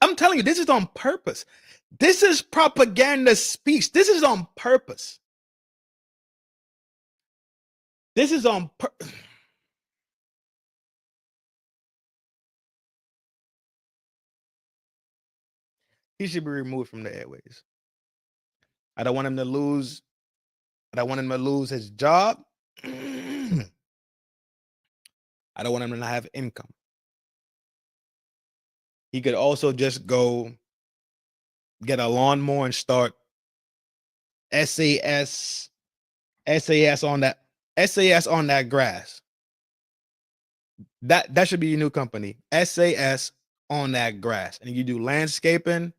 I'm telling you, this is on purpose. This is propaganda speech. This is on purpose. This is on purpose. He should be removed from the airways. I don't want him to lose. I don't want him to lose his job. I don't want him to not have income. He could also just go get a lawnmower and start SAS on that grass. That should be your new company. SAS on that grass. And you do landscaping,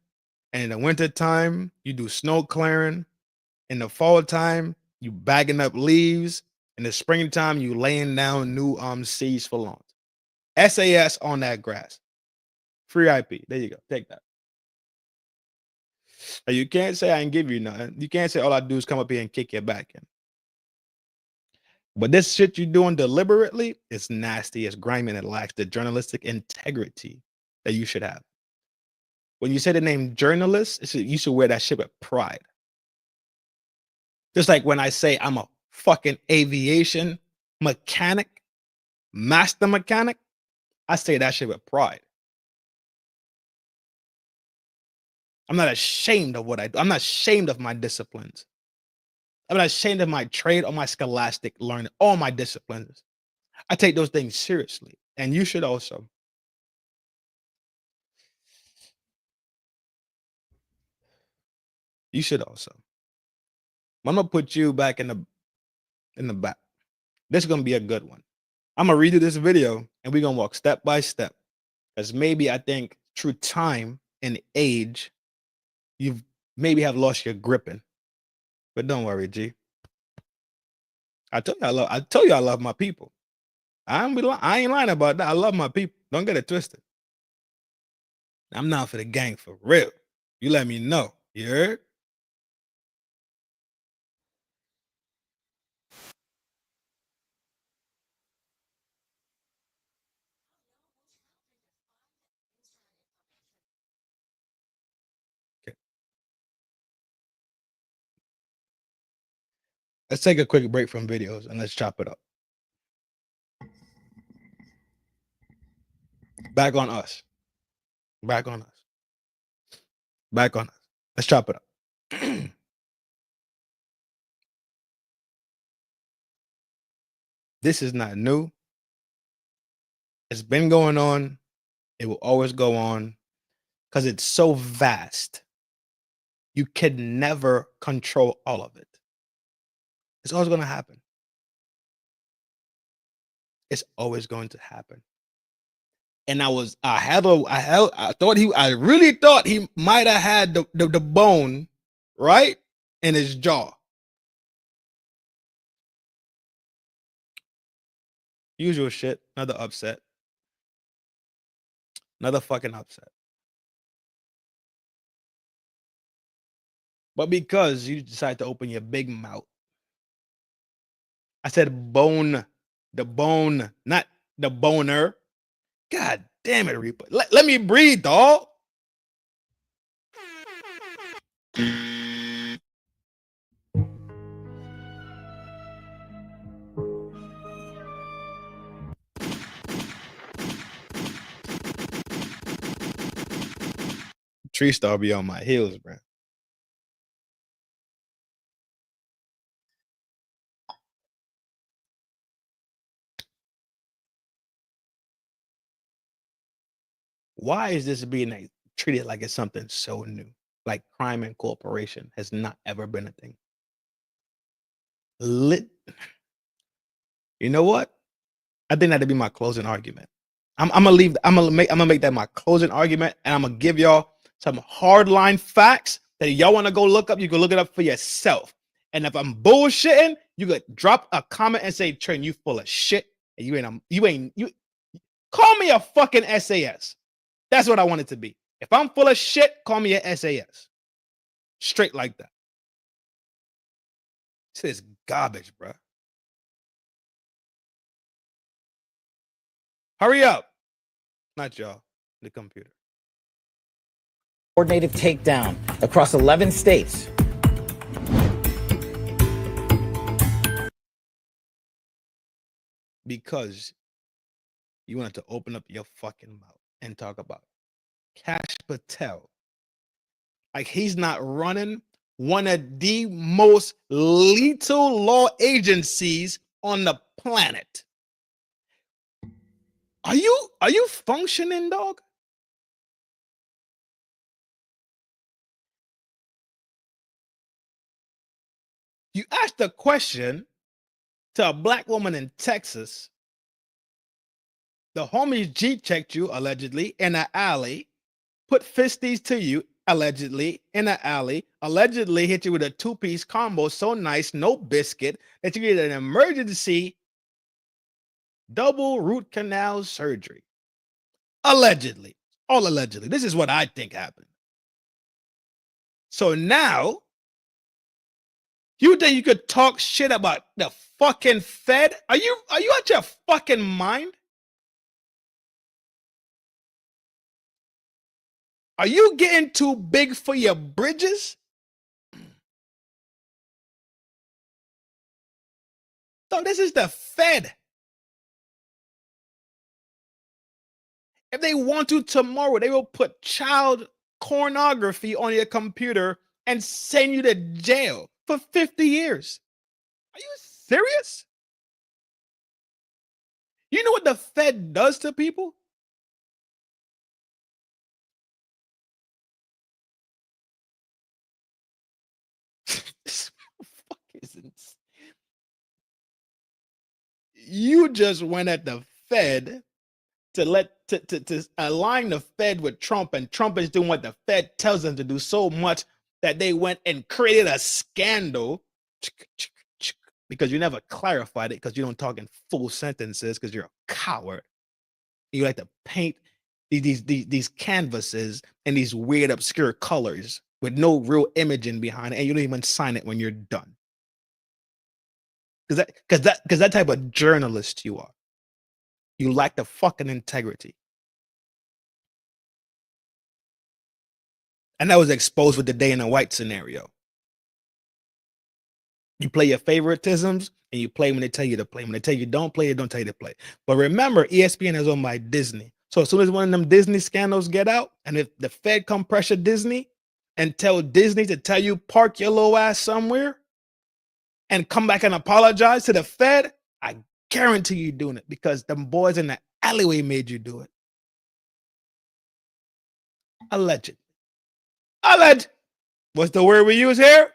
and in the winter time, you do snow clearing. In the fall time, you bagging up leaves. In the springtime, you laying down new seeds for lawns. SAS on that grass. Free IP. There you go. Take that. Now, you can't say I ain't give you nothing. You can't say all I do is come up here and kick your back in. But this shit you're doing deliberately is nasty, it's grimy, and it lacks the journalistic integrity that you should have. When you say the name journalist, you should wear that shit with pride. Just like when I say I'm a fucking aviation mechanic, master mechanic, I say that shit with pride. I'm not ashamed of what I do. I'm not ashamed of my disciplines. I'm not ashamed of my trade or my scholastic learning, all my disciplines. I take those things seriously, and you should also. You should also. I'm gonna put you back in the back. This is gonna be a good one. I'm gonna redo this video, and we're gonna walk step by step. Because maybe I think through time and age, you've maybe have lost your gripping. But don't worry, G. I told you I love my people. I ain't lying about that. I love my people. Don't get it twisted. I'm not for the gang for real. You let me know. You heard? Okay. Let's take a quick break from videos and let's chop it up. Back on us. Back on us. Back on us. Let's chop it up. This is not new. It's been going on. It will always go on because it's so vast. You can never control all of it. It's always going to happen. It's always going to happen. And I really thought he might have had the bone, right, in his jaw. Usual shit. Another upset. Another fucking upset. But because you decide to open your big mouth, I said bone, the bone, not the boner. God damn it, Reaper. Let me breathe, dog. Tree Star be on my heels, bro. Why is this being treated like it's something so new? Like crime and corporation has not ever been a thing. You know what? I think that'd be my closing argument. I'm gonna make that my closing argument, and I'm gonna give y'all some hardline facts that y'all want to go look up. You can look it up for yourself. And if I'm bullshitting, you could drop a comment and say, Trin, you full of shit. And you call me a fucking SAS. That's what I want it to be. If I'm full of shit, call me a SAS. Straight like that. This is garbage, bro. Hurry up. Not y'all, the computer. Coordinated takedown across 11 states. Because you wanted to open up your fucking mouth and talk about Cash Patel. Like he's not running one of the most lethal law agencies on the planet. Are you functioning, dog? You asked a question to a black woman in Texas. The homies G-checked you, allegedly, in an alley, put fisties to you, allegedly, in an alley, allegedly hit you with a two-piece combo so nice, no biscuit, that you get an emergency double root canal surgery. Allegedly. All allegedly. This is what I think happened. So now, you think you could talk shit about the fucking Fed? Are you out your fucking mind? Are you getting too big for your bridges? So this is the Fed. If they want to tomorrow, they will put child pornography on your computer and send you to jail for 50 years. Are you serious? You know what the Fed does to people? This motherfucker isn't. You just went at the Fed to align the Fed with Trump, and Trump is doing what the Fed tells them to do so much that they went and created a scandal because you never clarified it because you don't talk in full sentences because you're a coward. You like to paint these canvases and these weird obscure colors with no real imaging behind it, and you don't even sign it when you're done. Because that type of journalist you are. You lack the fucking integrity. And that was exposed with the day in the white scenario. You play your favoritisms and you play when they tell you to play. When they tell you don't play, they don't tell you to play. But remember, ESPN is owned by Disney. So as soon as one of them Disney scandals get out, and if the Fed come pressure Disney and tell Disney to tell you park your low ass somewhere and come back and apologize to the Fed, I guarantee you doing it because them boys in the alleyway made you do it. Alleged. Alleged. What's the word we use here?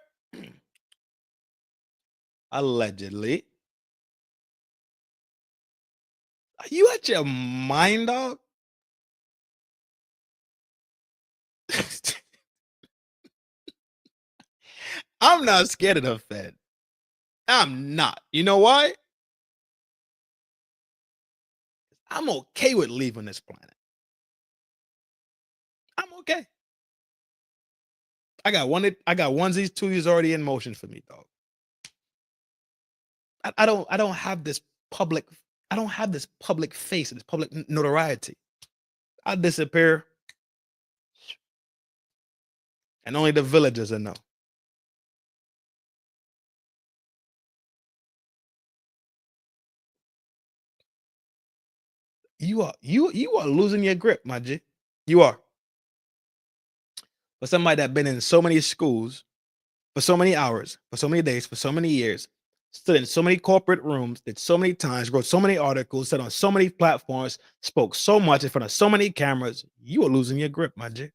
Allegedly. Are you at your mind, dog? I'm not scared of the Fed. I'm not. You know why? I'm okay with leaving this planet. I'm okay. I got onesies, twosies already in motion for me, dog. I don't have this public face, this public notoriety. I'll disappear. And only the villagers will know. You are losing your grip, my G. You are. For somebody that's been in so many schools, for so many hours, for so many days, for so many years, stood in so many corporate rooms, did so many times, wrote so many articles, said on so many platforms, spoke so much in front of so many cameras, you are losing your grip, my G.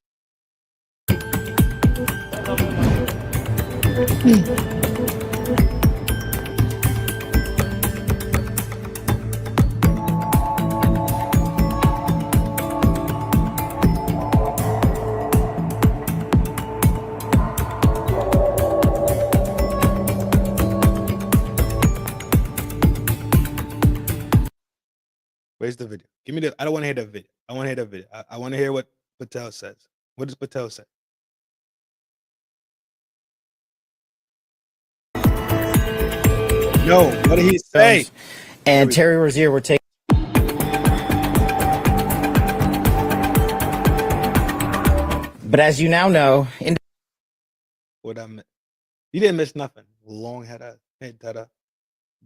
Where's the video? Give me the. I don't want to hear the video. I want to hear the video. I want to hear what Patel says. What does Patel say? No, what did he say? And Terry Rozier were taking. But as you now know, What I meant. You didn't miss nothing. Long head up.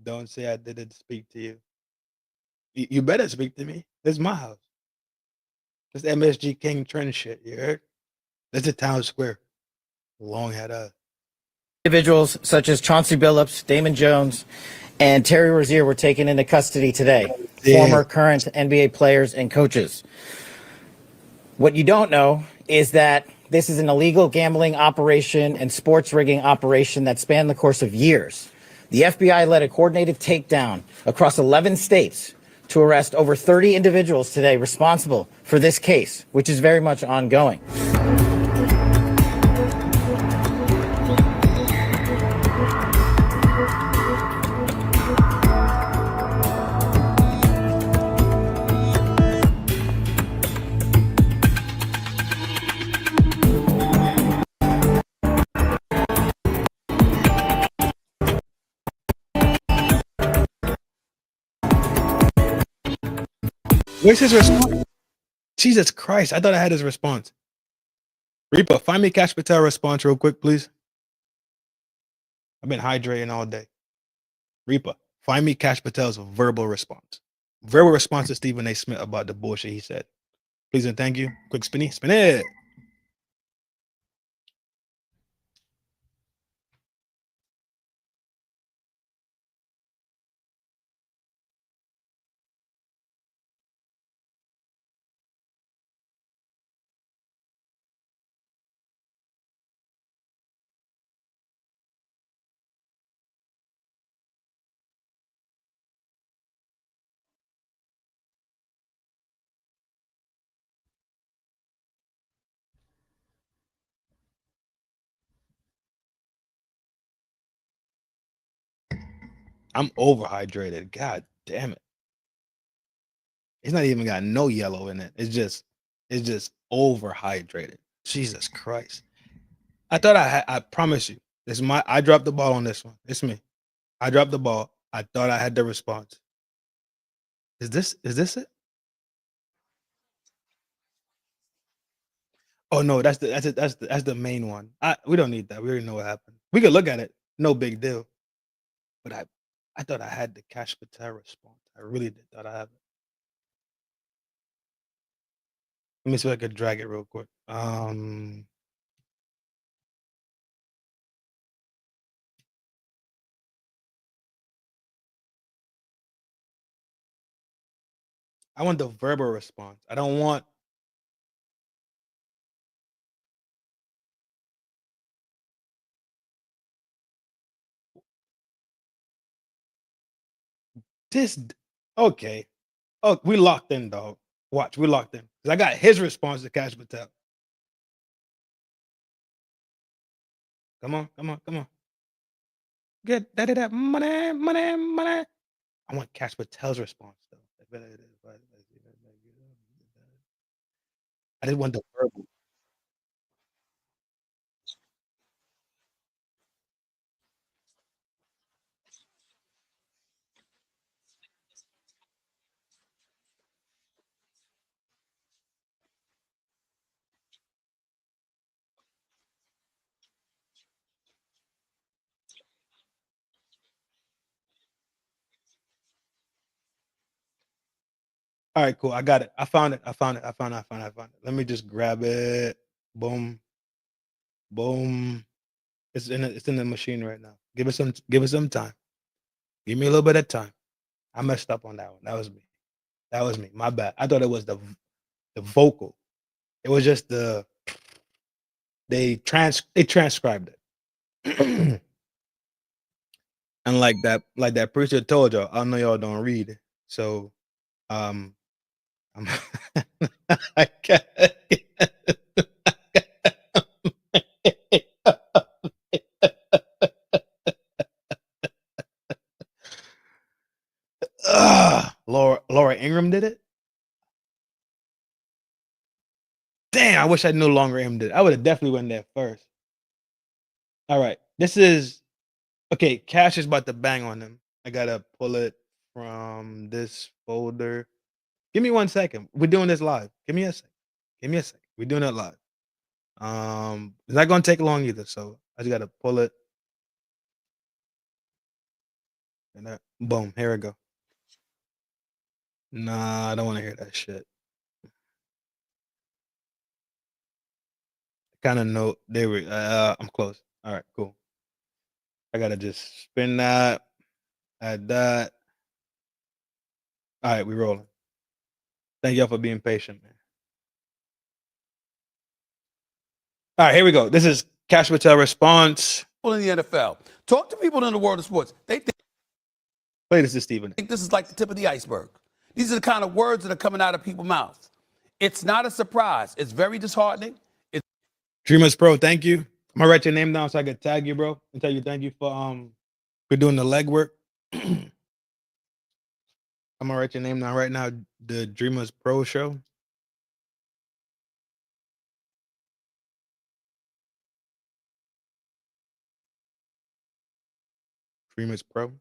Don't say I didn't speak to you. You better speak to me. This is my house. This MSG King Trin shit. You heard? This is Town Square. Long head up. individuals such as Chauncey Billups, Damon Jones, and Terry Rozier were taken into custody today. Former, current NBA players and coaches. What you don't know is that this is an illegal gambling operation and sports rigging operation that spanned the course of years. The FBI led a coordinated takedown across 11 states to arrest over 30 individuals today responsible for this case, which is very much ongoing. Where's his response? Jesus Christ, I thought I had his response. Reaper, find me Cash Patel response real quick, please. I've been hydrating all day. Reaper, find me Cash Patel's verbal response. Verbal response to Stephen A. Smith about the bullshit he said. Please and thank you. Quick spinny, spin it. I'm overhydrated. God damn it. It's not even got no yellow in it. It's just overhydrated. Jesus Christ. I thought I promise you. I dropped the ball on this one. It's me. I dropped the ball. I thought I had the response. Is this it? Oh no, that's the main one. We don't need that. We already know what happened. We could look at it. No big deal. But I thought I had the Cash Patel response. I really did thought I had it. Let me see if I could drag it real quick. I want the verbal response. I don't want this. Okay. Oh, we locked in, dog. Watch, we locked in. Because I got his response to Cash Patel. Come on. Get that money. I want Cash Patel's response, though. I didn't want the verbal. All right, cool. I got it. I found it. Let me just grab it. Boom. It's in the machine right now. Give it some time. Give me a little bit of time. I messed up on that one. That was me. My bad. I thought it was the vocal. It was just they transcribed it. And like that preacher told y'all, I know y'all don't read. So I can't. Laura Ingram did it? Damn, I wish I knew longer Ingram did it. I would have definitely went there first. All right. This is okay. Cash is about to bang on him. I gotta pull it from this folder. Give me 1 second. We're doing this live. Give me a second. Give me a second. We're doing it live. It's not gonna take long either. So I just gotta pull it. And that, boom, here we go. Nah, I don't want to hear that shit. Kind of note. There we. I'm close. All right, cool. I gotta just spin that. Add that. All right, we rolling. Thank y'all for being patient, man. All right, here we go. This is Cash Patel response. In the NFL, talk to people in the world of sports. They Play this to Stephen. think this is like the tip of the iceberg. These are the kind of words that are coming out of people's mouths. It's not a surprise. It's very disheartening. Dreamers Pro, thank you. I'm gonna write your name down so I can tag you, bro, and tell you thank you for doing the legwork. I'm gonna write your name down right now. The Dreamers Pro show. Dreamers Pro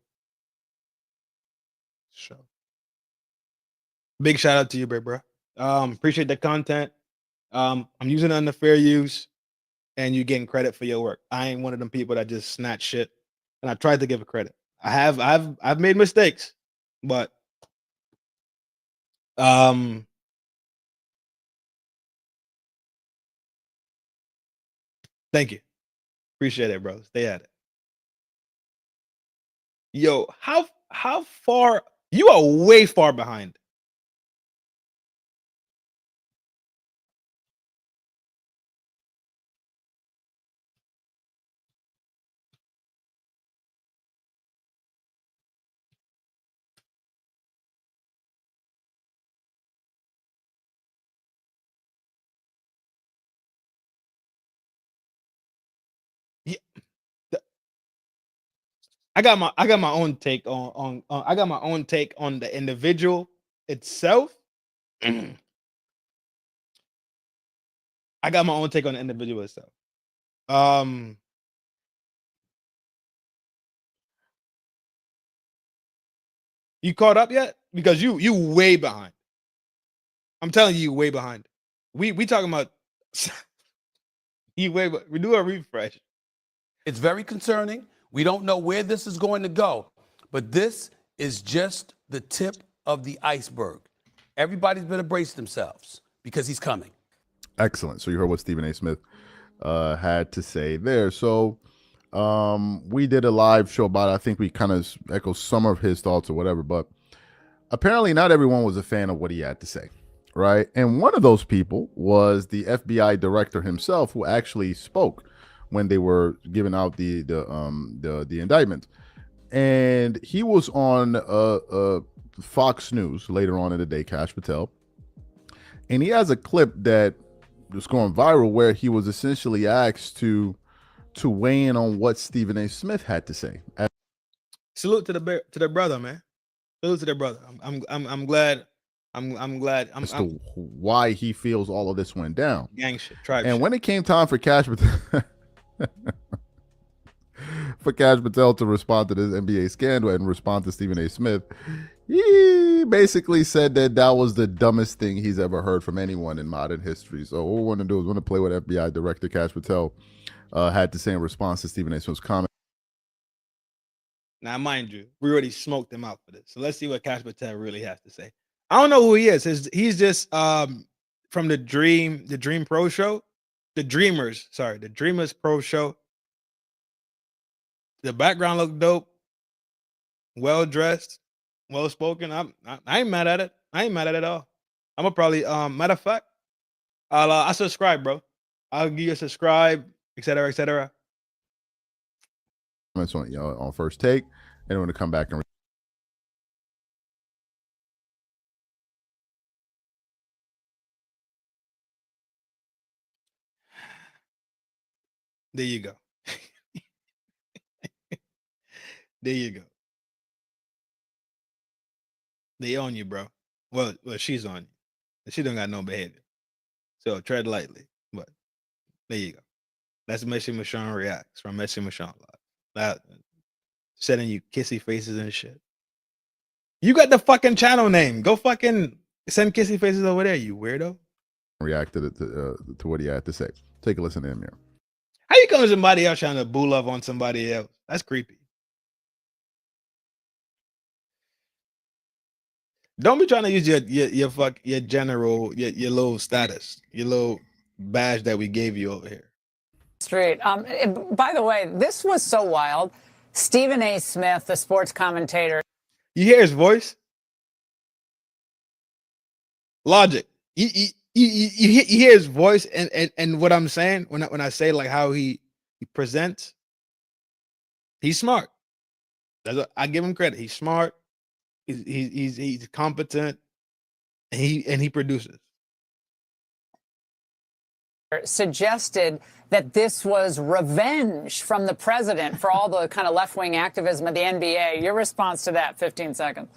show. Big shout out to you, bro. Appreciate the content. I'm using it under fair use, and you getting credit for your work. I ain't one of them people that just snatch shit, and I tried to give it credit. I've made mistakes, but thank you. Appreciate it, bro. Stay at it. Yo, how far you are way far behind. Yeah, I got my own take on I got my own take on the individual itself. I got my own take on the individual itself. You caught up yet? Because you way behind. I'm telling you, way behind. We talking about you way. We do a refresh. It's very concerning. We don't know where this is going to go, but this is just the tip of the iceberg. Everybody's better brace themselves because he's coming. Excellent. So you heard what Stephen A. Smith had to say there. So we did a live show about it. I think we kind of echo some of his thoughts or whatever, but apparently not everyone was a fan of what he had to say, right? And one of those people was the FBI director himself, who actually spoke when they were giving out the indictment. And he was on Fox News later on in the day, Cash Patel. And he has a clip that was going viral where he was essentially asked to weigh in on what Stephen A. Smith had to say. Salute to the brother, man. Salute to the brother. I'm glad. I'm glad. As to why he feels all of this went down. Gang shit, tribe and shit. when it came time for Cash Patel, to respond to this NBA scandal and respond to Stephen A. Smith, he basically said that was the dumbest thing he's ever heard from anyone in modern history. So what we want to do is we want to play what FBI Director Cash Patel had to say in response to Stephen A. Smith's comment. Now, mind you, we already smoked him out for this. So let's see what Cash Patel really has to say. I don't know who he is. He's just from the Dream Pro show. The Dreamers Pro show. The background looked dope. Well dressed, well spoken. I ain't mad at it. I ain't mad at it at all. I'm gonna probably matter of fact, I'll subscribe, bro. I'll give you a subscribe, etc., etc. Comments on First Take, and we're gonna come back and. There you go. There you go. They own you, bro. Well, she's on you. She don't got no behavior. So tread lightly. But there you go. That's Messi Michon Reacts from Messi Michon Live. That sending you kissy faces and shit. You got the fucking channel name. Go fucking send kissy faces over there, you weirdo. Reacted to what he had to say. Take a listen to him here. How you come to somebody else trying to boo love on somebody else? That's creepy. Don't be trying to use your general, your little status, your little badge that we gave you over here. Street. By the way, this was so wild. Stephen A. Smith, the sports commentator. You hear his voice? Logic. You hear his voice and what I'm saying when I say like how he presents. He's smart. I give him credit. He's smart. He's competent. And he produces. Suggested that this was revenge from the president for all the kind of left-wing activism of the NBA. Your response to that, 15 seconds.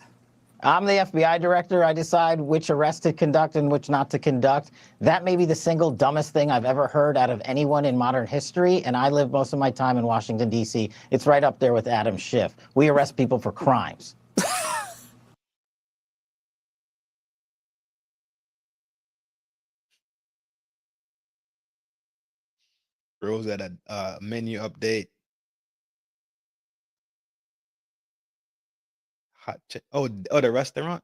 I'm the FBI director. I decide which arrests to conduct and which not to conduct. That may be the single dumbest thing I've ever heard out of anyone in modern history, and I live most of my time in Washington, D.C. It's right up there with Adam Schiff. We arrest people for crimes. Rose at a menu update. Hot chick. Oh, the restaurant.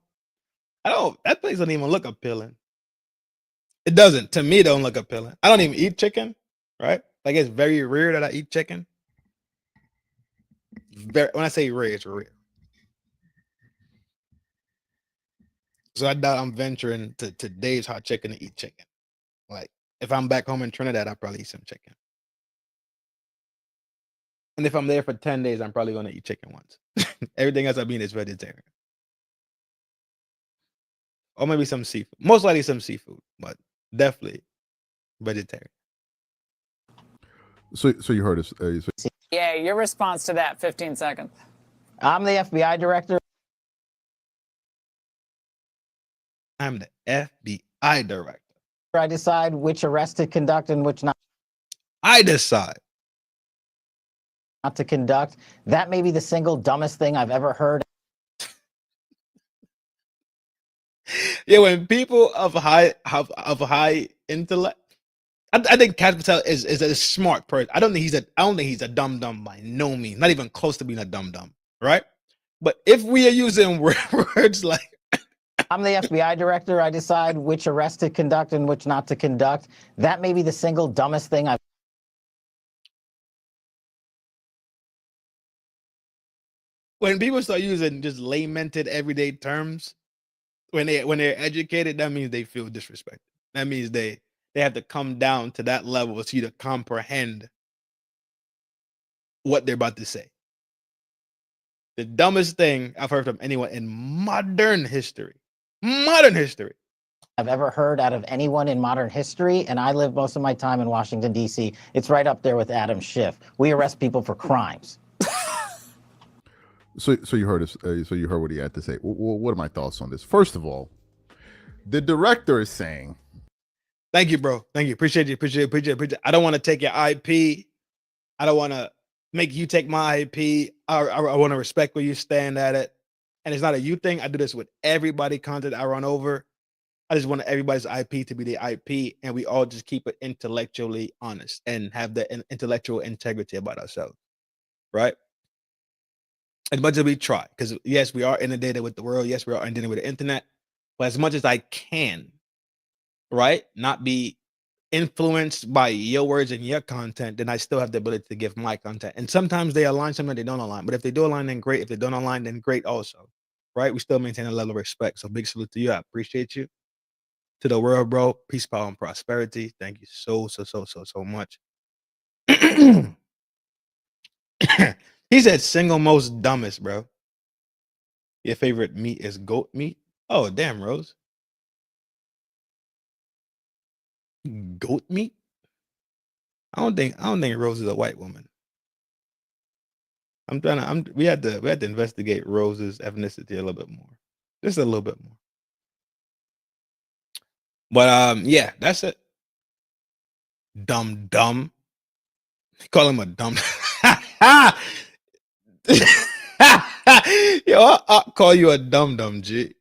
That place doesn't even look appealing. It doesn't. To me, it don't look appealing. I don't even eat chicken, right? Like it's very rare that I eat chicken. When I say rare, it's rare. So I doubt I'm venturing to Dave's Hot Chicken to eat chicken. Like if I'm back home in Trinidad, I'll probably eat some chicken. And if I'm there for 10 days, I'm probably going to eat chicken once. Everything else I mean is vegetarian. Or maybe some seafood. Most likely some seafood, but definitely vegetarian. So you heard us. Yeah, your response to that, 15 seconds. I'm the FBI director. I'm the FBI director. I decide which arrests to conduct and which not. I decide. Not to conduct. That may be the single dumbest thing I've ever heard. Yeah, when people of high intellect, I think Cash Patel is a smart person. I don't think he's a dumb by no means. Not even close to being a dumb, right? But if we are using words like I'm the FBI director. I decide which arrests to conduct and which not to conduct. That may be the single dumbest thing I've. When people start using just lamented everyday terms, when they're educated, that means they feel disrespected. That means they have to come down to that level for you to comprehend what they're about to say. The dumbest thing I've heard from anyone in modern history I've ever heard out of anyone in modern history, and I live most of my time in Washington, D.C. It's right up there with Adam Schiff. We arrest people for crimes. So you heard us. So you heard what he had to say. What are my thoughts on this? First of all, the director is saying, "Thank you, bro. Thank you. Appreciate you. I don't want to take your IP. I don't want to make you take my IP. I want to respect where you stand at it. And it's not a you thing. I do this with everybody content I run over. I just want everybody's IP to be the IP, and we all just keep it intellectually honest and have the intellectual integrity about ourselves, right? As much as we try, because yes, we are inundated with the world. Yes, we are inundated with the internet. But as much as I can, right, not be influenced by your words and your content, then I still have the ability to give my content. And sometimes they align, sometimes they don't align. But if they do align, then great. If they don't align, then great also, right? We still maintain a level of respect. So big salute to you. I appreciate you. To the world, bro. Peace, power, and prosperity. Thank you so much. He said single most dumbest, bro. Your favorite meat is goat meat? Oh, damn, Rose. Goat meat? I don't think Rose is a white woman. We had to investigate Rose's ethnicity a little bit more. Just a little bit more. But yeah, that's it. Dumb. Call him a dumb. Yo, I'll call you a dumb, G.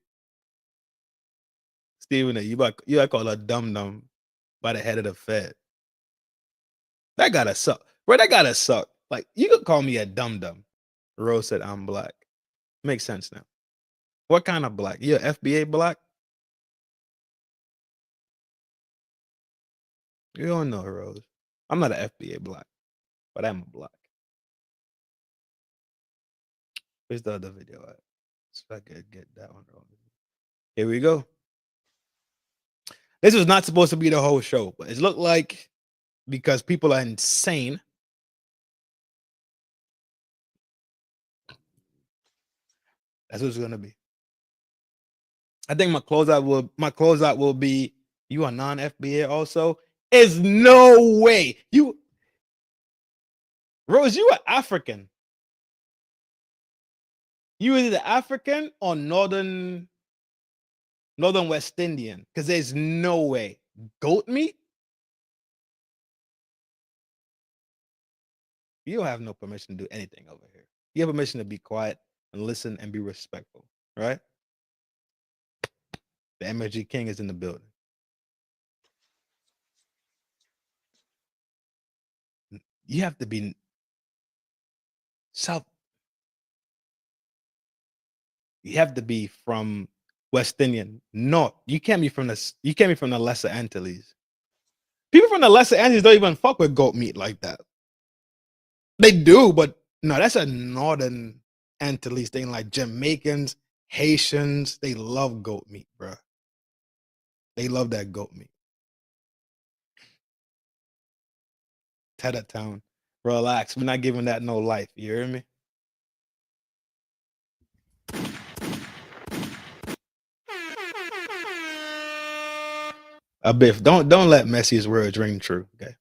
Stephen A, you gotta call a dumb by the head of the Fed. That gotta suck. Bro, that gotta suck. Like, you could call me a dumb. Rose said I'm black. Makes sense now. What kind of black? You a FBA black? You don't know, Rose. I'm not an FBA black, but I'm a black. Where's the other video at? So I could get that one wrong. Here we go. This was not supposed to be the whole show, but it looked like because people are insane. That's what it's gonna be. I think my closeout will be you are non-FBA also. Is no way. You Rose, you are African. You either African or Northern West Indian, because there's no way. Goat meat? You don't have no permission to do anything over here. You have permission to be quiet and listen and be respectful, right? The MSG King is in the building. You have to be South. You have to be from West Indian. No, you can't be from the Lesser Antilles. People from the Lesser Antilles don't even fuck with goat meat like that. They do, but no, that's a Northern Antilles thing. Like Jamaicans, Haitians, they love goat meat, bro. They love that goat meat. Tedder Town, relax. We're not giving that no life. You hear me? Biff, don't let Messi's words ring true. Okay.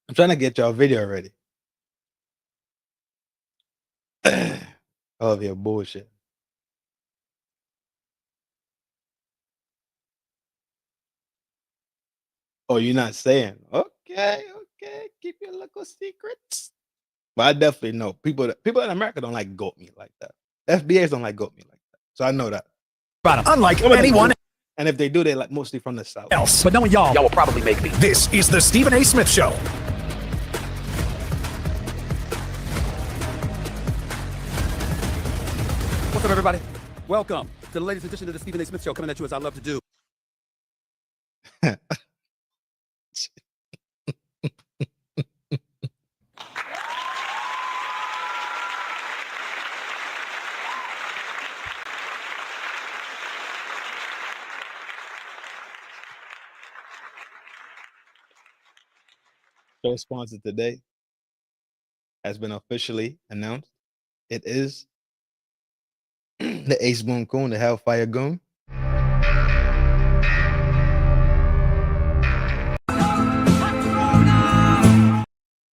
I'm trying to get y'all video ready. All of your bullshit. Oh, you're not saying? Okay. Keep your little secrets. But I definitely know people in America don't like goat meat like that. FBAs don't like goat meat like that. So I know that. Unlike anyone and if they do, they like mostly from the South. else. But knowing y'all will probably make me. This is the Stephen A. Smith Show. What's up, everybody? Welcome to the latest edition of the Stephen A. Smith Show, coming at you as I love to do. Show sponsor today has been officially announced. It is the Ace Boon Coon, the Hellfire Goon.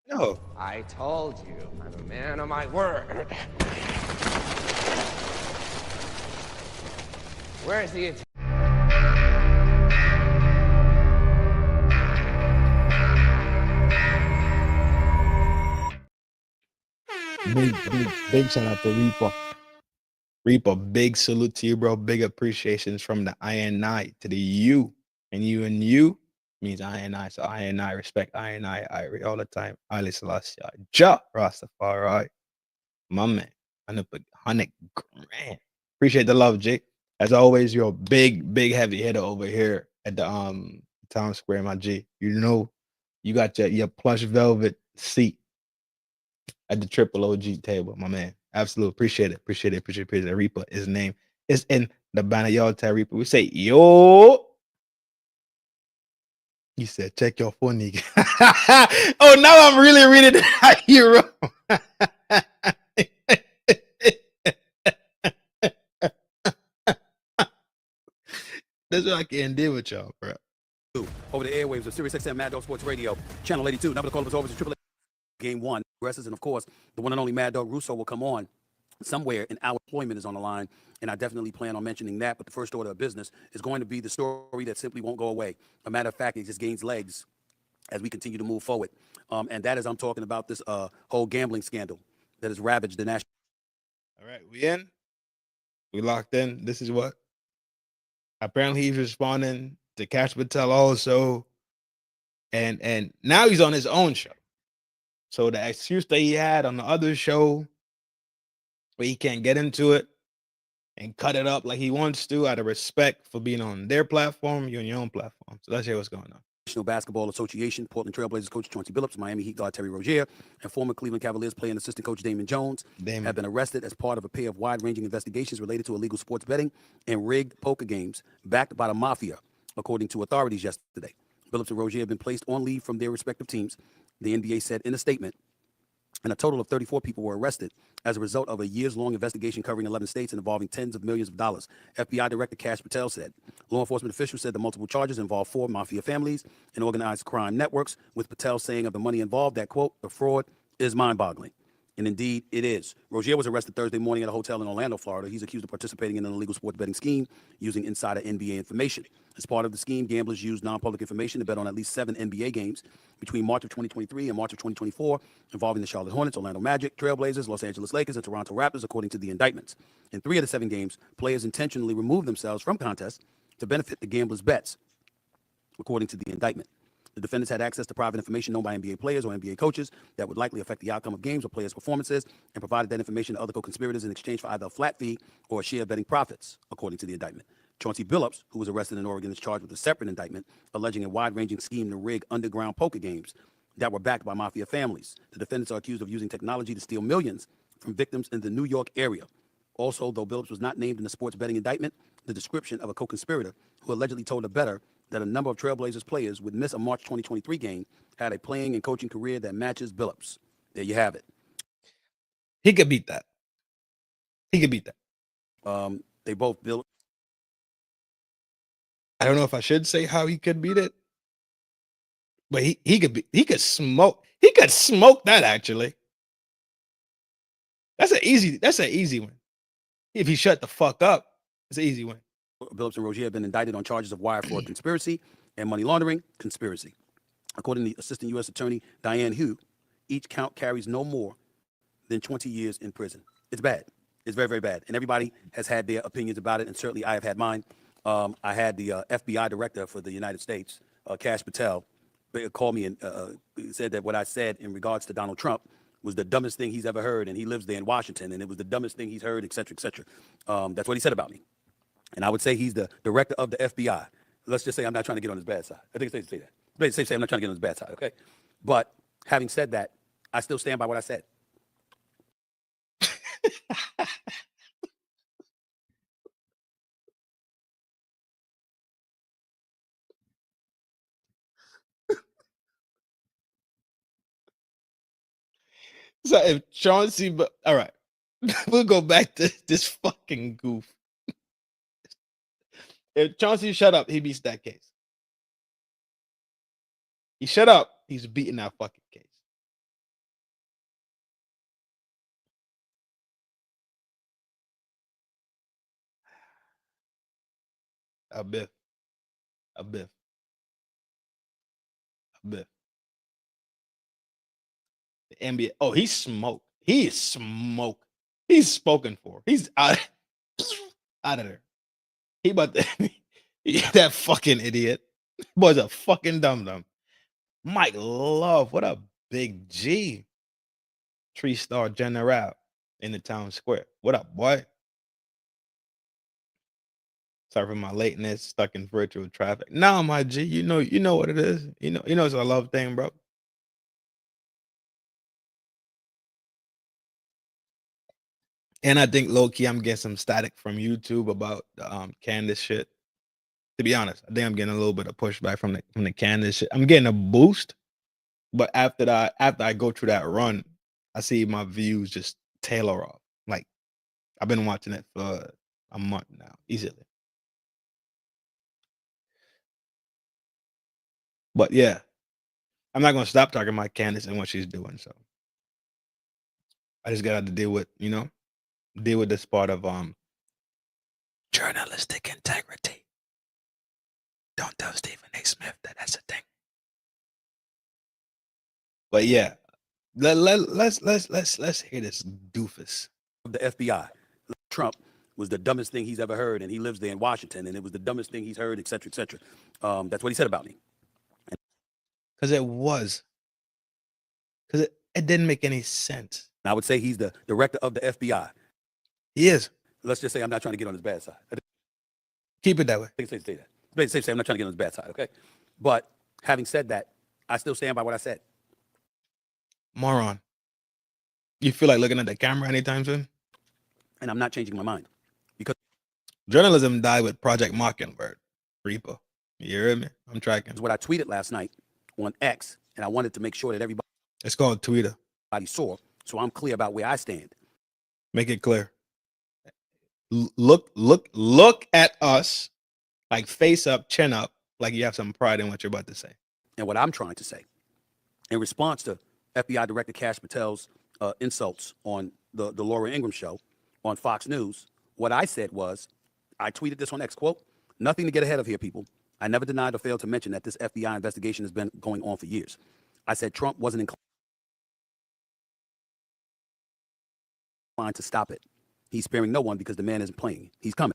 No. I told you, I'm a man of my word. Where is the... Big shout out to Reaper. Reaper, big salute to you, bro. Big appreciations from the INI to the U. And you means INI. So INI, respect INI, I all the time. Ali Selassie, Ja Rastafari. My man. 100 grand. Appreciate the love, Jake. As always, you're a big heavy hitter over here at the Town Square, my G. You know, you got your plush velvet seat at the triple OG table, my man. Absolutely. Appreciate it. Reaper, his name is in the banner. Y'all tell Reaper. We say, yo. He said, check your phone, nigga. Oh, now I'm really reading that hero. That's what I can't deal with y'all, bro. over the airwaves of Sirius XM Mad Dog Sports Radio, Channel 82. Number to call us over is 888. Game 1. And of course, the one and only Mad Dog Russo will come on somewhere, and our employment is on the line, and I definitely plan on mentioning that. But the first order of business is going to be the story that simply won't go away. A matter of fact, it just gains legs as we continue to move forward. And that is, I'm talking about this whole gambling scandal that has ravaged the national. All right, we in. We locked in. This is what. Apparently, he's responding to Cash Patel also, and now he's on his own show. So the excuse that he had on the other show, where he can't get into it and cut it up like he wants to, out of respect for being on their platform, you're on your own platform. So let's hear what's going on. National Basketball Association, Portland Trailblazers coach Chauncey Billups, Miami Heat guard Terry Rozier, and former Cleveland Cavaliers player and assistant coach Damon Jones have been arrested as part of a pair of wide-ranging investigations related to illegal sports betting and rigged poker games backed by the Mafia, according to authorities yesterday. Billups and Rozier have been placed on leave from their respective teams, the NBA said in a statement, and a total of 34 people were arrested as a result of a years-long investigation covering 11 states and involving tens of millions of dollars. FBI Director Cash Patel said. Law enforcement officials said the multiple charges involve 4 mafia families and organized crime networks, with Patel saying of the money involved that, quote, the fraud is mind-boggling. And indeed, it is. Rozier was arrested Thursday morning at a hotel in Orlando, Florida. He's accused of participating in an illegal sports betting scheme using insider NBA information. As part of the scheme, gamblers used non-public information to bet on at least 7 NBA games between March of 2023 and March of 2024, involving the Charlotte Hornets, Orlando Magic, Trailblazers, Los Angeles Lakers, and Toronto Raptors, according to the indictments. In 3 of the 7 games, players intentionally removed themselves from contests to benefit the gamblers' bets, according to the indictment. The defendants had access to private information known by NBA players or NBA coaches that would likely affect the outcome of games or players' performances, and provided that information to other co-conspirators in exchange for either a flat fee or a share of betting profits, according to the indictment. Chauncey Billups, who was arrested in Oregon, is charged with a separate indictment alleging a wide-ranging scheme to rig underground poker games that were backed by mafia families. The defendants are accused of using technology to steal millions from victims in the New York area. Also, though Billups was not named in the sports betting indictment, the description of a co-conspirator who allegedly told a bettor that a number of Trailblazers players would miss a March 2023 game had a playing and coaching career that matches Billups. There you have it. He could beat that. He could beat that. They both built. I don't know if I should say how he could beat it, but he could smoke that actually. That's an easy win. If he shut the fuck up, it's an easy win. Billups and Rozier have been indicted on charges of wire fraud conspiracy and money laundering conspiracy. According to Assistant U.S. Attorney Diane Hu, each count carries no more than 20 years in prison. It's bad. It's very, very bad. And everybody has had their opinions about it, and certainly I have had mine. I had the FBI director for the United States, Cash Patel, called me and said that what I said in regards to Donald Trump was the dumbest thing he's ever heard, and he lives there in Washington, and it was the dumbest thing he's heard, et cetera, et cetera. That's what he said about me. And I would say he's the director of the FBI. Let's just say I'm not trying to get on his bad side. I think it's safe to say that. It's safe to say I'm not trying to get on his bad side, okay? But having said that, I still stand by what I said. So if Chauncey, but all right, we'll go back to this fucking goof. If Chauncey shut up, he beats that case. He shut up, he's beating that fucking case. A biff. The NBA. Oh, he's smoked. He is smoked. He's spoken for. He's out of there. He about to that fucking idiot. Boy's a fucking dum-dum. Mike Love, what a big G. 3-star general in the town square. What up, boy? Sorry for my lateness, stuck in virtual traffic. Nah, my G, you know what it is. You know it's a love thing, bro. And I think low-key I'm getting some static from YouTube about the Candace shit. To be honest, I think I'm getting a little bit of pushback from the Candace shit. I'm getting a boost, but after I go through that run, I see my views just tailor off. Like I've been watching it for a month now, easily. But yeah, I'm not gonna stop talking about Candace and what she's doing. So I just gotta deal with, deal with this part of journalistic integrity. Don't tell Stephen A. Smith that that's a thing. But yeah, let's hear this doofus. The FBI. Trump was the dumbest thing he's ever heard, and he lives there in Washington, and it was the dumbest thing he's heard, et cetera, et cetera. That's what he said about me. Because it was. Because it didn't make any sense. I would say he's the director of the FBI. He is. Let's just say I'm not trying to get on his bad side. Keep it that way. Say that. Say I'm not trying to get on his bad side, okay? But having said that, I still stand by what I said. Moron. You feel like looking at the camera anytime soon? And I'm not changing my mind. Because journalism died with Project Mockingbird. Reaper. You hear me? I'm tracking. It's what I tweeted last night on X, and I wanted to make sure that everybody. It's called Twitter. Saw, so I'm clear about where I stand. Make it clear. Look at us, like face up, chin up, like you have some pride in what you're about to say. And what I'm trying to say, in response to FBI Director Kash Patel's insults on the Laura Ingraham show on Fox News, what I said was, I tweeted this on X, quote, "Nothing to get ahead of here, people. I never denied or failed to mention that this FBI investigation has been going on for years. I said Trump wasn't inclined to stop it. He's sparing no one because the man isn't playing. He's coming."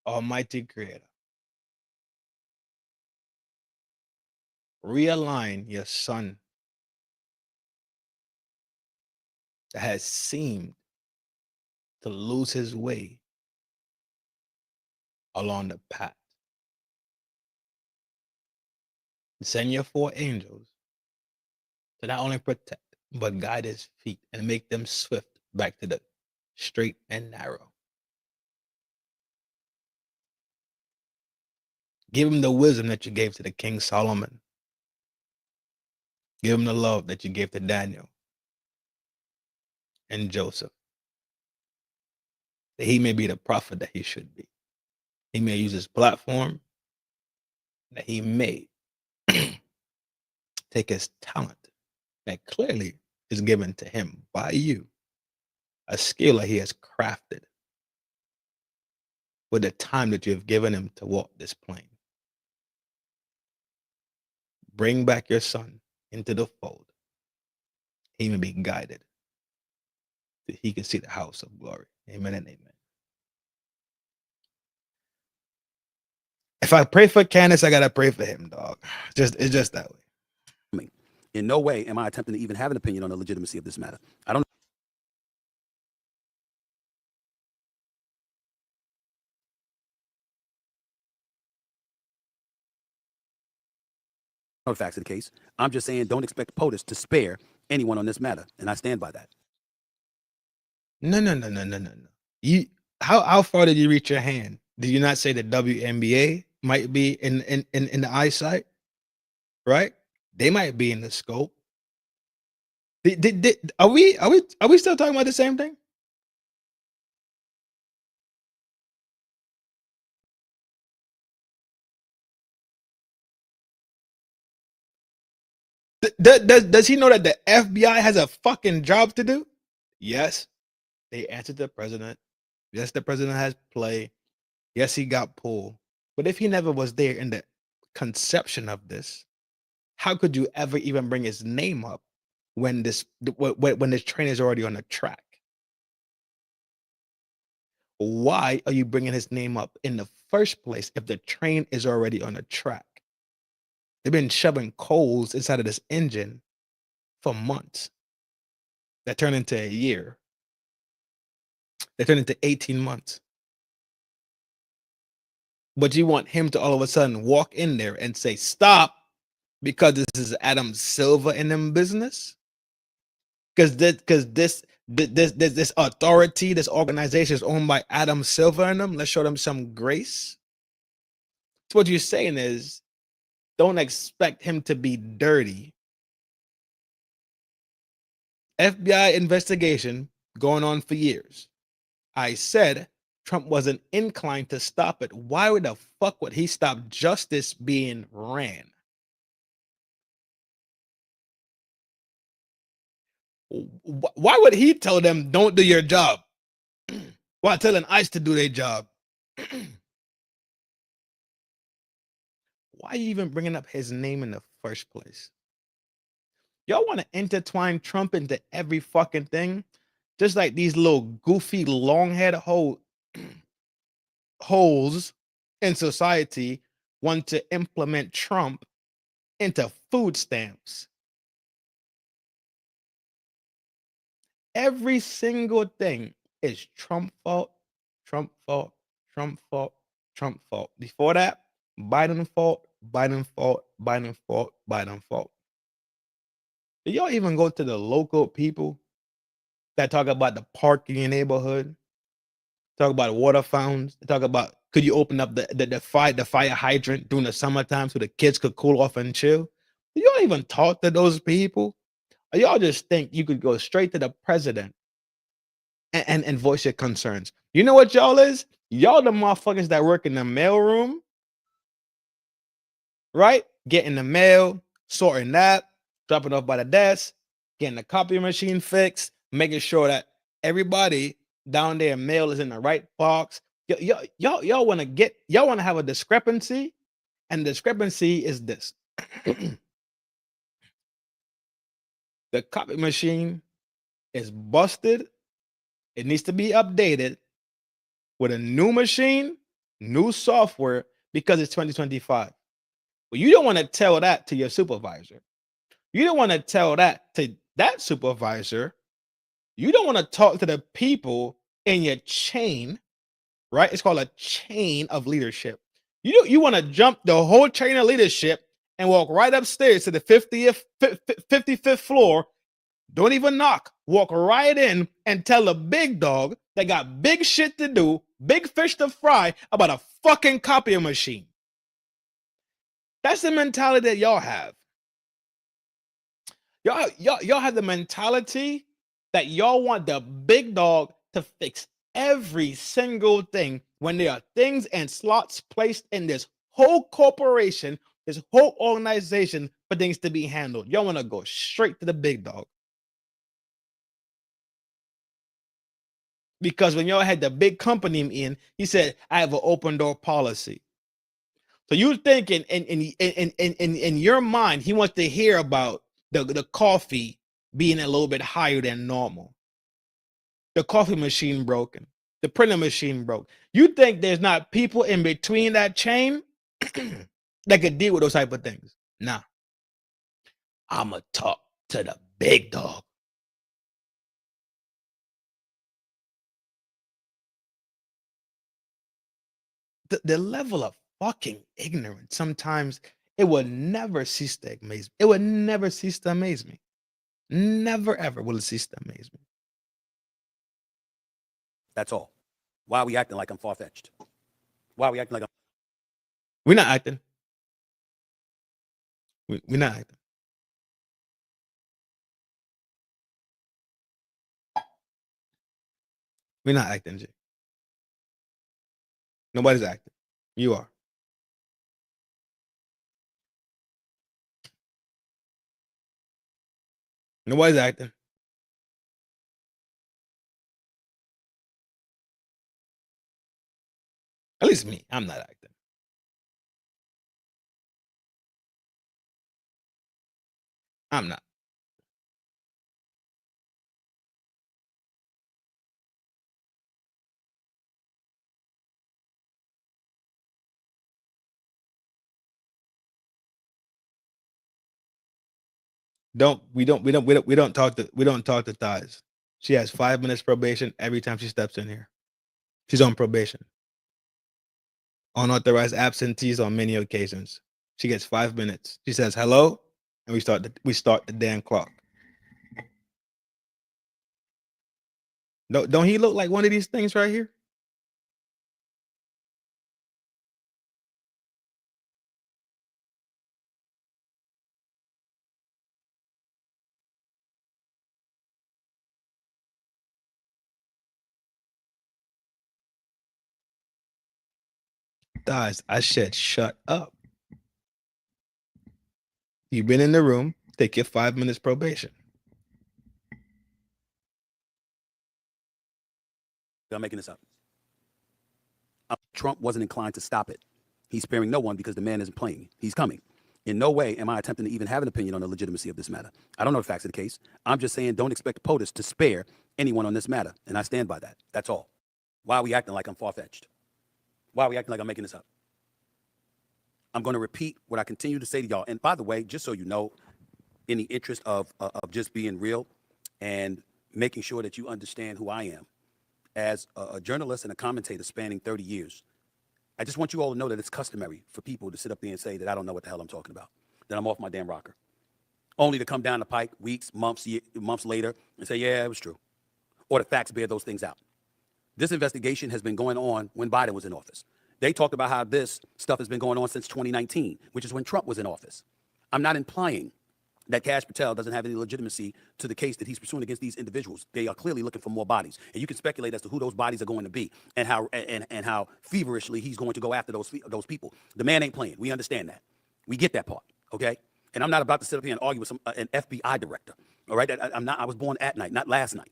Almighty Creator, realign your son that has seemed to lose his way along the path. Send your 4 angels to not only protect, but guide his feet and make them swift back to the straight and narrow. Give him the wisdom that you gave to the King Solomon. Give him the love that you gave to Daniel and Joseph, that he may be the prophet that he should be. He may use his platform, that he may take his talent that clearly is given to him by you, a skill that he has crafted with the time that you have given him to walk this plane. Bring back your son into the fold. He may be guided so he can see the house of glory. Amen and amen. If I pray for Candace, I gotta pray for him, dog. It's just that way. In no way am I attempting to even have an opinion on the legitimacy of this matter. I don't know the facts of the case. I'm just saying don't expect POTUS to spare anyone on this matter, and I stand by that. No. You how far did you reach your hand? Did you not say the WNBA might be in the eyesight? Right? They might be in the scope. Are we still talking about the same thing? Does he know that the FBI has a fucking job to do? Yes. They answered the president. Yes, the president has play. Yes, he got pulled. But if he never was there in the conception of this, how could you ever even bring his name up when this train is already on the track? Why are you bringing his name up in the first place if the train is already on the track? They've been shoving coals inside of this engine for months. That turned into a year. That turned into 18 months. But you want him to all of a sudden walk in there and say, stop, because this is Adam Silver in them business? Because this authority, this organization is owned by Adam Silver in them. Let's show them some grace. So what you're saying is don't expect him to be dirty. FBI investigation going on for years. I said Trump wasn't inclined to stop it. Why would the fuck would he stop justice being ran? Why would he tell them don't do your job while telling ICE to do their job? Why are you even bringing up his name in the first place? Y'all want to intertwine Trump into every fucking thing, just like these little goofy long-head holes in society want to implement Trump into food stamps. Every single thing is Trump fault, Trump fault, Trump fault, Trump fault. Before that, Biden fault, Biden fault, Biden fault, Biden fault. Do y'all even go to the local people that talk about the park in your neighborhood? Talk about water fountains. Talk about could you open up the fire hydrant during the summertime so the kids could cool off and chill? Do y'all even talk to those people? Or y'all just think you could go straight to the president and voice your concerns? You know what y'all is? Y'all the motherfuckers that work in the mailroom, right? Getting the mail, sorting that, dropping off by the desk, getting the copy machine fixed, making sure that everybody down there mail is in the right box. Y'all want to have a discrepancy, and the discrepancy is this. The copy machine is busted. It needs to be updated with a new machine, new software, because it's 2025. Well, you don't want to tell that to your supervisor. You don't want to tell that to that supervisor. You don't want to talk to the people in your chain, right? It's called a chain of leadership. You want to jump the whole chain of leadership and walk right upstairs to the 55th floor. Don't even knock. Walk right in and tell the big dog that got big shit to do, big fish to fry about a fucking copy machine. That's the mentality that y'all have. Y'all have the mentality that y'all want the big dog to fix every single thing when there are things and slots placed in this whole corporation, this whole organization for things to be handled. Y'all want to go straight to the big dog. Because when y'all had the big company in, he said, I have an open door policy. So you thinking in your mind, he wants to hear about the coffee being a little bit higher than normal. The coffee machine broken. The printer machine broke. You think there's not people in between that chain that could deal with those type of things? Nah. I'ma talk to the big dog. The level of fucking ignorance, sometimes it will never cease to amaze me. It will never cease to amaze me. Never, ever will it cease to amaze me. That's all. Why are we acting like I'm far-fetched? Why are we acting like I'm... We're not acting. We're not acting. We're not acting, Jay. Nobody's acting. You are. Nobody's acting. At least me. I'm not acting. I'm not. We don't talk to thighs. She has 5 minutes probation every time she steps in here. She's on probation. Unauthorized absentees on many occasions. She gets 5 minutes. She says hello, and we start the damn clock. Don't he look like one of these things right here? thighs. I said, shut up. You've been in the room. Take your 5 minutes probation. I'm making this up. Trump wasn't inclined to stop it. He's sparing no one because the man isn't playing. He's coming. In no way am I attempting to even have an opinion on the legitimacy of this matter. I don't know the facts of the case. I'm just saying don't expect POTUS to spare anyone on this matter, and I stand by that. That's all. Why are we acting like I'm far-fetched? Why are we acting like I'm making this up? I'm going to repeat what I continue to say to y'all. And by the way, just so you know, in the interest of just being real and making sure that you understand who I am, as a journalist and a commentator spanning 30 years, I just want you all to know that it's customary for people to sit up there and say that I don't know what the hell I'm talking about, that I'm off my damn rocker, only to come down the pike weeks, months later and say, yeah, it was true, or the facts bear those things out. This investigation has been going on when Biden was in office. They talked about how this stuff has been going on since 2019, which is when Trump was in office. I'm not implying that Kash Patel doesn't have any legitimacy to the case that he's pursuing against these individuals. They are clearly looking for more bodies, and you can speculate as to who those bodies are going to be and how feverishly he's going to go after those people. The man ain't playing. We understand that. We get that part, okay? And I'm not about to sit up here and argue with an FBI director, all right? I was born at night, not last night.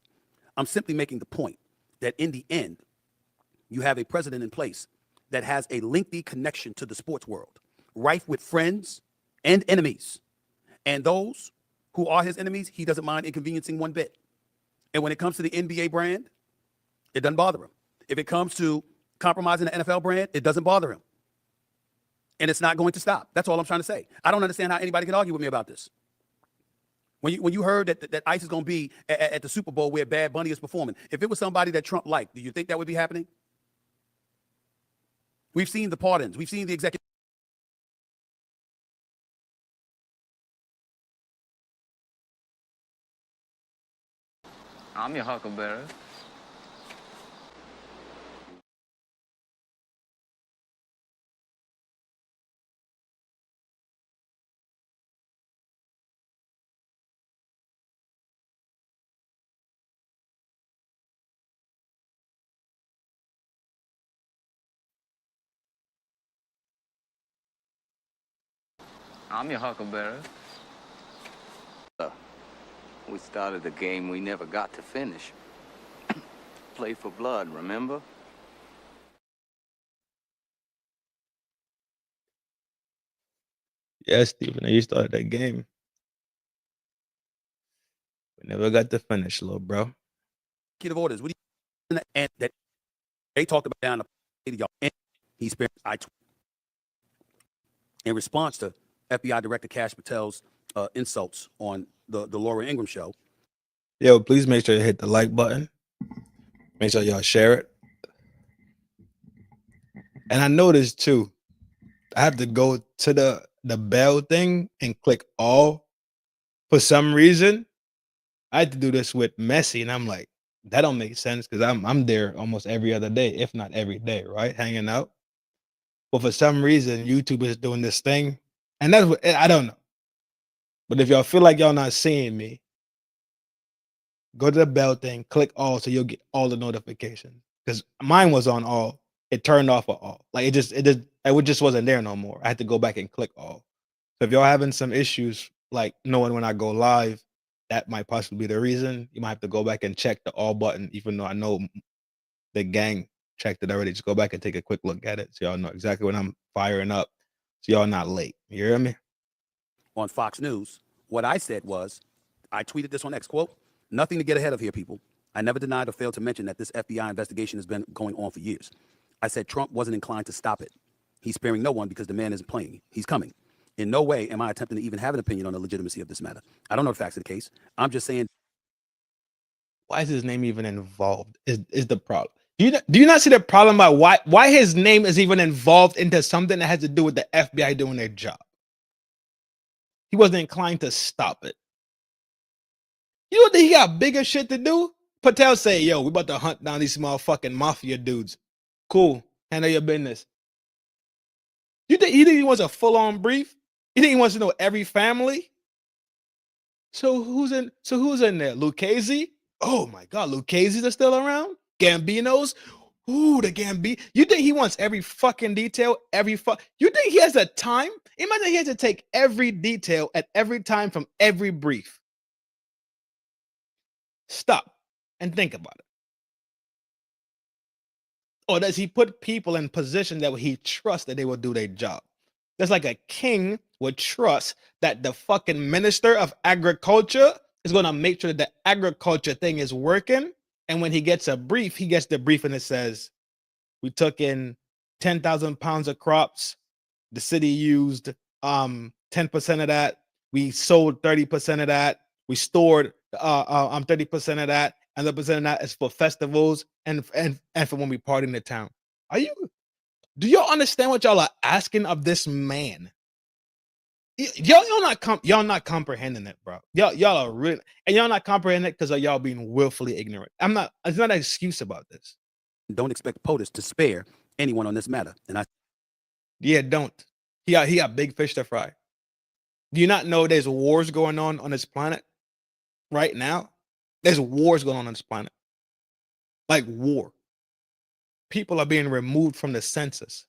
I'm simply making the point that in the end, you have a president in place that has a lengthy connection to the sports world, rife with friends and enemies. And those who are his enemies, he doesn't mind inconveniencing one bit. And when it comes to the NBA brand, it doesn't bother him. If it comes to compromising the NFL brand, it doesn't bother him. And it's not going to stop. That's all I'm trying to say. I don't understand how anybody can argue with me about this. When you heard that ICE is going to be at the Super Bowl where Bad Bunny is performing, if it was somebody that Trump liked, do you think that would be happening? We've seen the pardons. We've seen the executive. I'm your huckleberry. I'm your huckleberry. We started a game we never got to finish. Play for blood, remember? Yes, Stephen, you started that game. We never got to finish, little bro. Executive orders. What do you and that they talked about down the y'all? And he spared in response to FBI Director Kash Patel's insults on the Laura Ingraham show. Yo, please make sure you hit the like button. Make sure y'all share it. And I noticed too, I have to go to the bell thing and click all. For some reason, I had to do this with Messi, and I'm like, that don't make sense because I'm there almost every other day, if not every day, right? Hanging out. But for some reason, YouTube is doing this thing. And that's what I don't know. But if y'all feel like y'all not seeing me, go to the bell thing, click all so you'll get all the notifications. Because mine was on all. It turned off of all. Like it just wasn't there no more. I had to go back and click all. So if y'all having some issues like knowing when I go live, that might possibly be the reason. You might have to go back and check the all button, even though I know the gang checked it already. Just go back and take a quick look at it so y'all know exactly when I'm firing up. So y'all not late. You hear me? On Fox News, what I said was, I tweeted this on X, quote, "Nothing to get ahead of here, people. I never denied or failed to mention that this FBI investigation has been going on for years. I said Trump wasn't inclined to stop it. He's sparing no one because the man isn't playing. He's coming. In no way am I attempting to even have an opinion on the legitimacy of this matter. I don't know the facts of the case. I'm just saying." Why is his name even involved? Is the problem? Do you not see the problem about why his name is even involved into something that has to do with the FBI doing their job? He wasn't inclined to stop it. You don't think he got bigger shit to do? Patel say, yo, we about to hunt down these motherfucking mafia dudes. Cool. Handle your business. You think he wants a full-on brief? You think he wants to know every family? So who's in there? Lucchese? Oh my God, Lucchese's are still around? Gambinos? Ooh, the Gambit. You think he wants every fucking detail? You think he has the time? Imagine he has to take every detail at every time from every brief. Stop and think about it. Or does he put people in position that he trusts that they will do their job? That's like a king would trust that the fucking minister of agriculture is going to make sure that the agriculture thing is working. And when he gets a brief, he gets the brief and it says, we took in 10,000 pounds of crops. The city used 10% of that. We sold 30% of that. We stored 30% of that. And the percent of that is for festivals and for when we party in the town. Do y'all understand what y'all are asking of this man? Y'all not comprehending it, bro. Y'all are really, and y'all not comprehending it because of y'all being willfully ignorant. It's not an excuse about this. Don't expect POTUS to spare anyone on this matter. And don't. He got big fish to fry. Do you not know there's wars going on this planet right now? There's wars going on this planet. Like war. People are being removed from the census.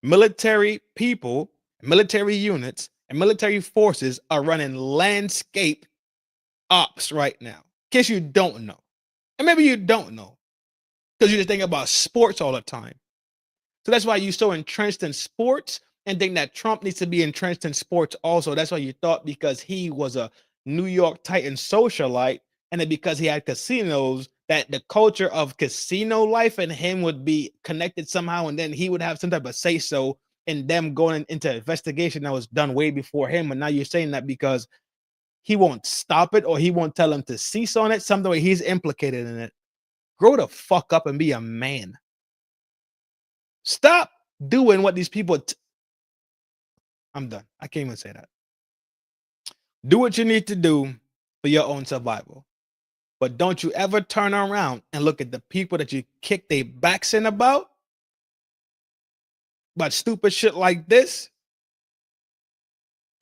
Military people, military units, and military forces are running landscape ops right now. In case you don't know. And maybe you don't know. Because you just think about sports all the time. So that's why you're so entrenched in sports and think that Trump needs to be entrenched in sports also. That's why you thought because he was a New York Titan socialite and then because he had casinos that the culture of casino life and him would be connected somehow and then he would have some type of say-so in them going into investigation that was done way before him. And now you're saying that because he won't stop it or he won't tell him to cease on it, some way he's implicated in it. Grow the fuck up and be a man. Stop doing what these people. I'm done. I can't even say that. Do what you need to do for your own survival. But don't you ever turn around and look at the people that you kick their backs in about stupid shit like this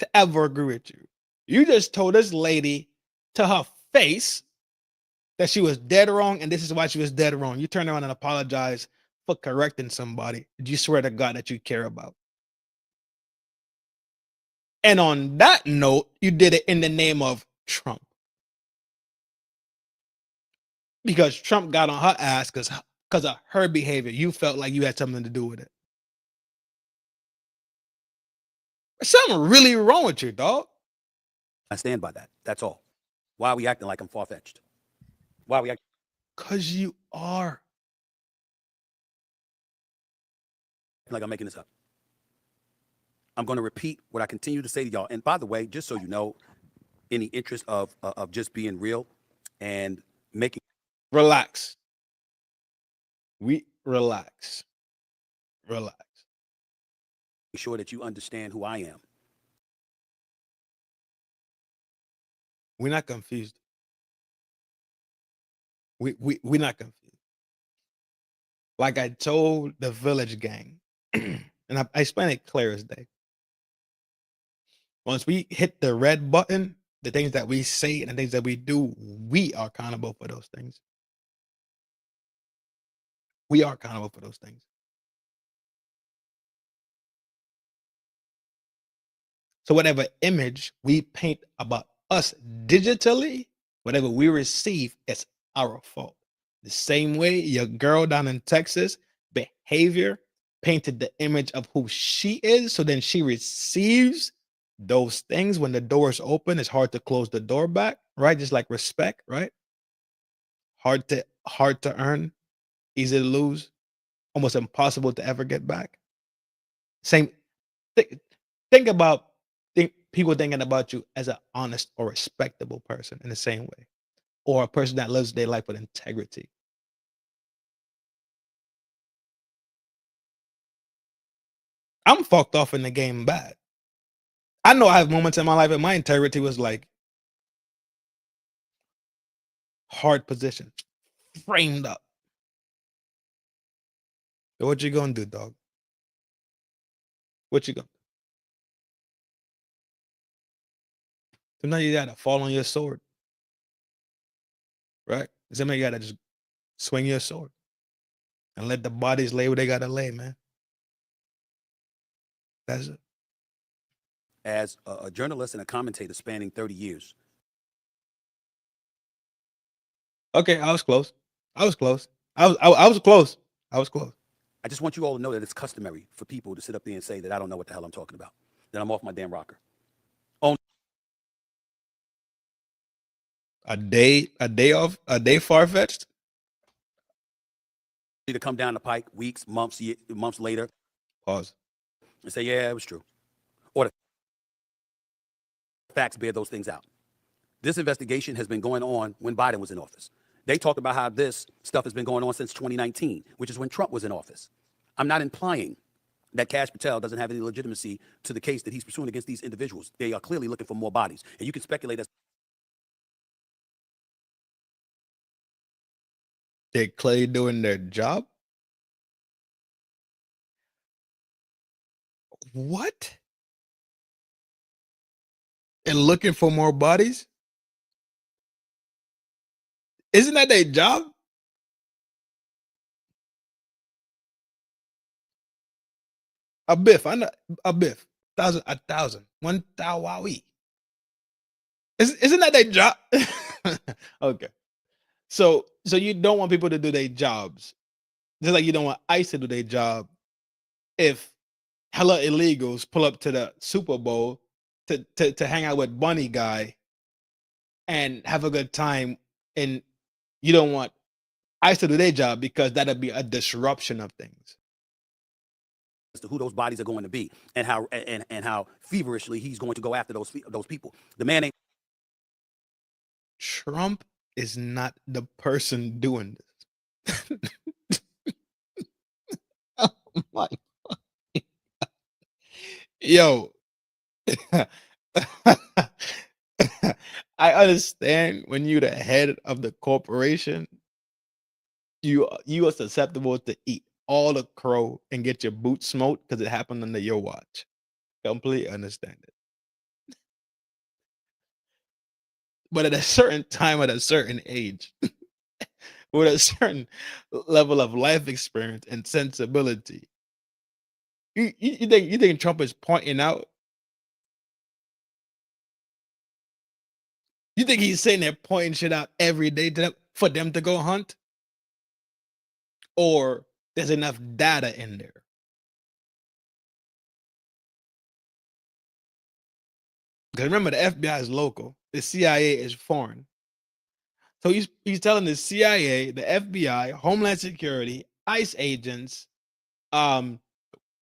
to ever agree with you. You just told this lady to her face that she was dead wrong and this is why she was dead wrong. You turn around and apologize for correcting somebody that you swear to God that you care about. And on that note, you did it in the name of Trump. Because Trump got on her ass because of her behavior. You felt like you had something to do with it. There's something really wrong with you, dog. I stand by that. That's all. Why are we acting like I'm far-fetched? Why are we acting? Because you are. Like I'm making this up. I'm going to repeat what I continue to say to y'all. And by the way, just so you know, in the interest of just being real and making. Relax. Relax. Relax. Make sure that you understand who I am. We're not confused. We're not confused. Like I told the village gang, and I explained it clear as day. Once we hit the red button, the things that we say and the things that we do, we are accountable for those things. We are accountable for those things. So whatever image we paint about us digitally, whatever we receive, it's our fault. The same way your girl down in Texas behavior painted the image of who she is. So then she receives those things when the door is open. It's hard to close the door back, right? Just like respect, right? Hard to earn, easy to lose, almost impossible to ever get back. Same. Think about people thinking about you as an honest or respectable person in the same way, or a person that lives their life with integrity. I'm fucked off in the game bad. I know I have moments in my life and my integrity was like hard position, framed up. So what you gonna do, dog? What you gonna do? So now you gotta fall on your sword. Right? Somebody gotta just swing your sword. and let the bodies lay where they gotta lay, man. That's it. As a journalist and a commentator spanning 30 years. Okay, I was close. I was close. I was close. I was close. I just want you all to know that it's customary for people to sit up there and say that I don't know what the hell I'm talking about, that I'm off my damn rocker. A day far-fetched? To come down the pike weeks, months later. Pause. And say, yeah, it was true. Or the facts bear those things out. This investigation has been going on when Biden was in office. They talked about how this stuff has been going on since 2019, which is when Trump was in office. I'm not implying that Kash Patel doesn't have any legitimacy to the case that he's pursuing against these individuals. They are clearly looking for more bodies. And you can speculate as They're clearly doing their job? What? And looking for more bodies? Isn't that their job? A biff, I know a biff. 1,000. 1,000. Isn't that their job? Okay. So you don't want people to do their jobs. Just like you don't want ICE to do their job if hella illegals pull up to the Super Bowl to hang out with Bunny Guy and have a good time, and you don't want ICE to do their job because that'll be a disruption of things. to who those bodies are going to be and how feverishly he's going to go after those people. The man ain't. Trump is not the person doing this. Oh my God. Yo. I understand when you're the head of the corporation, you are susceptible to eat all the crow and get your boots smoked because it happened under your watch. Completely understand it. But at a certain time, at a certain age, with a certain level of life experience and sensibility, you think Trump is pointing out? You think he's sitting there pointing shit out every day to them, for them to go hunt? Or there's enough data in there? Because remember, the FBI is local, the CIA is foreign. So he's telling the CIA, the FBI, Homeland Security, ICE agents, local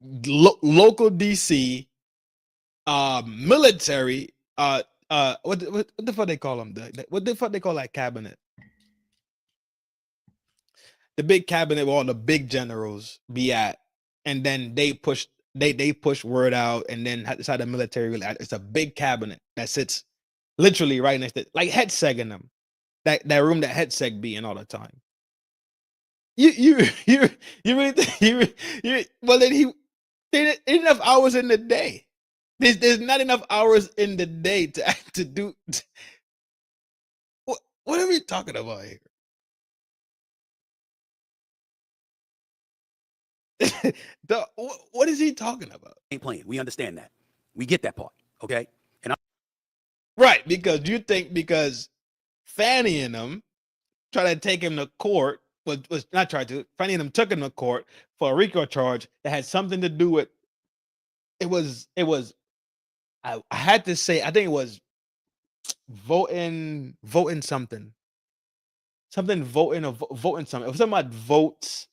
DC, military, what the fuck they call them? What the fuck they call that cabinet? The big cabinet where all the big generals be at, and then they push word out, and then decide the military. It's a big cabinet that sits literally right next to, like Hetzeg in them, that room that Hetzeg be in all the time. You really think well, then there's enough hours in the day. There's not enough hours in the day to do. What are we talking about here? What is he talking about? Ain't playing. We understand that. We get that part. Okay. And right, because you think because Fannie and them tried to take him to court, was not tried to. Fannie and them took him to court for a RICO charge that had something to do with. It was. I had to say. I think it was voting something. Something voting or voting something. It was something about votes.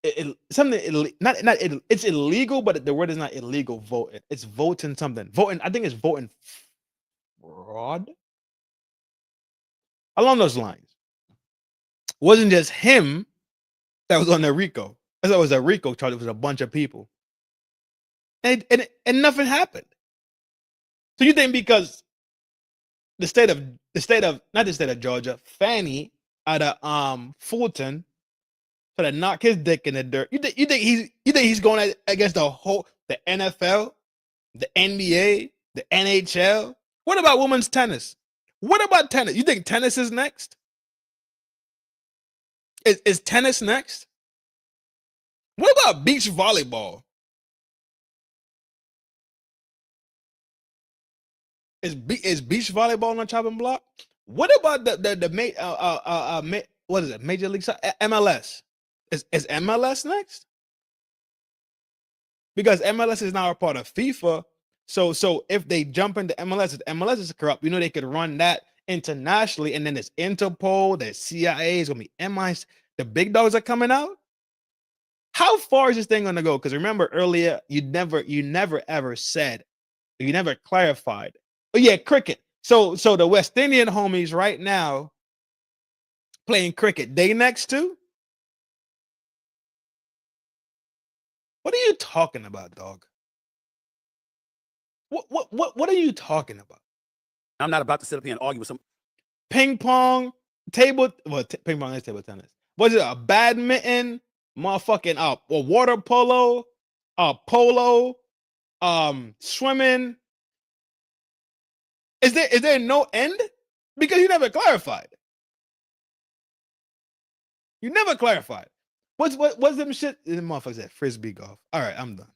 It's illegal, but the word is not illegal. Voting, it's voting something. Voting, I think it's voting fraud along those lines. It wasn't just him that was on the RICO. I thought it was a RICO charge. It was a bunch of people, and nothing happened. So you think because the state of not the state of Georgia, Fannie out of Fulton, to knock his dick in the dirt. You think he's going against the NFL, the NBA, the NHL? What about women's tennis? What about tennis? You think tennis is next? Is tennis next? What about beach volleyball? Is beach volleyball on the chopping block? What about what is it? Major League Soccer, MLS. Is MLS next? Because MLS is now a part of FIFA. So if they jump into MLS, if MLS is corrupt, they could run that internationally, and then there's Interpol, there's CIA, it's gonna be MI. The big dogs are coming out. How far is this thing gonna go? Because remember earlier, you never ever said, you never clarified. Oh yeah, cricket. So the West Indian homies right now playing cricket. They next too? What are you talking about, dog? What are you talking about? I'm not about to sit up here and argue with some ping pong, ping pong is table tennis. Was it a badminton, motherfucking a water polo, polo, swimming? Is there no end? Because you never clarified. You never clarified. What's them shit? The motherfuckers at frisbee golf. All right, I'm done.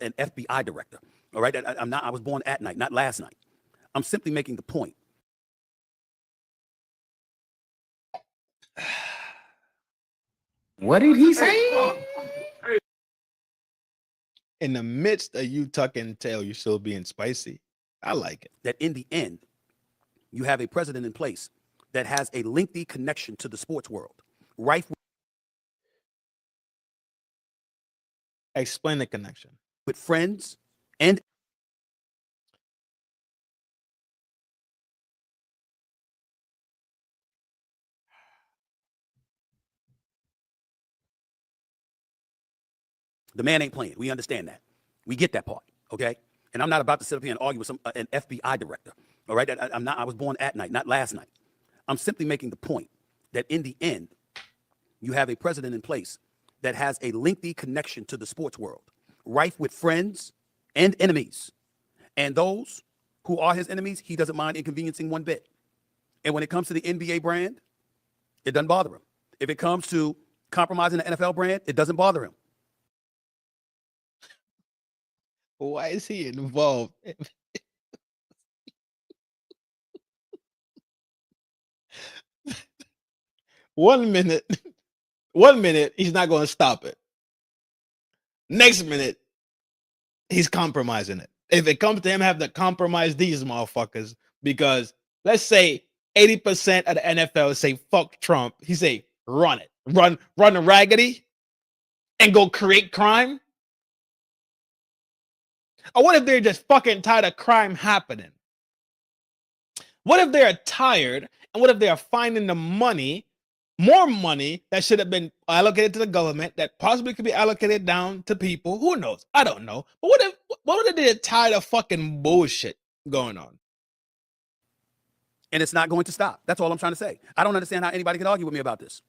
An FBI director. All right, I was born at night, not last night. I'm simply making the point. What did he say? In the midst of you tucking tail, you're still being spicy. I like it. That in the end, you have a president in place that has a lengthy connection to the sports world. Right. Explain the connection. With friends and the man ain't playing. We understand that. We get that part, okay? And I'm not about to sit up here and argue with an FBI director, all right? I was born at night, not last night. I'm simply making the point that in the end, you have a president in place that has a lengthy connection to the sports world, rife with friends and enemies. And those who are his enemies, he doesn't mind inconveniencing one bit. And when it comes to the NBA brand, it doesn't bother him. If it comes to compromising the NFL brand, it doesn't bother him. Why is he involved? One minute, he's not going to stop it. Next minute, he's compromising it. If it comes to him, have to compromise these motherfuckers, because let's say 80% of the NFL say fuck Trump. He say run it, run raggedy, and go create crime. Or what if they're just fucking tired of crime happening? What if they're tired, and what if they are finding the money, more money that should have been allocated to the government, that possibly could be allocated down to people? Who knows? I don't know. But what if they're tired of fucking bullshit going on? And it's not going to stop. That's all I'm trying to say. I don't understand how anybody can argue with me about this.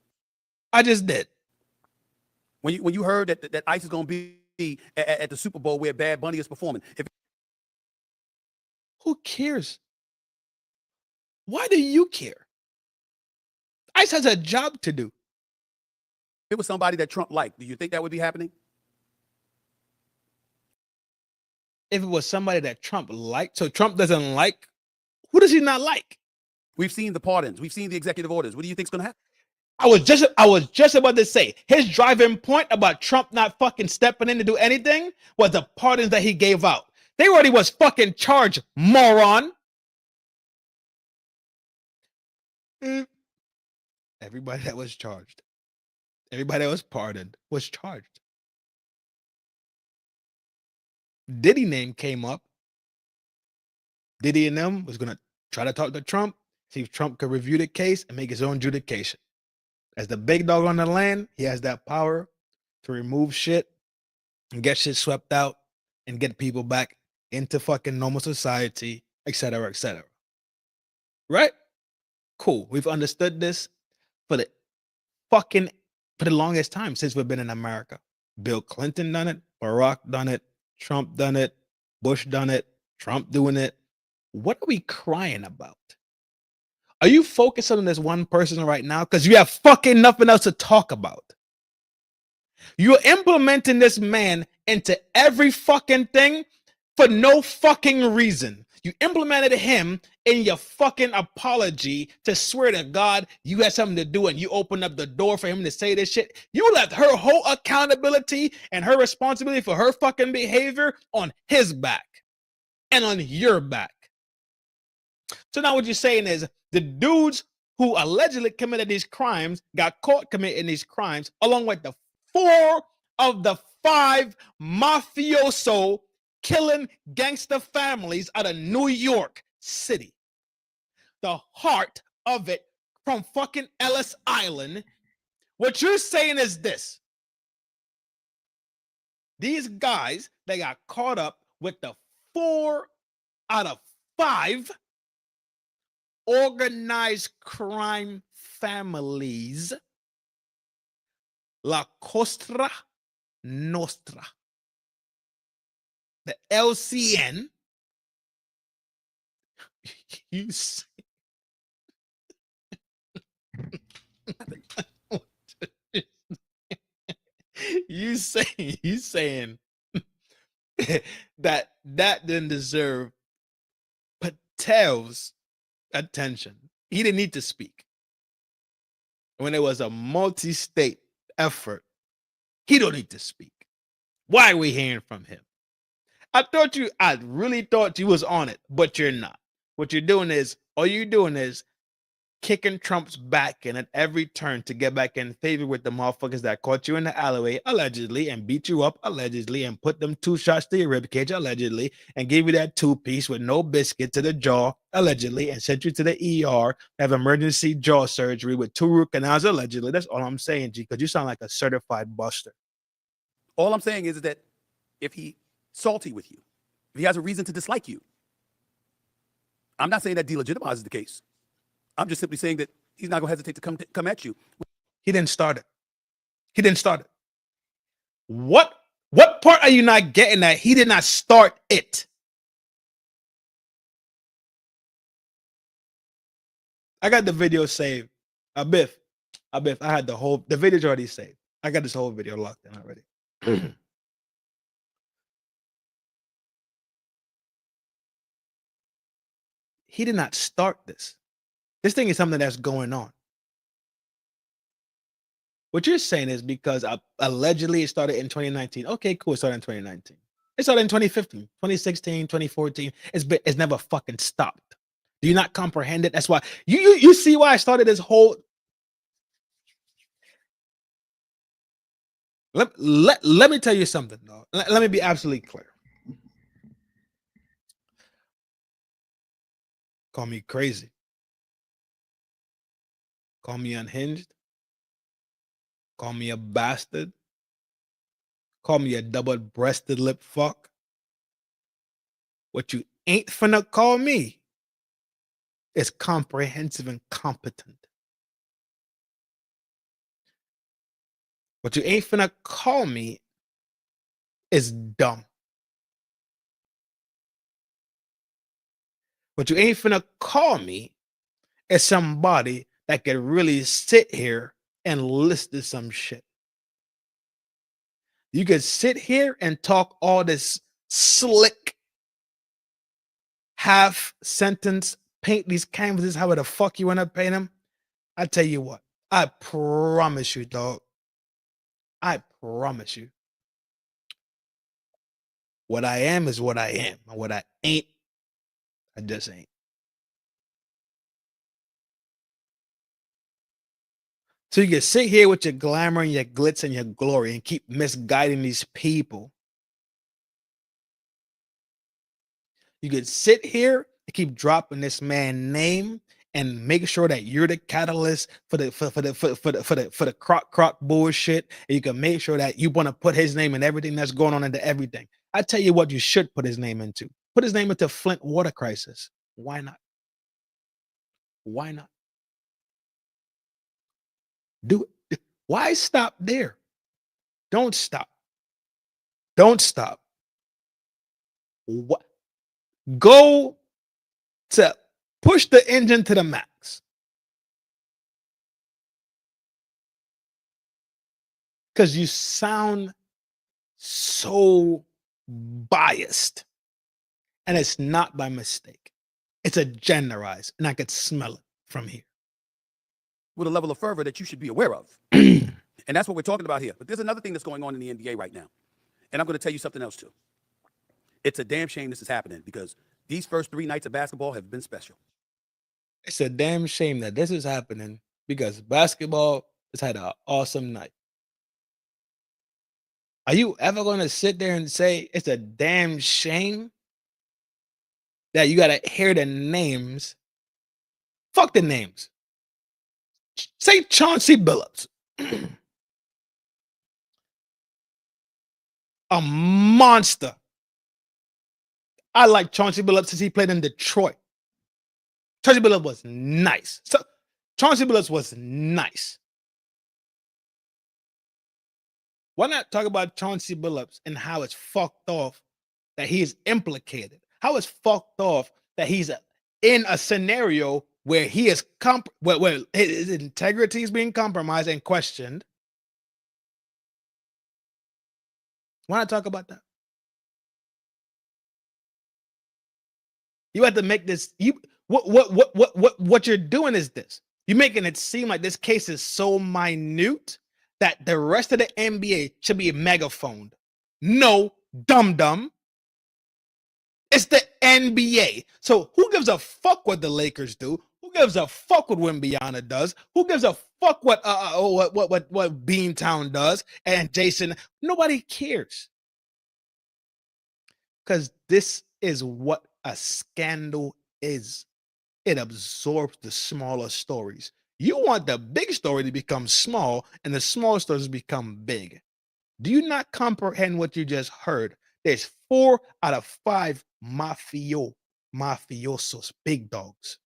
I just did. When you heard that ICE is going to be at the Super Bowl where Bad Bunny is performing. Who cares? Why do you care? ICE has a job to do. If it was somebody that Trump liked, do you think that would be happening? If it was somebody that Trump liked, so Trump doesn't like, who does he not like? We've seen the pardons. We've seen the executive orders. What do you think is going to happen? I was just about to say, his driving point about Trump not fucking stepping in to do anything was the pardons that he gave out. They already was fucking charged, moron. Everybody that was charged, everybody that was pardoned was charged. Diddy name came up. Diddy and them was going to try to talk to Trump, see if Trump could review the case and make his own adjudication. As the big dog on the land, he has that power to remove shit and get shit swept out and get people back into fucking normal society, etc., etc. Right? Cool. We've understood this for the longest time since we've been in America. Bill Clinton done it, Barack done it, Trump done it, Bush done it, Trump doing it. What are we crying about? Are you focusing on this one person right now? Because you have fucking nothing else to talk about. You're implementing this man into every fucking thing for no fucking reason. You implemented him in your fucking apology to swear to God you had something to do, and you opened up the door for him to say this shit. You left her whole accountability and her responsibility for her fucking behavior on his back and on your back. So now what you're saying is the dudes who allegedly committed these crimes got caught committing these crimes, along with the 4 of the 5 mafioso killing gangster families out of New York City. The heart of it from fucking Ellis Island. What you're saying is this. These guys, they got caught up with the 4 out of 5 organized crime families, La Cosa Nostra, the LCN. You say, you saying that didn't deserve Patel's attention. He didn't need to speak. When it was a multi-state effort, he don't need to speak. Why are we hearing from him? I really thought you was on it, but you're not. What you're doing is, all you're doing is kicking Trump's back in at every turn to get back in favor with the motherfuckers that caught you in the alleyway, allegedly, and beat you up, allegedly, and put them 2 shots to your ribcage, allegedly, and gave you that 2-piece with no biscuit to the jaw, allegedly, and sent you to the ER, have emergency jaw surgery with 2 root canals, allegedly. That's all I'm saying, G, because you sound like a certified buster. All I'm saying is that if he's salty with you, if he has a reason to dislike you, I'm not saying that delegitimizes the case. I'm just simply saying that he's not going to hesitate to come at you. He didn't start it. He didn't start it. What part are you not getting at? He did not start it. I got the video saved. Biff, I had the video's already saved. I got this whole video locked in already. He did not start this. This thing is something that's going on. What you're saying is because allegedly it started in 2019. Okay, cool. It started in 2019. It started in 2015, 2016, 2014. It's never fucking stopped. Do you not comprehend it? That's why you see why I started this whole. Let me tell you something, though. Let me be absolutely clear. Call me crazy. Call me unhinged. Call me a bastard. Call me a double-breasted lip fuck. What you ain't finna call me is comprehensive and competent. What you ain't finna call me is dumb. What you ain't finna call me is somebody that could really sit here and listen to some shit. You could sit here and talk all this slick half sentence, paint these canvases however the fuck you want to paint them. I tell you what, I promise you, dog. I promise you. What I am is what I am. And what I ain't, I just ain't. So you can sit here with your glamour and your glitz and your glory and keep misguiding these people. You could sit here and keep dropping this man's name and make sure that you're the catalyst for the crock bullshit. And you can make sure that you want to put his name in everything that's going on into everything. I tell you what, you should put his name into. Put his name into Flint water crisis. Why not? Why not? Do it. Why stop there? Don't stop. Don't stop. What? Go to push the engine to the max. because you sound so biased. And it's not by mistake. It's a generalized, and I could smell it from here. With a level of fervor that you should be aware of. And that's what we're talking about here. But there's another thing that's going on in the NBA right now. And I'm going to tell you something else, too. It's a damn shame this is happening because these first 3 nights of basketball have been special. It's a damn shame that this is happening because basketball has had an awesome night. Are you ever going to sit there and say it's a damn shame that you got to hear the names? Fuck the names. Say Chauncey Billups. A monster. I like Chauncey Billups since he played in Detroit. Chauncey Billups was nice. So Chauncey Billups was nice. Why not talk about Chauncey Billups and how it's fucked off that he is implicated? How it's fucked off that he's in a scenario where he is where his integrity is being compromised and questioned. Why not talk about that? You have to make this. What you're doing is this. You're making it seem like this case is so minute that the rest of the NBA should be megaphoned. No, dum-dum. It's the NBA. So who gives a fuck what the Lakers do? Who gives a fuck what Wimbiana does? Who gives a fuck what Beantown does and Jason? Nobody cares. Because this is what a scandal is. It absorbs the smaller stories. You want the big story to become small and the small stories become big. Do you not comprehend what you just heard? There's 4 out of 5 mafiosos, big dogs.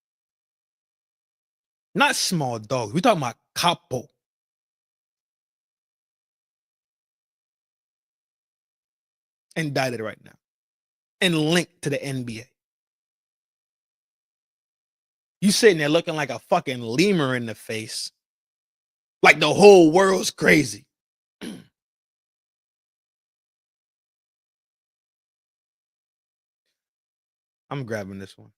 Not small dogs. We're talking about capo. Indicted right now. And linked to the NBA. You sitting there looking like a fucking lemur in the face. Like the whole world's crazy. I'm grabbing this one.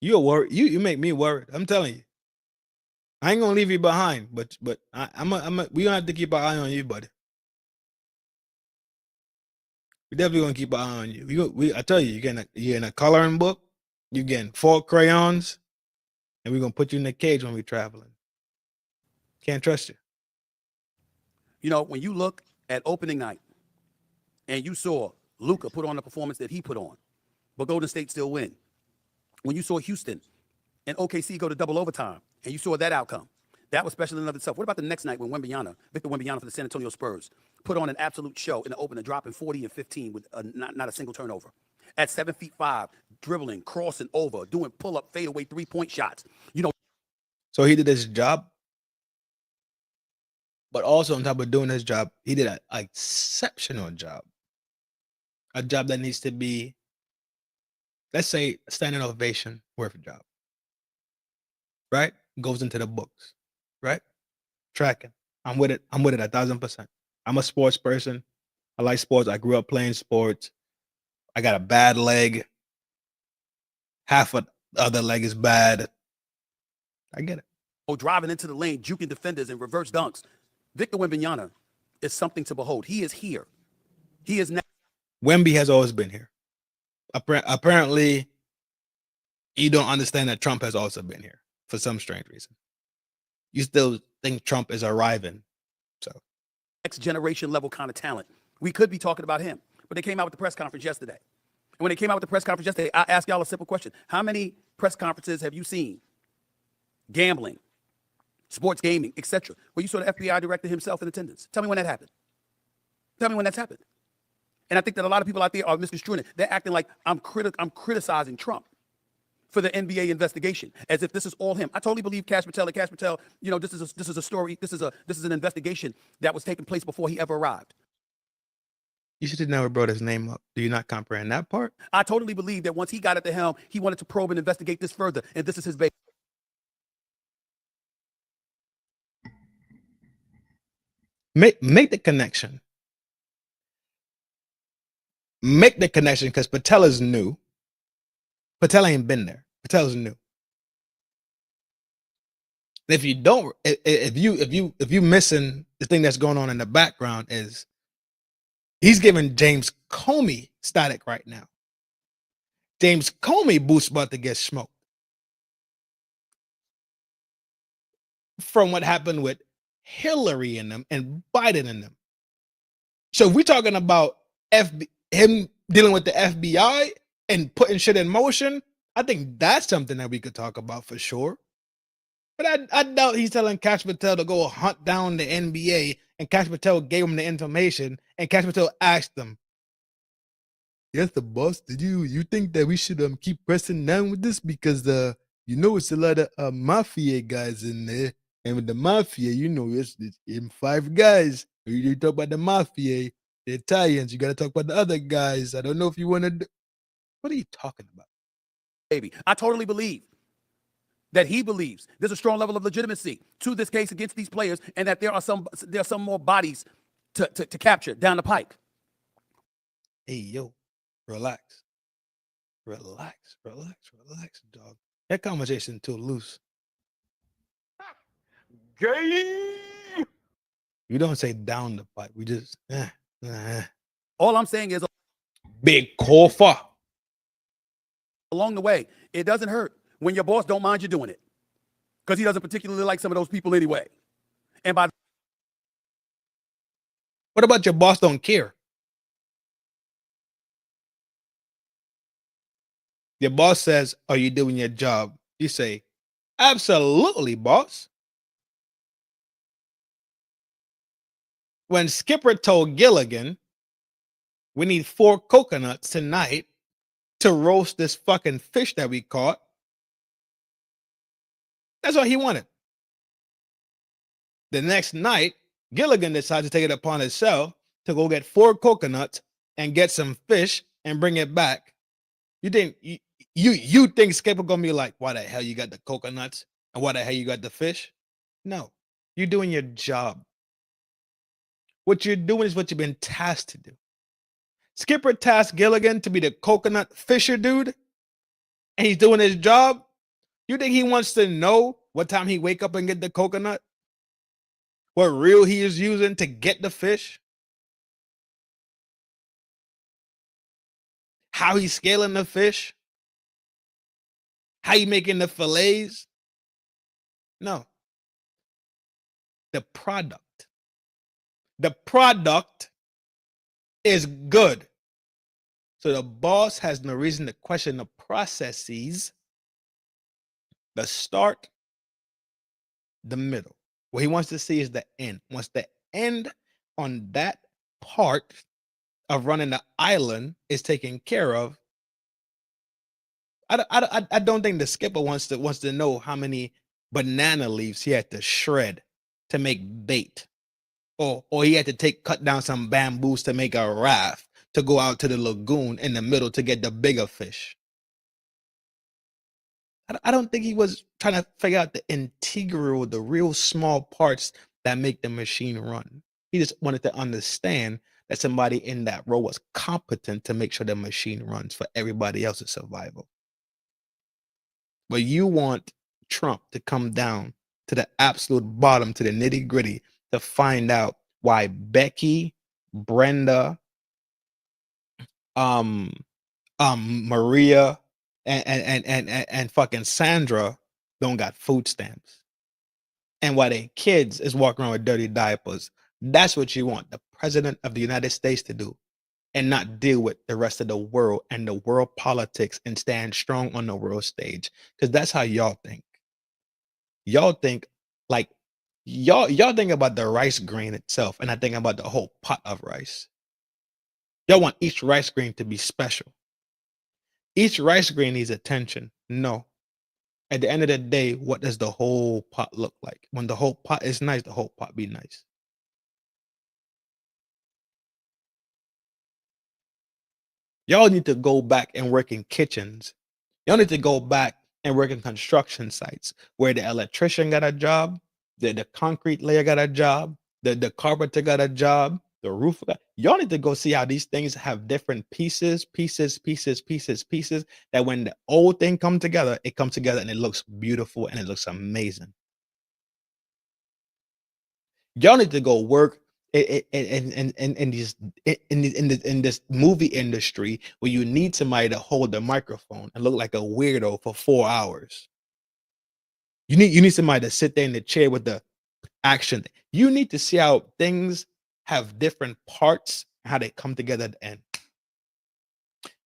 You're worried. You make me worried. I'm telling you. I ain't gonna leave you behind, but we gonna have to keep an eye on you, buddy. We definitely gonna keep an eye on you. I tell you, you're getting a coloring book, you're getting 4 crayons, and we're gonna put you in the cage when we're traveling. Can't trust you. You know, when you look at opening night and you saw Luka put on the performance that he put on, but Golden State still win. When you saw Houston and OKC go to double overtime and you saw that outcome, that was special in and of itself. What about the next night when Victor Wembanyama for the San Antonio Spurs put on an absolute show in the opener, dropping 40 and 15 with not a single turnover. At 7'5", dribbling, crossing over, doing pull-up, fadeaway 3-point shots. You know. So he did his job. But also on top of doing his job, he did an exceptional job. A job that needs to be, let's say, standing ovation worth a job. Right? Goes into the books. Right? Tracking. I'm with it 1,000%. I'm a sports person. I like sports. I grew up playing sports. I got a bad leg. Half of the other leg is bad. I get it. Oh, driving into the lane, juking defenders and reverse dunks. Victor Wembanyama is something to behold. He is here. He is now. Wemby has always been here. Apparently, you don't understand that Trump has also been here for some strange reason. You still think Trump is arriving. So, next generation level kind of talent. We could be talking about him. But they came out with the press conference yesterday. And when they came out with the press conference yesterday, I asked y'all a simple question. How many press conferences have you seen? Gambling, sports gaming, etc. Where you saw the FBI director himself in attendance. Tell me when that happened. Tell me when that's happened. And I think that a lot of people out there are misconstruing it. They're acting like I'm criticizing Trump for the NBA investigation, as if this is all him. I totally believe Cash Patel. And Cash Patel, you know, this is a story. This is an investigation that was taking place before he ever arrived. You should have never brought his name up. Do you not comprehend that part? I totally believe that once he got at the helm, he wanted to probe and investigate this further, and this is his baby. Make the connection. Make the connection because Patel is new. Patel ain't been there. Patel's new. If you don't, if you missing the thing that's going on in the background is he's giving James Comey static right now. James Comey boots about to get smoked from what happened with Hillary and them and Biden and them. So if we're talking about him dealing with the FBI and putting shit in motion, I think that's something that we could talk about for sure. But I doubt he's telling Cash Patel to go hunt down the NBA, and Cash Patel gave him the information, and Cash Patel asked him, "Yes, the boss, did you think that we should keep pressing down with this? Because it's a lot of mafia guys in there. And with the mafia, it's in 5 guys. You talk about the mafia, the Italians, you gotta talk about the other guys. I don't know if you want to What are you talking about? Baby, I totally believe that he believes there's a strong level of legitimacy to this case against these players, and that there are some more bodies to capture down the pike. Hey, yo, relax, dog. That conversation too loose. Gay. You don't say down the pipe. We just All I'm saying is big cofer. Along the way, it doesn't hurt when your boss don't mind you doing it, because he doesn't particularly like some of those people anyway. And by what about your boss don't care? Your boss says, "Are you doing your job?" You say, "Absolutely, boss." When Skipper told Gilligan, "We need 4 coconuts tonight to roast this fucking fish that we caught," that's what he wanted. The next night, Gilligan decided to take it upon himself to go get 4 coconuts and get some fish and bring it back. You think you think Skipper gonna be like, "Why the hell you got the coconuts and why the hell you got the fish?" No, you're doing your job. What you're doing is what you've been tasked to do. Skipper tasked Gilligan to be the coconut fisher dude, and he's doing his job. You think he wants to know what time he wake up and get the coconut? What reel he is using to get the fish? How he's scaling the fish? How you making the fillets? No. The product. The product is good. So the boss has no reason to question the processes, the start, the middle. What he wants to see is the end. Once the end on that part of running the island is taken care of, I don't think the skipper wants to know how many banana leaves he had to shred to make bait. Or he had to cut down some bamboos to make a raft to go out to the lagoon in the middle to get the bigger fish. I don't think he was trying to figure out the real small parts that make the machine run. He just wanted to understand that somebody in that role was competent to make sure the machine runs for everybody else's survival. But you want Trump to come down to the absolute bottom, to the nitty gritty, to find out why Becky, Brenda, Maria, and fucking Sandra don't got food stamps, and why their kids is walking around with dirty diapers. That's what you want the president of the United States to do, and not deal with the rest of the world and the world politics and stand strong on the world stage, because that's how y'all think. Y'all think like y'all think about the rice grain itself, and I think about the whole pot of rice. Y'all want each rice grain to be special. Each rice grain needs attention. No. At the end of the day, what does the whole pot look like? When the whole pot is nice, the whole pot be nice. Y'all need to go back and work in kitchens. Y'all need to go back and work in construction sites where the electrician got a job, the concrete layer got a job, the carpenter got a job, the roof got. Y'all need to go see how these things have different pieces, that when the whole thing come together, it comes together and it looks beautiful and it looks amazing. Y'all need to go work in this movie industry where you need somebody to hold the microphone and look like a weirdo for 4 hours. You need somebody to sit there in the chair with the action. You need to see how things have different parts, how they come together at the end.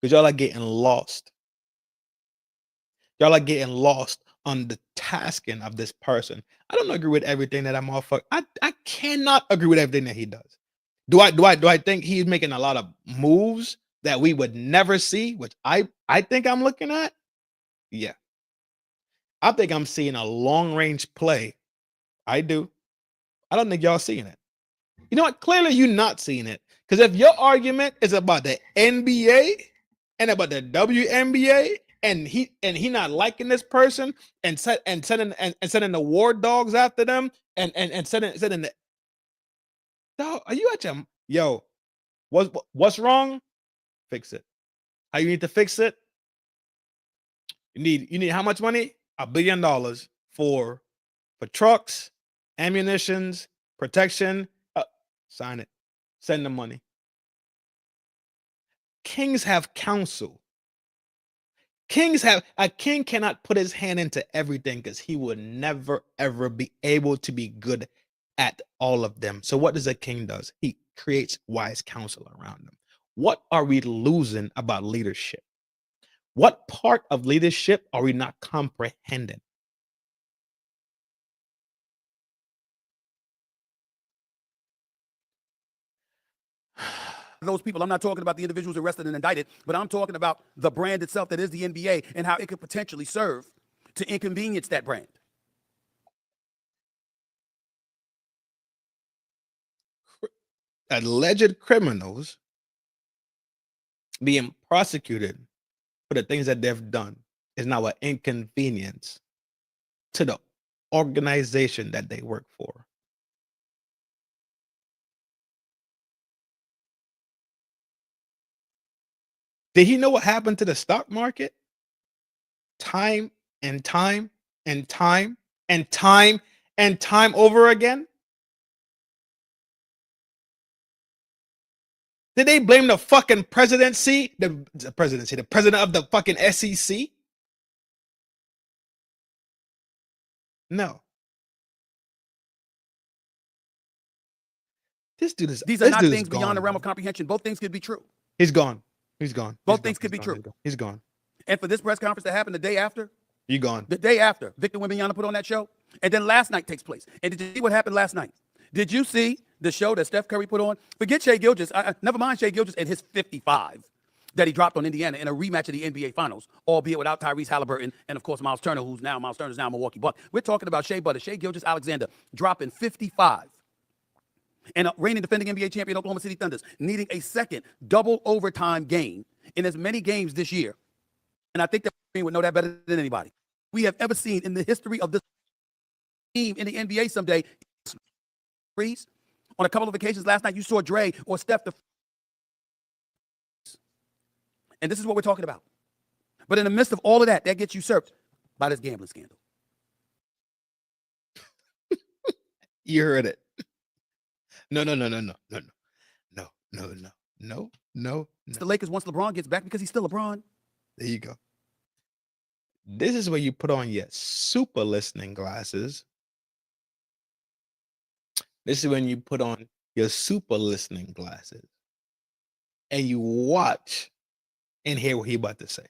Because y'all are getting lost. Y'all are getting lost on the tasking of this person. I don't agree with everything that I cannot agree with everything that he does. Do I think he's making a lot of moves that we would never see, which I think I'm looking at? Yeah. I think I'm seeing a long range play. I do. I don't think y'all seeing it. You know what? Clearly you're not seeing it. Because if your argument is about the NBA and about the WNBA, and he not liking this person and sending the war dogs after them and sending the dog, are you at your what's wrong? Fix it. How you need to fix it? You need how much money? $1 billion for trucks, ammunitions, protection. Sign it. Send the money. Kings have counsel. A king cannot put his hand into everything because he would never ever be able to be good at all of them. So what does a king does? He creates wise counsel around them. What are we losing about leadership? What part of leadership are we not comprehending? Those people, I'm not talking about the individuals arrested and indicted, but I'm talking about the brand itself that is the NBA and how it could potentially serve to inconvenience that brand. Alleged criminals being prosecuted for the things that they've done is now an inconvenience to the organization that they work for. Did he know what happened to the stock market? Time and time and time and time and time over again? Did they blame the fucking presidency? The president of the fucking SEC? No. This dude is. These are not things beyond the realm of comprehension. Both things could be true. He's gone. He's gone. Both things could be true. He's gone. And for this press conference that happened the day after, you gone. The day after Victor Wembanyama put on that show, and then last night takes place. And did you see what happened last night? Did you see the show that Steph Curry put on? Forget Shai Gilgeous. Never mind Shai Gilgeous and his 55 that he dropped on Indiana in a rematch of the NBA Finals, albeit without Tyrese Halliburton and, of course, Miles Turner's now a Milwaukee Buck. We're talking about Shai Gilgeous-Alexander dropping 55. And reigning defending NBA champion Oklahoma City Thunders needing a second double overtime game in as many games this year. And I think that we would know that better than anybody. We have ever seen in the history of this team in the NBA someday. On a couple of occasions last night, you saw Dre or Steph. And this is what we're talking about. But in the midst of all of that, that gets usurped by this gambling scandal. You heard it. No. It's the Lakers once LeBron gets back because he's still LeBron. There you go. This is where you put on your super listening glasses. This is when you put on your super listening glasses and you watch and hear what he about to say.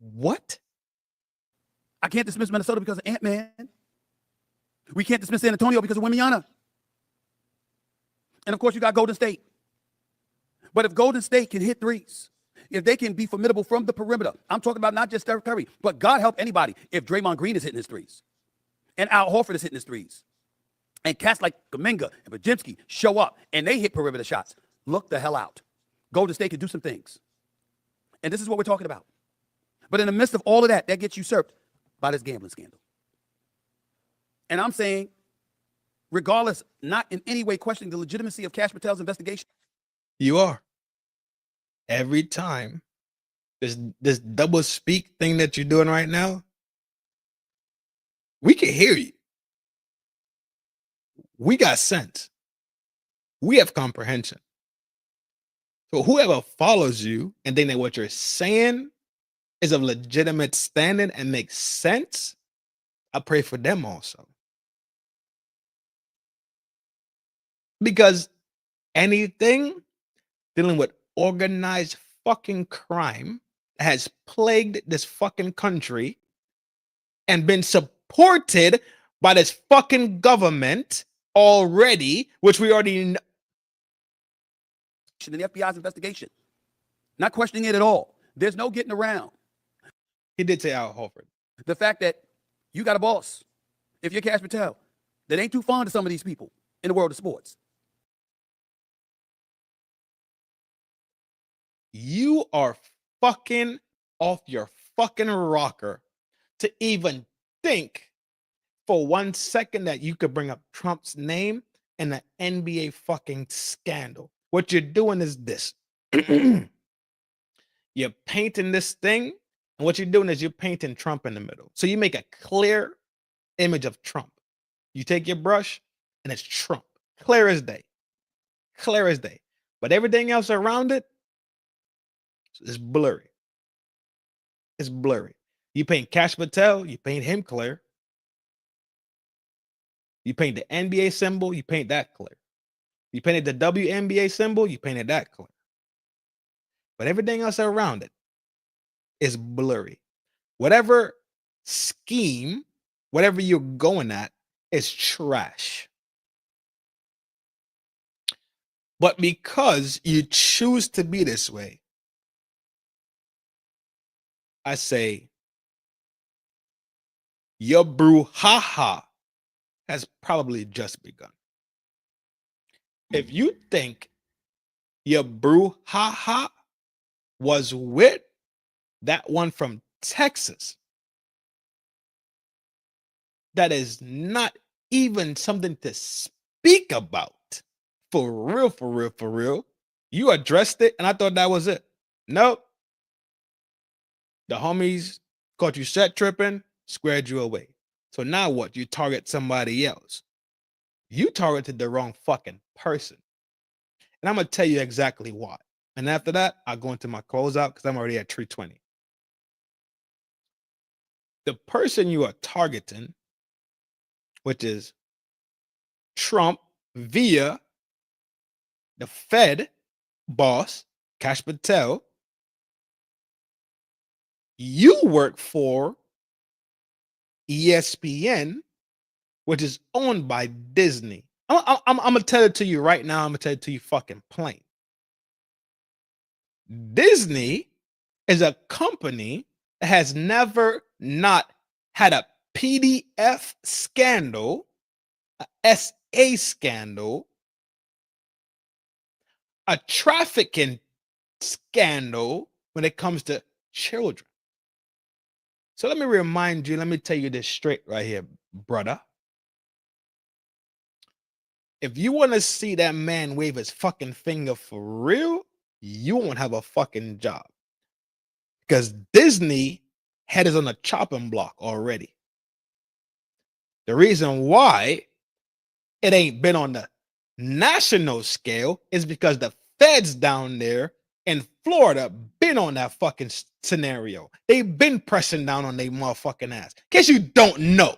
What? I can't dismiss Minnesota because of Ant-Man. We can't dismiss San Antonio because of Wembanyama. And, of course, you got Golden State. But if Golden State can hit threes, if they can be formidable from the perimeter, I'm talking about not just Steph Curry, but God help anybody if Draymond Green is hitting his threes and Al Horford is hitting his threes. and cats like Kaminga and Bajinski show up and they hit perimeter shots, look the hell out. Golden State can do some things. And this is what we're talking about. But in the midst of all of that, that gets usurped by this gambling scandal. And I'm saying, regardless, not in any way questioning the legitimacy of Kash Patel's investigation. You are. Every time this double speak thing that you're doing right now, we can hear you. We got sense. We have comprehension. So whoever follows you and think that what you're saying is of legitimate standing and makes sense, I pray for them also. Because anything dealing with organized fucking crime has plagued this fucking country and been supported by this fucking government already, which we already know. In the FBI's investigation. Not questioning it at all. There's no getting around. He did say Al Horford. The fact that you got a boss, if you're Kash Patel, that ain't too fond of some of these people in the world of sports. You are fucking off your fucking rocker to even think for 1 second that you could bring up Trump's name in the NBA fucking scandal. What you're doing is this. You're painting this thing, and what you're doing is you're painting Trump in the middle. So you make a clear image of Trump. You take your brush, and it's Trump. Clear as day. Clear as day. But everything else around it is blurry. It's blurry. You paint Kash Patel, you paint him clear. You paint the NBA symbol, you paint that clear. You painted the WNBA symbol, you painted that clear. But everything else around it is blurry. Whatever scheme, whatever you're going at, is trash. But because you choose to be this way, I say, your brouhaha has probably just begun. If you think your brouhaha was with that one from Texas, that is not even something to speak about. For real, for real, for real. You addressed it, and I thought that was it. Nope. The homies caught you set tripping, squared you away. So now what? You target somebody else. You targeted the wrong fucking person. And I'm going to tell you exactly why. And after that, I'll go into my closeout because I'm already at 320. The person you are targeting, which is Trump via the Fed boss, Kash Patel, you work for ESPN, which is owned by Disney. I'm going to tell it to you right now. I'm going to tell it to you fucking plain. Disney is a company that has never not had a PDF scandal, a SA scandal, a trafficking scandal when it comes to children. So let me remind you, let me tell you this straight right here, brother. If you want to see that man wave his fucking finger for real, you won't have a fucking job. Because Disney head is on a chopping block already. The reason why it ain't been on the national scale is because the feds down there in Florida been on that fucking scenario. They've been pressing down on their motherfucking ass. In case you don't know,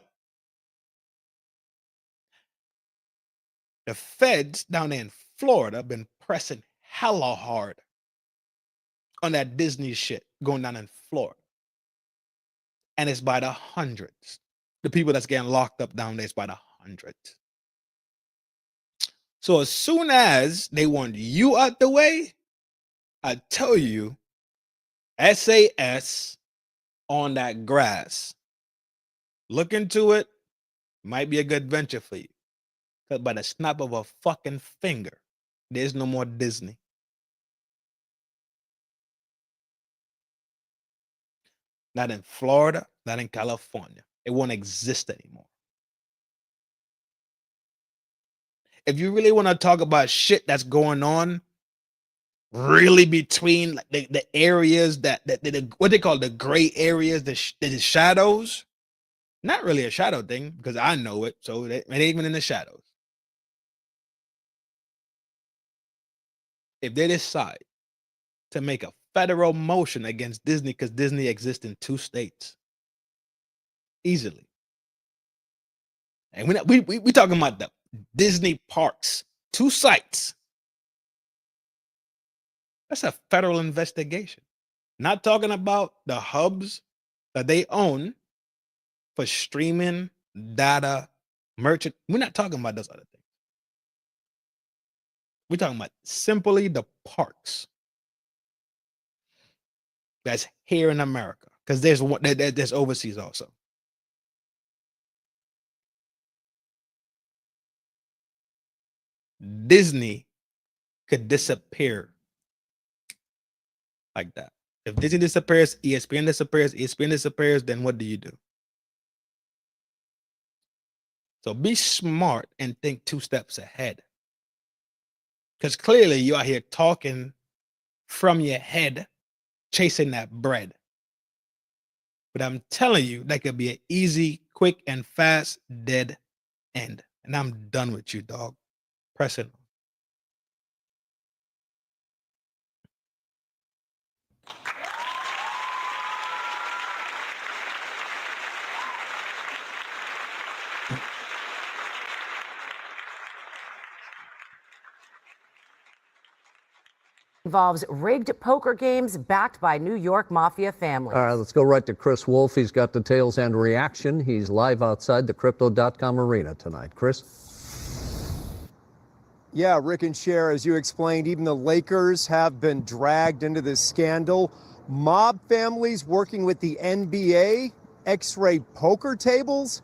the feds down there in Florida been pressing hella hard on that Disney shit going down in Florida. And it's by the hundreds. The people that's getting locked up down there is by the hundreds. So as soon as they want you out the way, I tell you, SAS on that grass. Look into it. Might be a good venture for you. Because by the snap of a fucking finger, there's no more Disney. Not in Florida, not in California. It won't exist anymore. If you really want to talk about shit that's going on, really between like the areas that what they call the gray areas, the shadows, not really a shadow thing because I know it, so it ain't even in the shadows. If they decide to make a federal motion against Disney because Disney exists in 2 states easily, and we talking about the Disney parks, 2 sites. That's a federal investigation. Not talking about the hubs that they own for streaming, data, merchant. We're not talking about those other things. We're talking about simply the parks that's here in America. Because there's overseas also. Disney could disappear like that. If Disney disappears, ESPN disappears, then what do you do? So be smart and think 2 steps ahead. Because clearly you are here talking from your head, chasing that bread. But I'm telling you, that could be an easy, quick, and fast dead end. And I'm done with you, dog. Press it. Involves rigged poker games backed by New York Mafia families. All right, let's go right to Chris Wolf. He's got details and reaction. He's live outside the Crypto.com arena tonight. Chris? Yeah, Rick and Cher, as you explained, even the Lakers have been dragged into this scandal. Mob families working with the NBA, X-ray poker tables.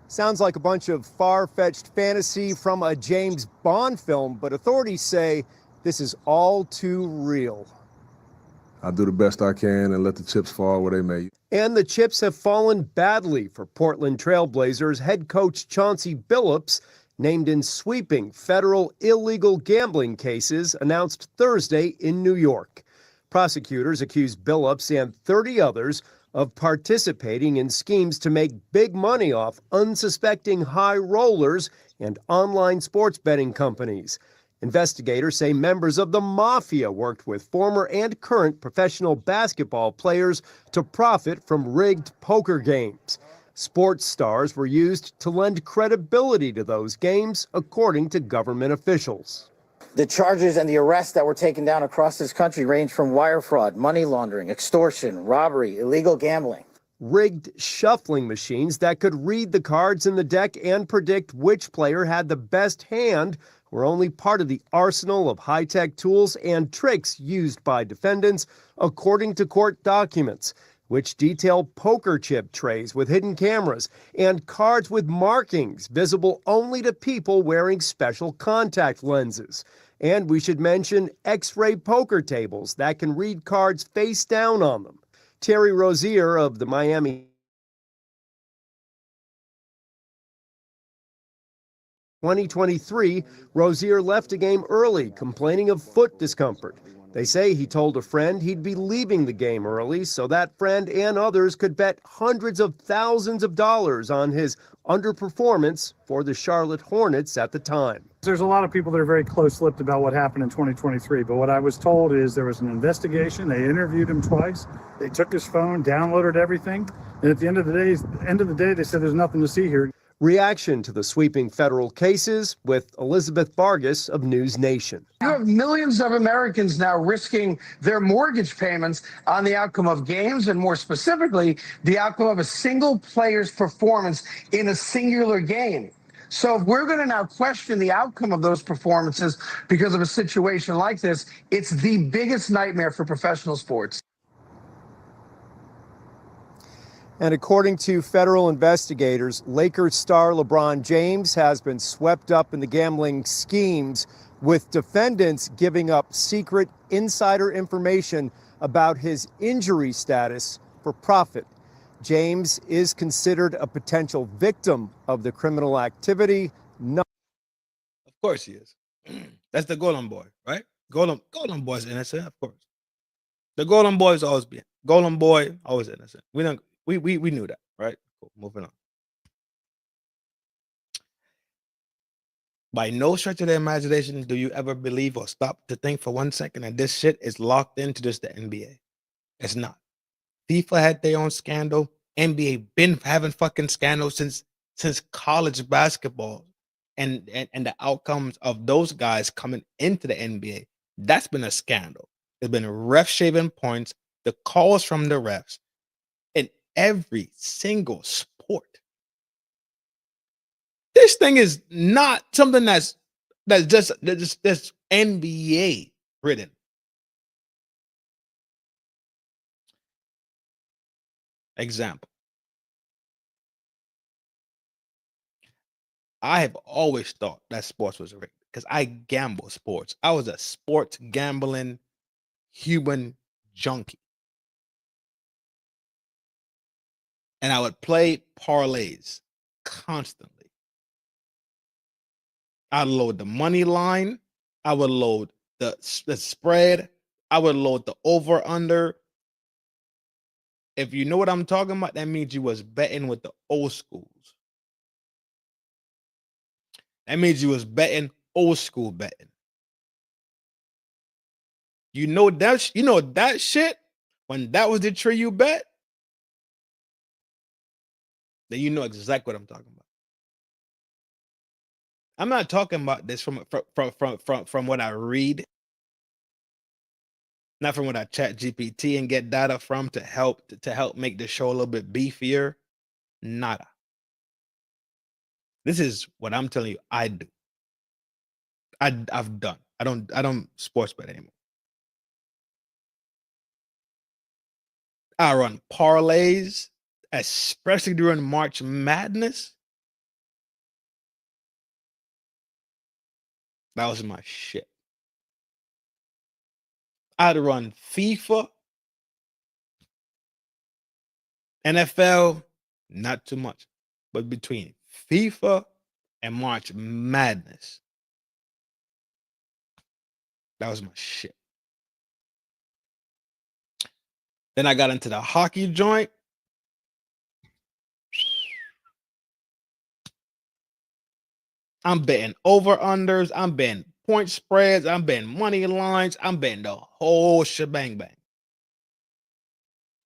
Sounds like a bunch of far-fetched fantasy from a James Bond film, but authorities say this is all too real. I do the best I can and let the chips fall where they may. And the chips have fallen badly for Portland Trailblazers head coach Chauncey Billups, named in sweeping federal illegal gambling cases announced Thursday in New York. Prosecutors accuse Billups and 30 others of participating in schemes to make big money off unsuspecting high rollers and online sports betting companies. Investigators say members of the Mafia worked with former and current professional basketball players to profit from rigged poker games. Sports stars were used to lend credibility to those games, according to government officials. The charges and the arrests that were taken down across this country range from wire fraud, money laundering, extortion, robbery, illegal gambling. Rigged shuffling machines that could read the cards in the deck and predict which player had the best hand were only part of the arsenal of high-tech tools and tricks used by defendants, according to court documents, which detail poker chip trays with hidden cameras and cards with markings visible only to people wearing special contact lenses. And we should mention X-ray poker tables that can read cards face down on them. Terry Rozier of the Miami 2023, Rozier left a game early, complaining of foot discomfort. They say he told a friend he'd be leaving the game early so that friend and others could bet hundreds of thousands of dollars on his underperformance for the Charlotte Hornets at the time. There's a lot of people that are very close-lipped about what happened in 2023, but what I was told is there was an investigation. They interviewed him twice. They took his phone, downloaded everything, and at the end of the day, they said there's nothing to see here. Reaction to the sweeping federal cases with Elizabeth Vargas of News Nation. You have millions of Americans now risking their mortgage payments on the outcome of games, and more specifically, the outcome of a single player's performance in a singular game. So if we're going to now question the outcome of those performances because of a situation like this, it's the biggest nightmare for professional sports. And according to federal investigators, Lakers star LeBron James has been swept up in the gambling schemes, with defendants giving up secret insider information about his injury status for profit. James is considered a potential victim of the criminal activity. Of course he is. That's the Golden Boy, right? Golden Boy's innocent, of course. The Golden Boy's always been Golden Boy, always innocent. We knew that, right? Cool. Moving on. By no stretch of the imagination do you ever believe or stop to think for 1 second that this shit is locked into just the NBA. It's not. FIFA had their own scandal. NBA been having fucking scandals since college basketball, and the outcomes of those guys coming into the NBA. That's been a scandal. There's been ref shaving points, the calls from the refs in every single sport. This thing is not something that's just NBA written. Example. I have always thought that sports was rigged because I gamble sports. I was a sports gambling human junkie. And I would play parlays constantly. I'd load the money line. I would load the spread. I would load the over-under. If you know what I'm talking about, that means you was betting with the old schools. That means you was betting old school betting. You know that shit, when that was the tree you bet, then you know exactly what I'm talking about. I'm not talking about this from what I read, not from what I chat GPT and get data from to help make the show a little bit beefier. Nada. This is what I'm telling you I do. I've done. I don't sports bet anymore. I run parlays, especially during March Madness. That was my shit. I'd run FIFA, NFL, not too much, but between FIFA and March Madness, that was my shit. Then I got into the hockey joint. I'm betting over-unders. I'm betting point spreads. I'm betting money lines. I'm betting the whole shebang bang.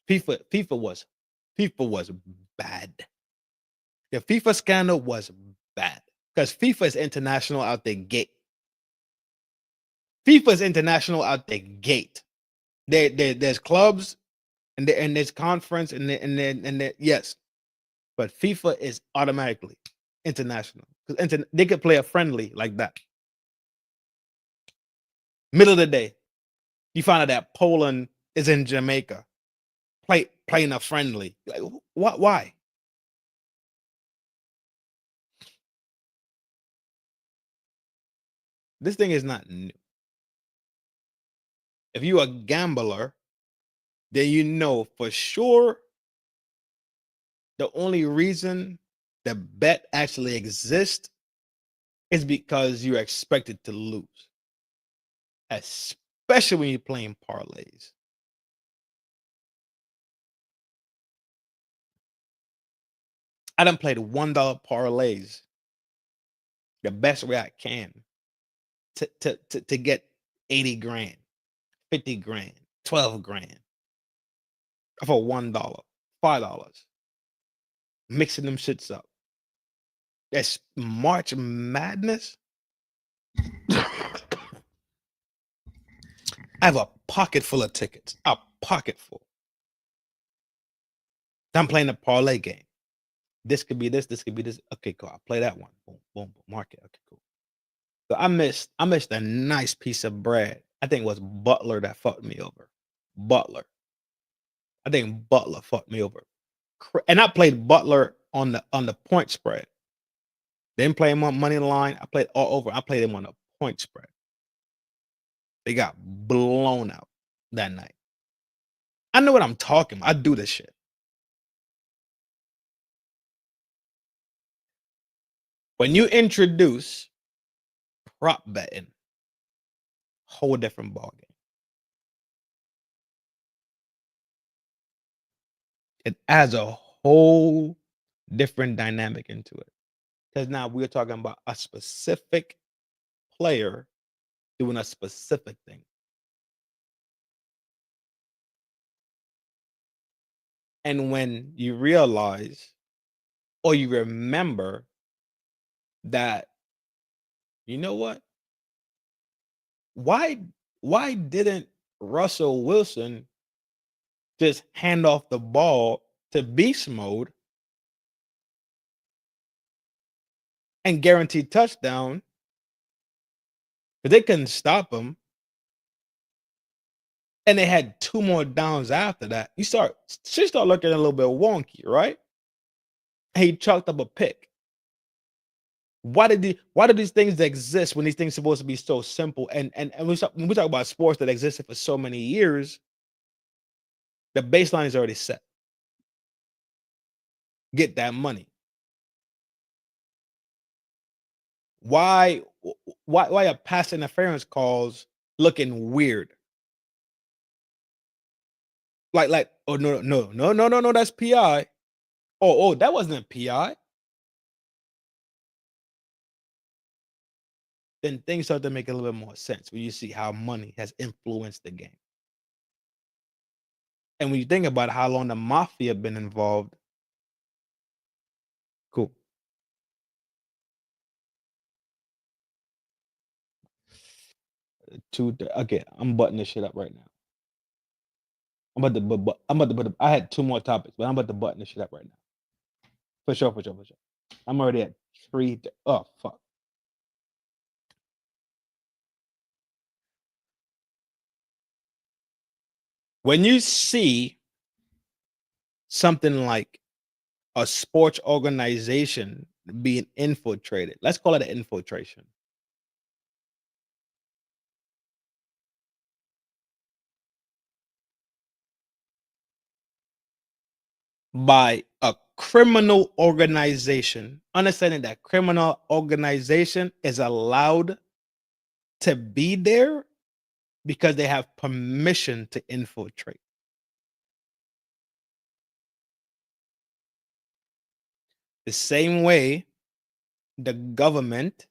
FIFA was bad. The FIFA scandal was bad because FIFA is international out the gate. FIFA is international out the gate. There's clubs and there's conference and yes, but FIFA is automatically international because they could play a friendly like that. Middle of the day, you find out that Poland is in Jamaica playing a friendly. Like, what? Why? This thing is not new. If you're a gambler, then you know for sure the only reason the bet actually exists is because you're expected to lose, especially when you're playing parlays. I done played $1 parlays the best way I can to get 80 grand, 50 grand, 12 grand for $1, $5. Mixing them shits up. That's March Madness. I have a pocket full of tickets. A pocket full. I'm playing a parlay game. This could be this. This could be this. Okay, cool. I'll play that one. Boom, boom, boom. Mark it. Okay, cool. So I missed a nice piece of bread. I think it was Butler that fucked me over. Butler. I think Butler fucked me over. And I played Butler on the point spread. Didn't play him on money line. I played all over. I played him on a point spread. They got blown out that night. I know what I'm talking about. I do this shit. When you introduce prop betting, whole different ballgame. It adds a whole different dynamic into it. Because now we're talking about a specific player doing a specific thing. And when you realize or you remember that, you know what? Why didn't Russell Wilson just hand off the ball to beast mode and guarantee touchdown? Because they couldn't stop him. And they had 2 more downs after that. She start looking a little bit wonky, right? He chalked up a pick. Why did these things exist when these things are supposed to be so simple? And when we talk about sports that existed for so many years, the baseline is already set. Get that money. Why are pass interference calls looking weird? Like oh no, that's PI. Oh that wasn't PI. Then things start to make a little bit more sense when you see how money has influenced the game. And when you think about how long the mafia been involved, cool. Okay, I'm buttoning this shit up right now. I had 2 more topics, but I'm about to button this shit up right now. For sure. I'm already at 3. Oh fuck. When you see something like a sports organization being infiltrated, let's call it an infiltration. By a criminal organization, understanding that criminal organization is allowed to be there because they have permission to infiltrate. The same way the government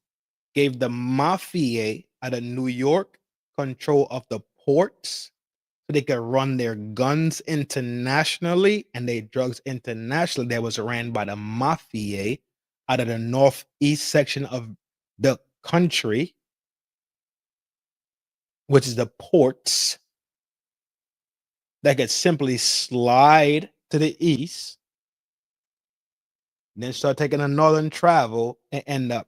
gave the MAFIA out of New York control of the ports so they could run their guns internationally and their drugs internationally. That was ran by the MAFIA out of the northeast section of the country, which is the ports, that could simply slide to the east, then start taking a northern travel and end up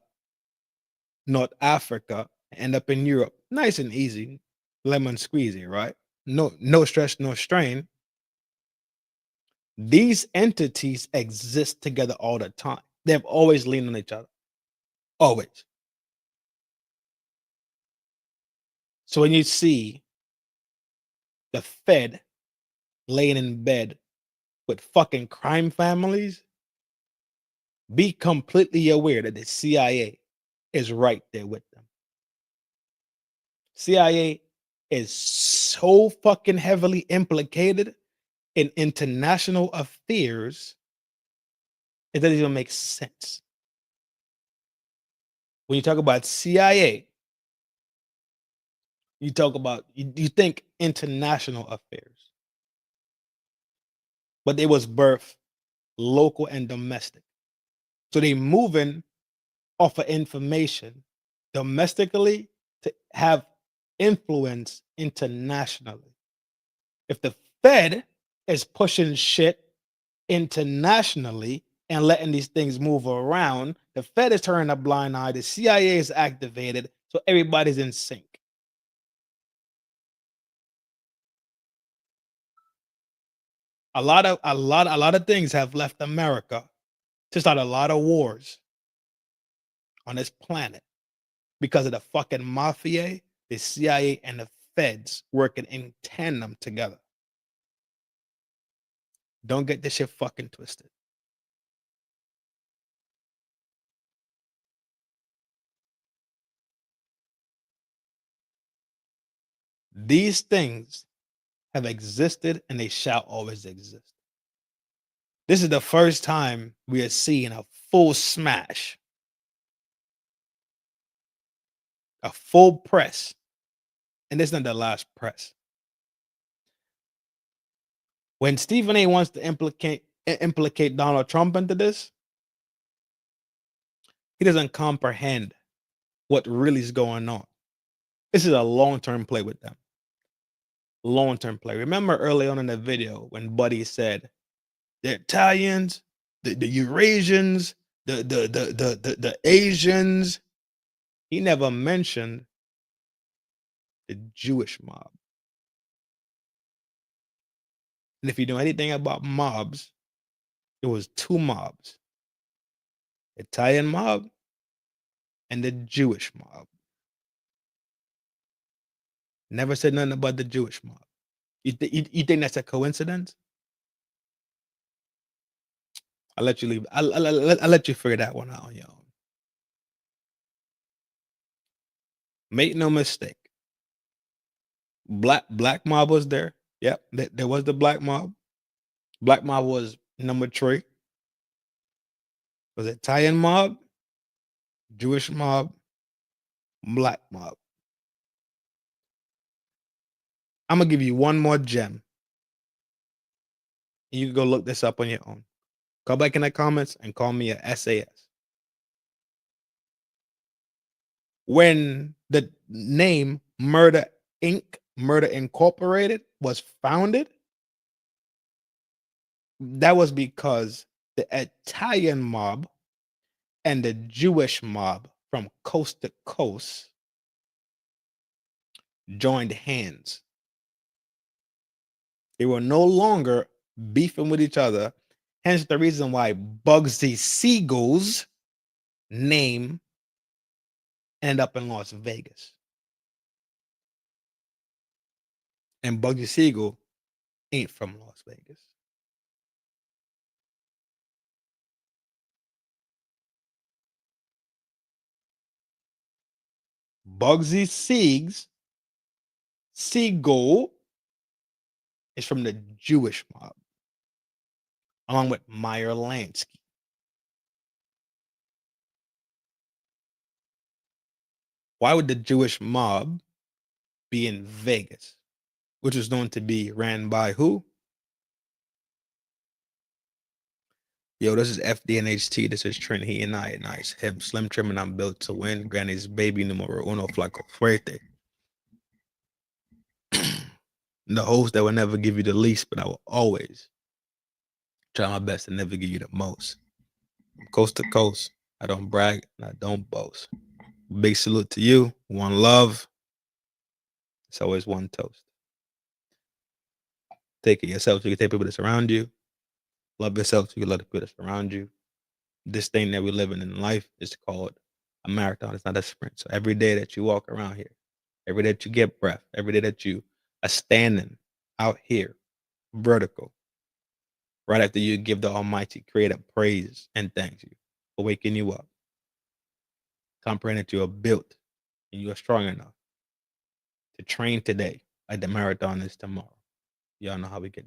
North Africa, end up in Europe. Nice and easy. Lemon squeezy, right? No stress, no strain. These entities exist together all the time. They've always leaned on each other. Always. So when you see the Fed laying in bed with fucking crime families, be completely aware that the CIA is right there with them. CIA is so fucking heavily implicated in international affairs, it doesn't even make sense. When you talk about CIA, you talk about, you think international affairs. But it was birthed local and domestic. So they moving off of information domestically to have influence internationally. If the Fed is pushing shit internationally and letting these things move around, the Fed is turning a blind eye, the CIA is activated, so everybody's in sync. A lot of things have left America to start a lot of wars on this planet because of the fucking mafia, the CIA, and the feds working in tandem together. Don't get this shit fucking twisted. These things have existed and they shall always exist. This is the first time we are seeing a full smash, a full press, and this is not the last press. When Stephen A. wants to implicate Donald Trump into this, he doesn't comprehend what really is going on. This is a long-term play with them. Long-term play. Remember early on in the video when Buddy said the Italians, the Eurasians, the Asians. He never mentioned the Jewish mob. And if you know anything about mobs, it was two mobs. Italian mob and the Jewish mob. Never said nothing about the Jewish mob. You think that's a coincidence? I'll let you leave. I'll let you figure that one out on your own. Make no mistake. Black mob was there. Yep, there was the black mob. Black mob was number 3. Was it Italian mob, Jewish mob, black mob? I'm gonna give you one more gem. You can go look this up on your own. Go back in the comments and call me a SAS. When the name Murder Inc., Murder Incorporated was founded, that was because the Italian mob and the Jewish mob from coast to coast joined hands. They were no longer beefing with each other. Hence the reason why Bugsy Siegel's name ended up in Las Vegas. And Bugsy Siegel ain't from Las Vegas. Bugsy Siegel is from the Jewish mob, along with Meyer Lansky. Why would the Jewish mob be in Vegas, which is known to be ran by who? Yo, this is FDNHT. This is Trin. He and I, nice. Him, Slim Trim, and I'm built to win. Granny's baby, numero uno, flaco fuerte. The host that will never give you the least, but I will always try my best to never give you the most. From coast to coast, I don't brag and I don't boast. Big salute to you. One love. It's always one toast. Take care of yourself so you can take people that surround you. Love yourself so you can love the people that surround you. This thing that we're living in life is called a marathon. It's not a sprint. So every day that you walk around here, every day that you get breath, every day that you are standing out here, vertical, right after you give the Almighty Creator praise and thank you for waking you up. Comprehend that you are built and you are strong enough to train today like the marathon is tomorrow. Y'all know how we get